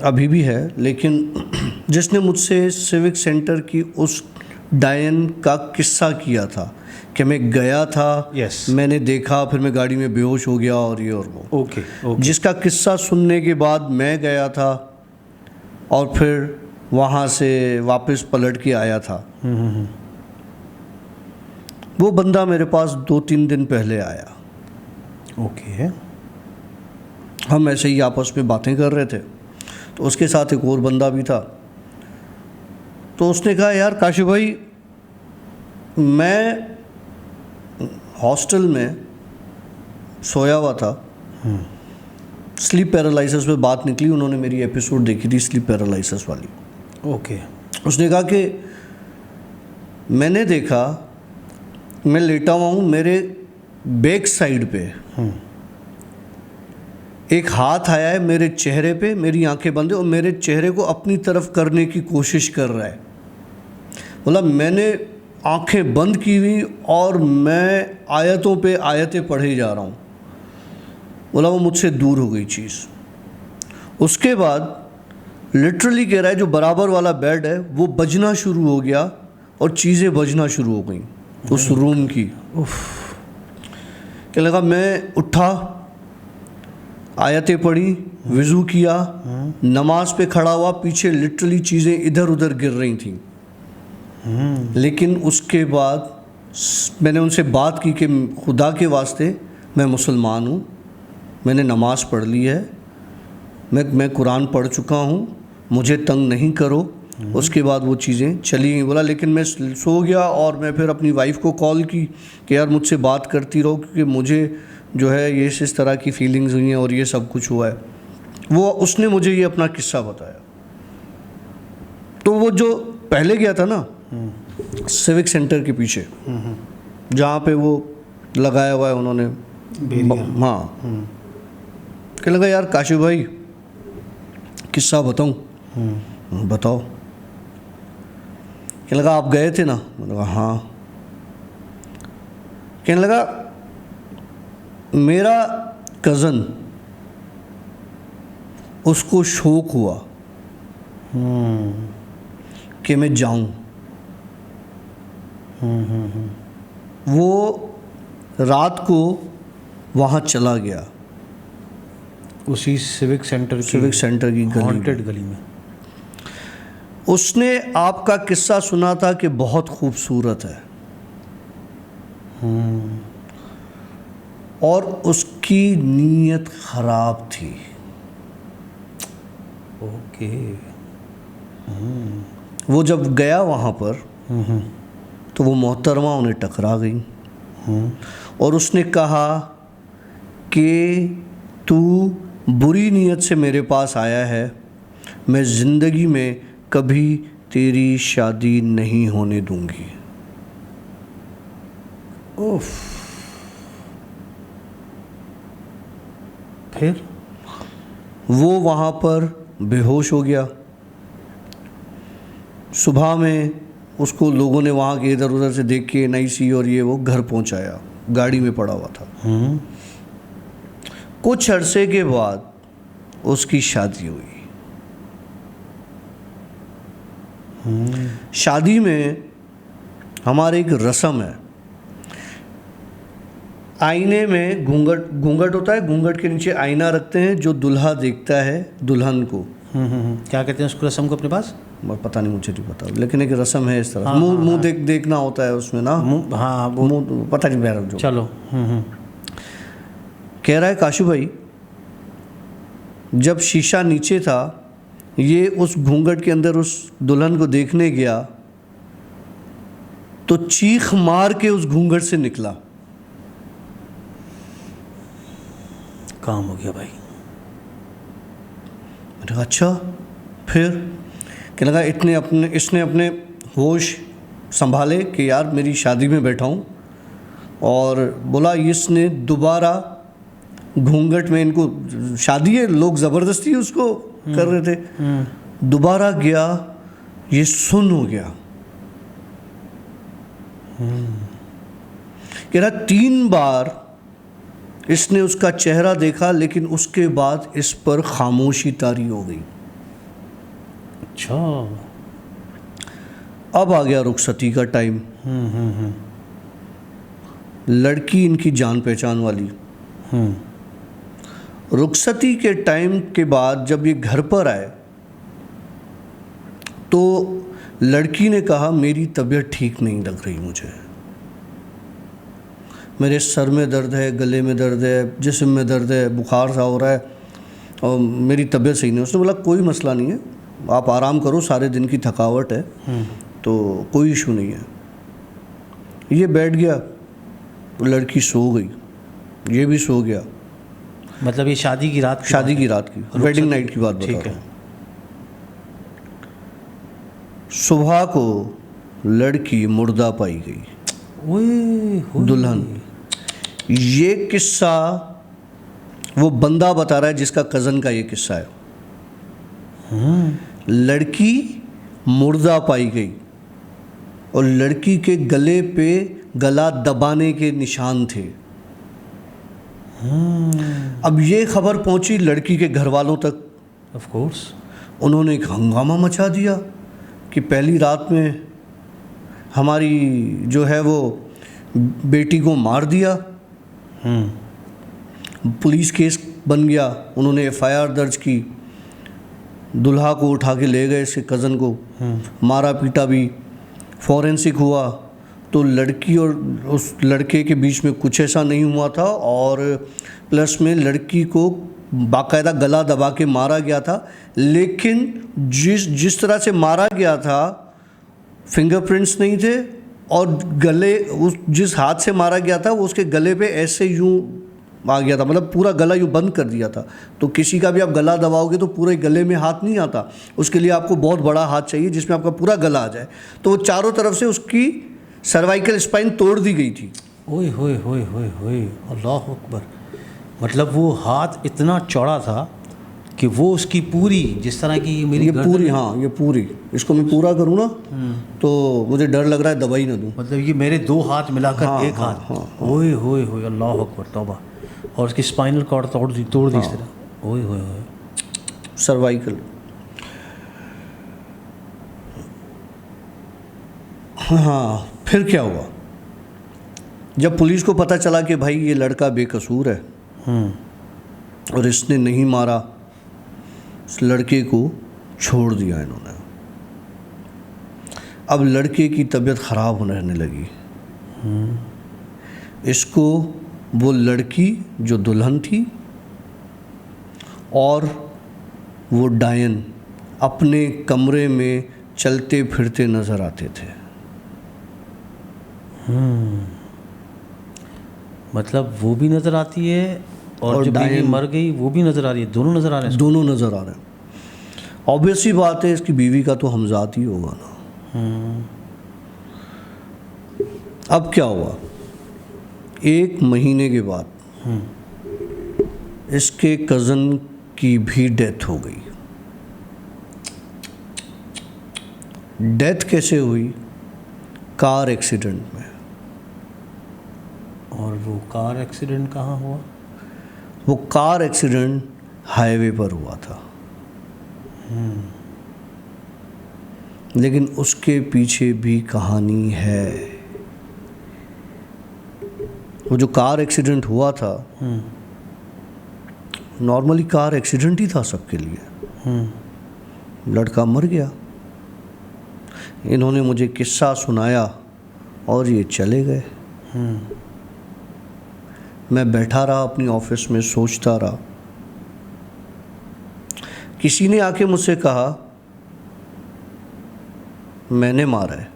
S1: अभी भी है, लेकिन जिसने मुझसे सिविक सेंटर की उस डायन का किस्सा किया था कि मैं गया था,
S2: Yes.
S1: मैंने देखा, फिर मैं गाड़ी में बेहोश हो गया और ये और वो।
S2: ओके।
S1: जिसका किस्सा सुनने के बाद मैं गया था और फिर वहाँ से वापस पलट के आया था। वो बंदा मेरे पास 2-3 दिन पहले आया।
S2: ओके।
S1: हम ऐसे ही आपस में बातें कर रहे थे, तो उसके साथ एक और बंदा भी था। तो उसने कहा, यार काशिफ भाई, मैं हॉस्टल में सोया हुआ था, स्लीप पैरालिसिस पे बात निकली, उन्होंने मेरी एपिसोड देखी थी स्लीप पैरालिसिस वाली।
S2: ओके।
S1: उसने कहा कि मैंने देखा, मैं लेटा हुआ हूँ, मेरे बैक साइड पे एक हाथ आया है मेरे चेहरे पे, मेरी आंखें बंद है और मेरे चेहरे को अपनी तरफ करने की कोशिश कर रहा है। बोला मैंने आंखें बंद की हुई और मैं आयतों पे आयतें पढ़े जा रहा हूँ। बोला वो मुझसे दूर हो गई चीज़। उसके बाद लिटरली कह रहा है जो बराबर वाला बेड है वो बजना शुरू हो गया और चीज़ें बजना शुरू हो गई उस रूम की। क्या लगा, मैं उठा, आयतें पढ़ी, वज़ू किया, नमाज पे खड़ा हुआ, पीछे लिटरली चीज़ें इधर उधर गिर रही थी। लेकिन उसके बाद मैंने उनसे बात की कि खुदा के वास्ते मैं मुसलमान हूँ, मैंने नमाज़ पढ़ ली है, मैं कुरान पढ़ चुका हूँ, मुझे तंग नहीं करो। उसके बाद वो चीज़ें चली गई। बोला लेकिन मैं सो गया और मैं फिर अपनी वाइफ को कॉल की कि यार मुझसे बात करती रहो, क्योंकि मुझे जो है ये इस तरह की फीलिंग्स हुई हैं और ये सब कुछ हुआ है। वो उसने मुझे ये अपना किस्सा बताया। तो वो जो पहले गया था ना सिविक सेंटर के पीछे, जहाँ पे वो लगाया हुआ है उन्होंने, हाँ, क्या लगा, यार काशिफ भाई किस्सा बताऊँ? बताओ। कहने लगा आप गए थे ना? मैंने कहा हाँ। कहने लगा मेरा कज़न, उसको शौक हुआ कि मैं जाऊं। वो रात को वहाँ चला गया,
S2: उसी सिविक सेंटर
S1: की गली
S2: हॉन्टेड गली में।
S1: उसने आपका किस्सा सुना था कि बहुत खूबसूरत है और उसकी नीयत ख़राब थी।
S2: ओके।
S1: वो जब गया वहाँ पर तो वो मोहतरमा उन्हें टकरा गई और उसने कहा कि तू बुरी नीयत से मेरे पास आया है, मैं ज़िंदगी में कभी तेरी शादी नहीं होने दूंगी।
S2: उफ। फिर
S1: वो वहाँ पर बेहोश हो गया। सुबह में उसको लोगों ने वहाँ के इधर उधर से देख के NIC और ये वो घर पहुँचाया, गाड़ी में पड़ा हुआ था। कुछ अरसे के बाद उसकी शादी हुई। शादी में हमारे एक रस्म है, आईने में घूंघट होता है, घूंघट के नीचे आईना रखते हैं जो दूल्हा देखता है दुल्हन को।
S2: क्या कहते हैं उसको, रस्म को अपने पास?
S1: पता नहीं, मुझे नहीं पता, लेकिन एक रस्म है इस तरह। मुंह देखना होता है उसमें ना।
S2: हाँ वो
S1: मुंह पता नहीं मेरा जो।
S2: चलो।
S1: कह रहा है काशू भाई, जब शीशा नीचे था ये उस घूंघट के अंदर उस दुल्हन को देखने गया तो चीख मार के उस घूंघट से निकला।
S2: काम हो गया भाई।
S1: मैंने कहा अच्छा, फिर कहने लगा इसने अपने होश संभाले कि यार मेरी शादी में बैठा हूँ, और बोला इसने दोबारा घूंघट में, इनको शादी है, लोग ज़बरदस्ती उसको कर रहे थे, दोबारा गया, ये सुन हो गया। कह रहा 3 बार इसने उसका चेहरा देखा, लेकिन उसके बाद इस पर खामोशी तारी हो गई।
S2: अच्छा,
S1: अब आ गया रुखसती का टाइम। लड़की इनकी जान पहचान वाली। रुखसती के टाइम के बाद जब ये घर पर आए तो लड़की ने कहा मेरी तबीयत ठीक नहीं लग रही, मुझे मेरे सर में दर्द है, गले में दर्द है, जिस्म में दर्द है, बुखार सा हो रहा है और मेरी तबीयत सही नहीं। उसने बोला कोई मसला नहीं है, आप आराम करो, सारे दिन की थकावट है तो कोई इशू नहीं है। ये बैठ गया, लड़की सो गई, ये भी सो गया।
S2: मतलब ये शादी की रात
S1: की वेडिंग नाइट की बात बता रहा हूँ। सुबह को लड़की मुर्दा पाई गई,
S2: ओए
S1: दुल्हन। ये किस्सा वो बंदा बता रहा है जिसका कज़न का ये किस्सा है। लड़की मुर्दा पाई गई और लड़की के गले पे गला दबाने के निशान थे। अब ये खबर पहुंची लड़की के घर वालों तक।
S2: ऑफ कोर्स
S1: उन्होंने एक हंगामा मचा दिया कि पहली रात में हमारी जो है वो बेटी को मार दिया। पुलिस केस बन गया, उन्होंने एफआईआर दर्ज की, दुल्हा को उठा के ले गए, इसके कज़न को मारा पीटा भी, फॉरेंसिक हुआ तो लड़की और उस लड़के के बीच में कुछ ऐसा नहीं हुआ था, और प्लस में लड़की को बाकायदा गला दबा के मारा गया था। लेकिन जिस तरह से मारा गया था फिंगरप्रिंट्स नहीं थे, और गले उस जिस हाथ से मारा गया था वो उसके गले पे ऐसे यूं आ गया था, मतलब पूरा गला यूं बंद कर दिया था। तो किसी का भी आप गला दबाओगे तो पूरे गले में हाथ नहीं आता, उसके लिए आपको बहुत बड़ा हाथ चाहिए जिसमें आपका पूरा गला आ जाए। तो वो चारों तरफ से उसकी सर्वाइकल स्पाइन तोड़ दी गई थी।
S2: ओए होए होए होए होए, अल्लाह अकबर। मतलब वो हाथ इतना चौड़ा था कि वो उसकी पूरी, जिस तरह की मेरी
S1: ये पूरी, हाँ ये पूरी, इसको मैं पूरा करूँ ना तो मुझे डर लग रहा है दवाई ना दूँ।
S2: मतलब ये मेरे 2 हाथ मिलाकर एक
S1: हाँ,
S2: हाथ।
S1: हाँ।
S2: ओए होए होए, अल्लाह अकबर, तौबा। और उसकी स्पाइनल कॉर्ड तोड़ दी इस तरह। ओए होए होए,
S1: सर्वाइकल। हाँ, फिर क्या हुआ जब पुलिस को पता चला कि भाई ये लड़का बेकसूर है और इसने नहीं मारा, उस लड़के को छोड़ दिया इन्होंने। अब लड़के की तबीयत ख़राब होने लगी। इसको वो लड़की जो दुल्हन थी और वो डायन अपने कमरे में चलते फिरते नज़र आते थे।
S2: मतलब वो भी नज़र आती है और जो बीवी मर गई वो भी नज़र आ रही है, दोनों नज़र आ रहे हैं।
S1: दोनों नज़र आ रहे हैं। ऑब्वियस ही बात है, इसकी बीवी का तो हमजात ही होगा ना। अब क्या हुआ, 1 महीने के बाद इसके कज़न की भी डेथ हो गई। डेथ कैसे हुई? कार एक्सीडेंट में।
S2: और वो कार एक्सीडेंट कहाँ हुआ?
S1: वो कार एक्सीडेंट हाईवे पर हुआ था। लेकिन उसके पीछे भी कहानी है। वो जो कार एक्सीडेंट हुआ था, नॉर्मली कार एक्सीडेंट ही था सबके लिए। लड़का मर गया, इन्होंने मुझे किस्सा सुनाया और ये चले गए। मैं बैठा रहा अपनी ऑफिस में, सोचता रहा। किसी ने आके मुझसे कहा मैंने मारा है।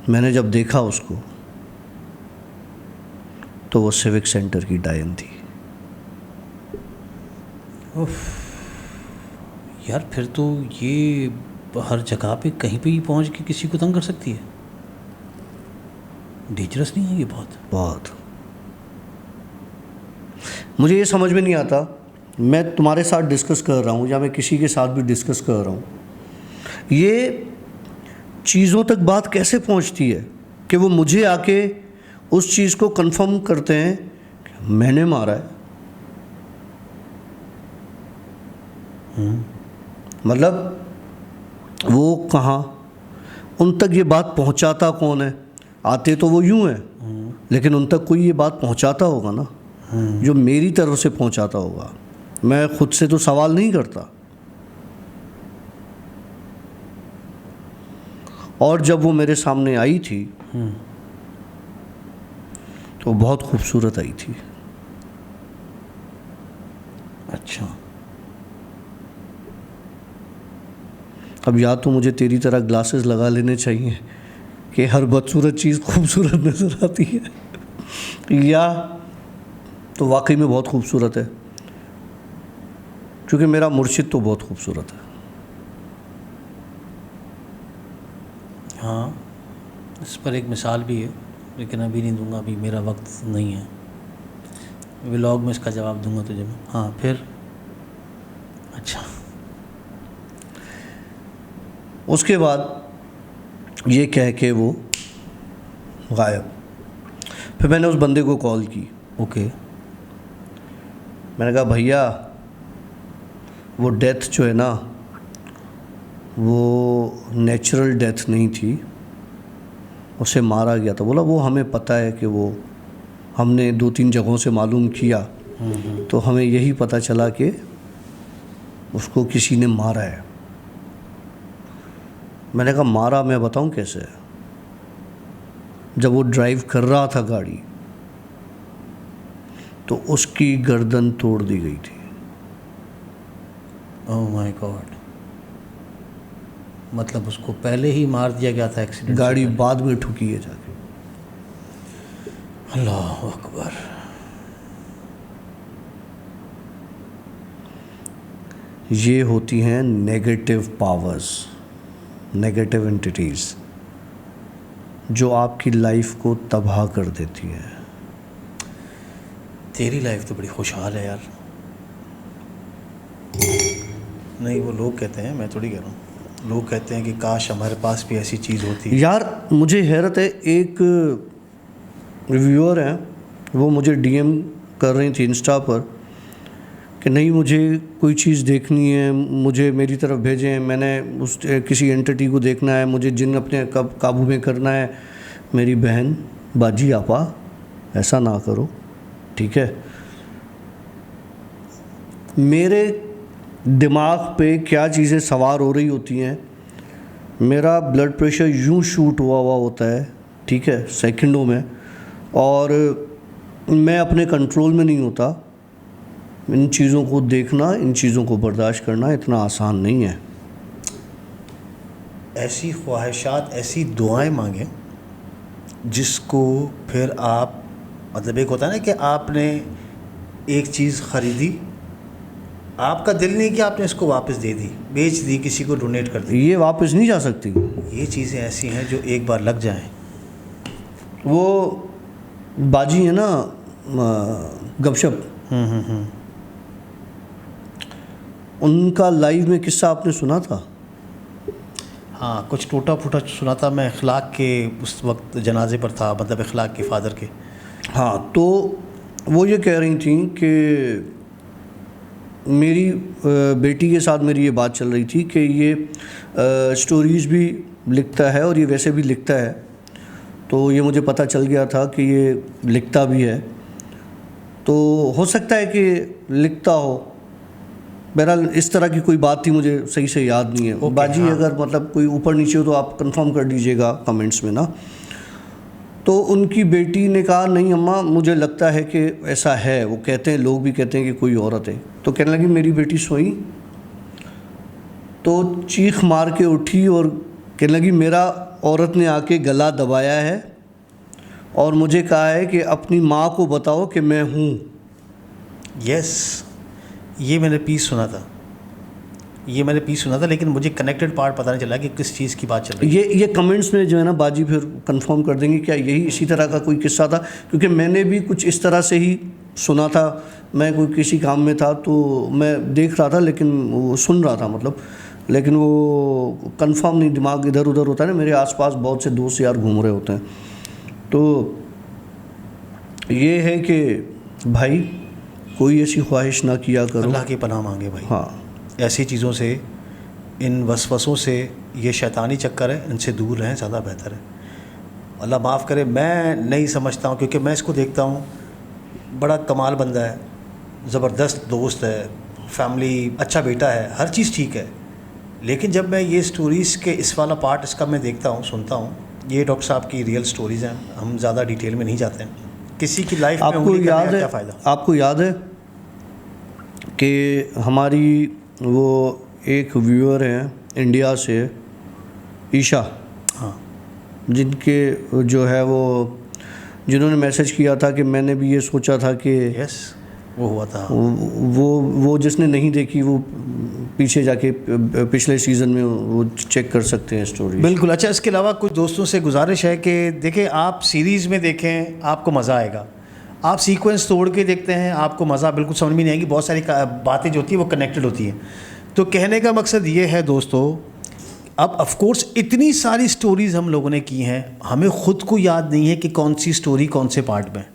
S1: मैंने जब देखा उसको तो वो सिविक सेंटर की डायन थी।
S2: यार फिर तो ये हर जगह पे कहीं पे ही पहुंच के किसी को तंग कर सकती है। डेंजरस नहीं है ये? बहुत।
S1: मुझे ये समझ में नहीं आता, मैं तुम्हारे साथ डिस्कस कर रहा हूँ या मैं किसी के साथ भी डिस्कस कर रहा हूँ, ये चीज़ों तक बात कैसे पहुँचती है कि वो मुझे आके उस चीज़ को कंफर्म करते हैं कि मैंने मारा है। मतलब वो कहाँ, उन तक ये बात पहुँचाता कौन है? आते तो वो यूं हैं, लेकिन उन तक कोई ये बात पहुँचाता होगा ना, जो मेरी तरफ से पहुँचाता होगा। मैं खुद से तो सवाल नहीं करता। और जब वो मेरे सामने आई थी तो बहुत खूबसूरत आई थी।
S2: अच्छा,
S1: अब या तो मुझे तेरी तरह ग्लासेस लगा लेने चाहिए कि हर बदसूरत चीज़ खूबसूरत नज़र आती है, या तो वाकई में बहुत खूबसूरत है, क्योंकि मेरा मुर्शिद तो बहुत खूबसूरत है।
S2: हाँ, इस पर एक मिसाल भी है, लेकिन अभी नहीं दूंगा, अभी मेरा वक्त नहीं है। व्लॉग में इसका जवाब दूंगा तुझे मैं। हाँ फिर अच्छा,
S1: उसके बाद ये कह के वो गायब। फिर मैंने उस बंदे को कॉल की।
S2: ओके।
S1: मैंने कहा भैया वो डेथ जो है ना, वो नेचुरल डेथ नहीं थी, उसे मारा गया था। बोला वो हमें पता है कि वो, हमने 2-3 जगहों से मालूम किया तो हमें यही पता चला कि उसको किसी ने मारा है। मैंने कहा मारा मैं बताऊं कैसे? जब वो ड्राइव कर रहा था गाड़ी तो उसकी गर्दन तोड़ दी गई थी।
S2: ओह माय गॉड, मतलब उसको पहले ही मार दिया गया था एक्सीडेंट?
S1: गाड़ी बाद में ठुकी है जाके।
S2: अल्लाह अकबर।
S1: ये होती हैं नेगेटिव पावर्स, नेगेटिव एंटिटीज़, जो आपकी लाइफ को तबाह कर देती है।
S2: तेरी लाइफ तो बड़ी खुशहाल है यार। नहीं, वो लोग कहते हैं, मैं थोड़ी कह रहा हूँ, लोग कहते हैं कि काश हमारे पास भी ऐसी चीज़ होती।
S1: यार मुझे हैरत है, एक रिव्यूअर हैं, वो मुझे डीएम कर रही थी इंस्टा पर कि नहीं मुझे कोई चीज़ देखनी है, मुझे मेरी तरफ भेजें, मैंने उस किसी एंटिटी को देखना है, मुझे जिन अपने काबू में करना है। मेरी बहन बाजी आपा ऐसा ना करो, ठीक है? मेरे दिमाग पे क्या चीज़ें सवार हो रही होती हैं, मेरा ब्लड प्रेशर यूं शूट हुआ होता है, ठीक है, सेकंडों में, और मैं अपने कंट्रोल में नहीं होता। इन चीज़ों को देखना, इन चीज़ों को बर्दाश्त करना इतना आसान नहीं है।
S2: ऐसी ख्वाहिशात, ऐसी दुआएं मांगें जिसको फिर आप, मतलब एक होता है ना कि आपने एक चीज़ ख़रीदी, आपका दिल नहीं कि आपने इसको वापस दे दी, बेच दी, किसी को डोनेट कर दी,
S1: ये वापस नहीं जा सकती।
S2: ये चीज़ें ऐसी हैं जो एक बार लग जाएं।
S1: वो बाजी है ना, गपशप, उनका लाइव में किस्सा आपने सुना था?
S2: हाँ, कुछ टूटा फूटा सुना था मैं। इखलाक के उस वक्त जनाजे पर था, मतलब इखलाक के फादर के।
S1: हाँ, तो वो ये कह रही थी कि मेरी बेटी के साथ मेरी ये बात चल रही थी कि ये स्टोरीज़ भी लिखता है और ये वैसे भी लिखता है, तो ये मुझे पता चल गया था कि ये लिखता भी है। तो हो सकता है कि लिखता हो, बहरहाल इस तरह की कोई बात थी, मुझे सही से याद नहीं है। बाजी अगर मतलब कोई ऊपर नीचे हो तो आप कंफर्म कर दीजिएगा कमेंट्स में ना। तो उनकी बेटी ने कहा नहीं अम्मा मुझे लगता है कि ऐसा है, वो कहते हैं, लोग भी कहते हैं कि कोई औरत है। तो कहने लगी मेरी बेटी सोई तो चीख मार के उठी और कहने लगी मेरा औरत ने आके गला दबाया है और मुझे कहा है कि अपनी माँ को बताओ कि मैं हूँ।
S2: यस, ये मैंने पीस सुना था, लेकिन मुझे कनेक्टेड पार्ट पता नहीं चला कि किस चीज़ की बात चल रही है।
S1: ये कमेंट्स में जो है ना बाजी फिर कंफर्म कर देंगे क्या यही इसी तरह का कोई किस्सा था, क्योंकि मैंने भी कुछ इस तरह से ही सुना था। मैं कोई किसी काम में था तो मैं देख रहा था, लेकिन वो सुन रहा था मतलब, लेकिन वो कंफर्म नहीं, दिमाग इधर उधर होता है ना। मेरे आसपास बहुत से दोस्त यार घूम रहे होते हैं। तो ये है कि भाई कोई ऐसी ख्वाहिश ना किया करो,
S2: अल्लाह की पनाह मांगे भाई।
S1: हाँ,
S2: ऐसी चीज़ों से, इन वसवसों से, ये शैतानी चक्कर है, इनसे दूर रहें, ज़्यादा बेहतर है। अल्लाह माफ़ करे, मैं नहीं समझता हूँ, क्योंकि मैं इसको देखता हूँ, बड़ा कमाल बंदा है, ज़बरदस्त दोस्त है, फैमिली, अच्छा बेटा है, हर चीज़ ठीक है। लेकिन जब मैं ये स्टोरीज़ के इस वाला पार्ट इसका मैं देखता हूँ, सुनता हूँ, ये डॉक्टर साहब की रियल स्टोरीज़ हैं, हम ज़्यादा डिटेल में नहीं जाते हैं। किसी की लाइफ में उंगली करने का क्या फ़ायदा।
S1: आपको याद है कि हमारी वो एक व्यूअर हैं इंडिया से, ईशा,
S2: हाँ,
S1: जिनके जो है वो जिन्होंने मैसेज किया था कि मैंने भी ये सोचा था कि
S2: यस, वो हुआ था,
S1: वो जिसने नहीं देखी वो पीछे जाके पिछले सीज़न में वो चेक कर सकते हैं स्टोरी।
S2: बिल्कुल। अच्छा, इसके अलावा कुछ दोस्तों से गुजारिश है कि देखें, आप सीरीज़ में देखें, आपको मज़ा आएगा। आप सीक्वेंस तोड़ के देखते हैं, आपको मज़ा बिल्कुल समझ में नहीं आएगी। बहुत सारी बातें जो होती हैं वो कनेक्टेड होती हैं। तो कहने का मकसद ये है दोस्तों, अब ऑफ कोर्स इतनी सारी स्टोरीज़ हम लोगों ने की हैं, हमें ख़ुद को याद नहीं है कि कौन सी स्टोरी कौन से पार्ट में।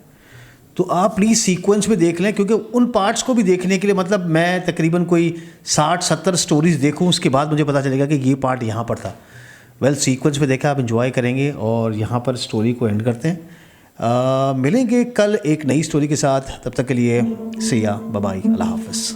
S2: तो आप प्लीज़ सीक्वेंस में देख लें, क्योंकि उन पार्ट्स को भी देखने के लिए, मतलब मैं तकरीबन कोई 60-70 स्टोरीज़ देखूं, उसके बाद मुझे पता चलेगा कि ये पार्ट यहाँ पर था। वेल, सीक्वेंस में देखा, आप एंजॉय करेंगे। और यहाँ पर स्टोरी को एंड करते हैं। मिलेंगे कल एक नई स्टोरी के साथ, तब तक के लिए सी या, बाय बाय, अल्लाह हाफ़िज़।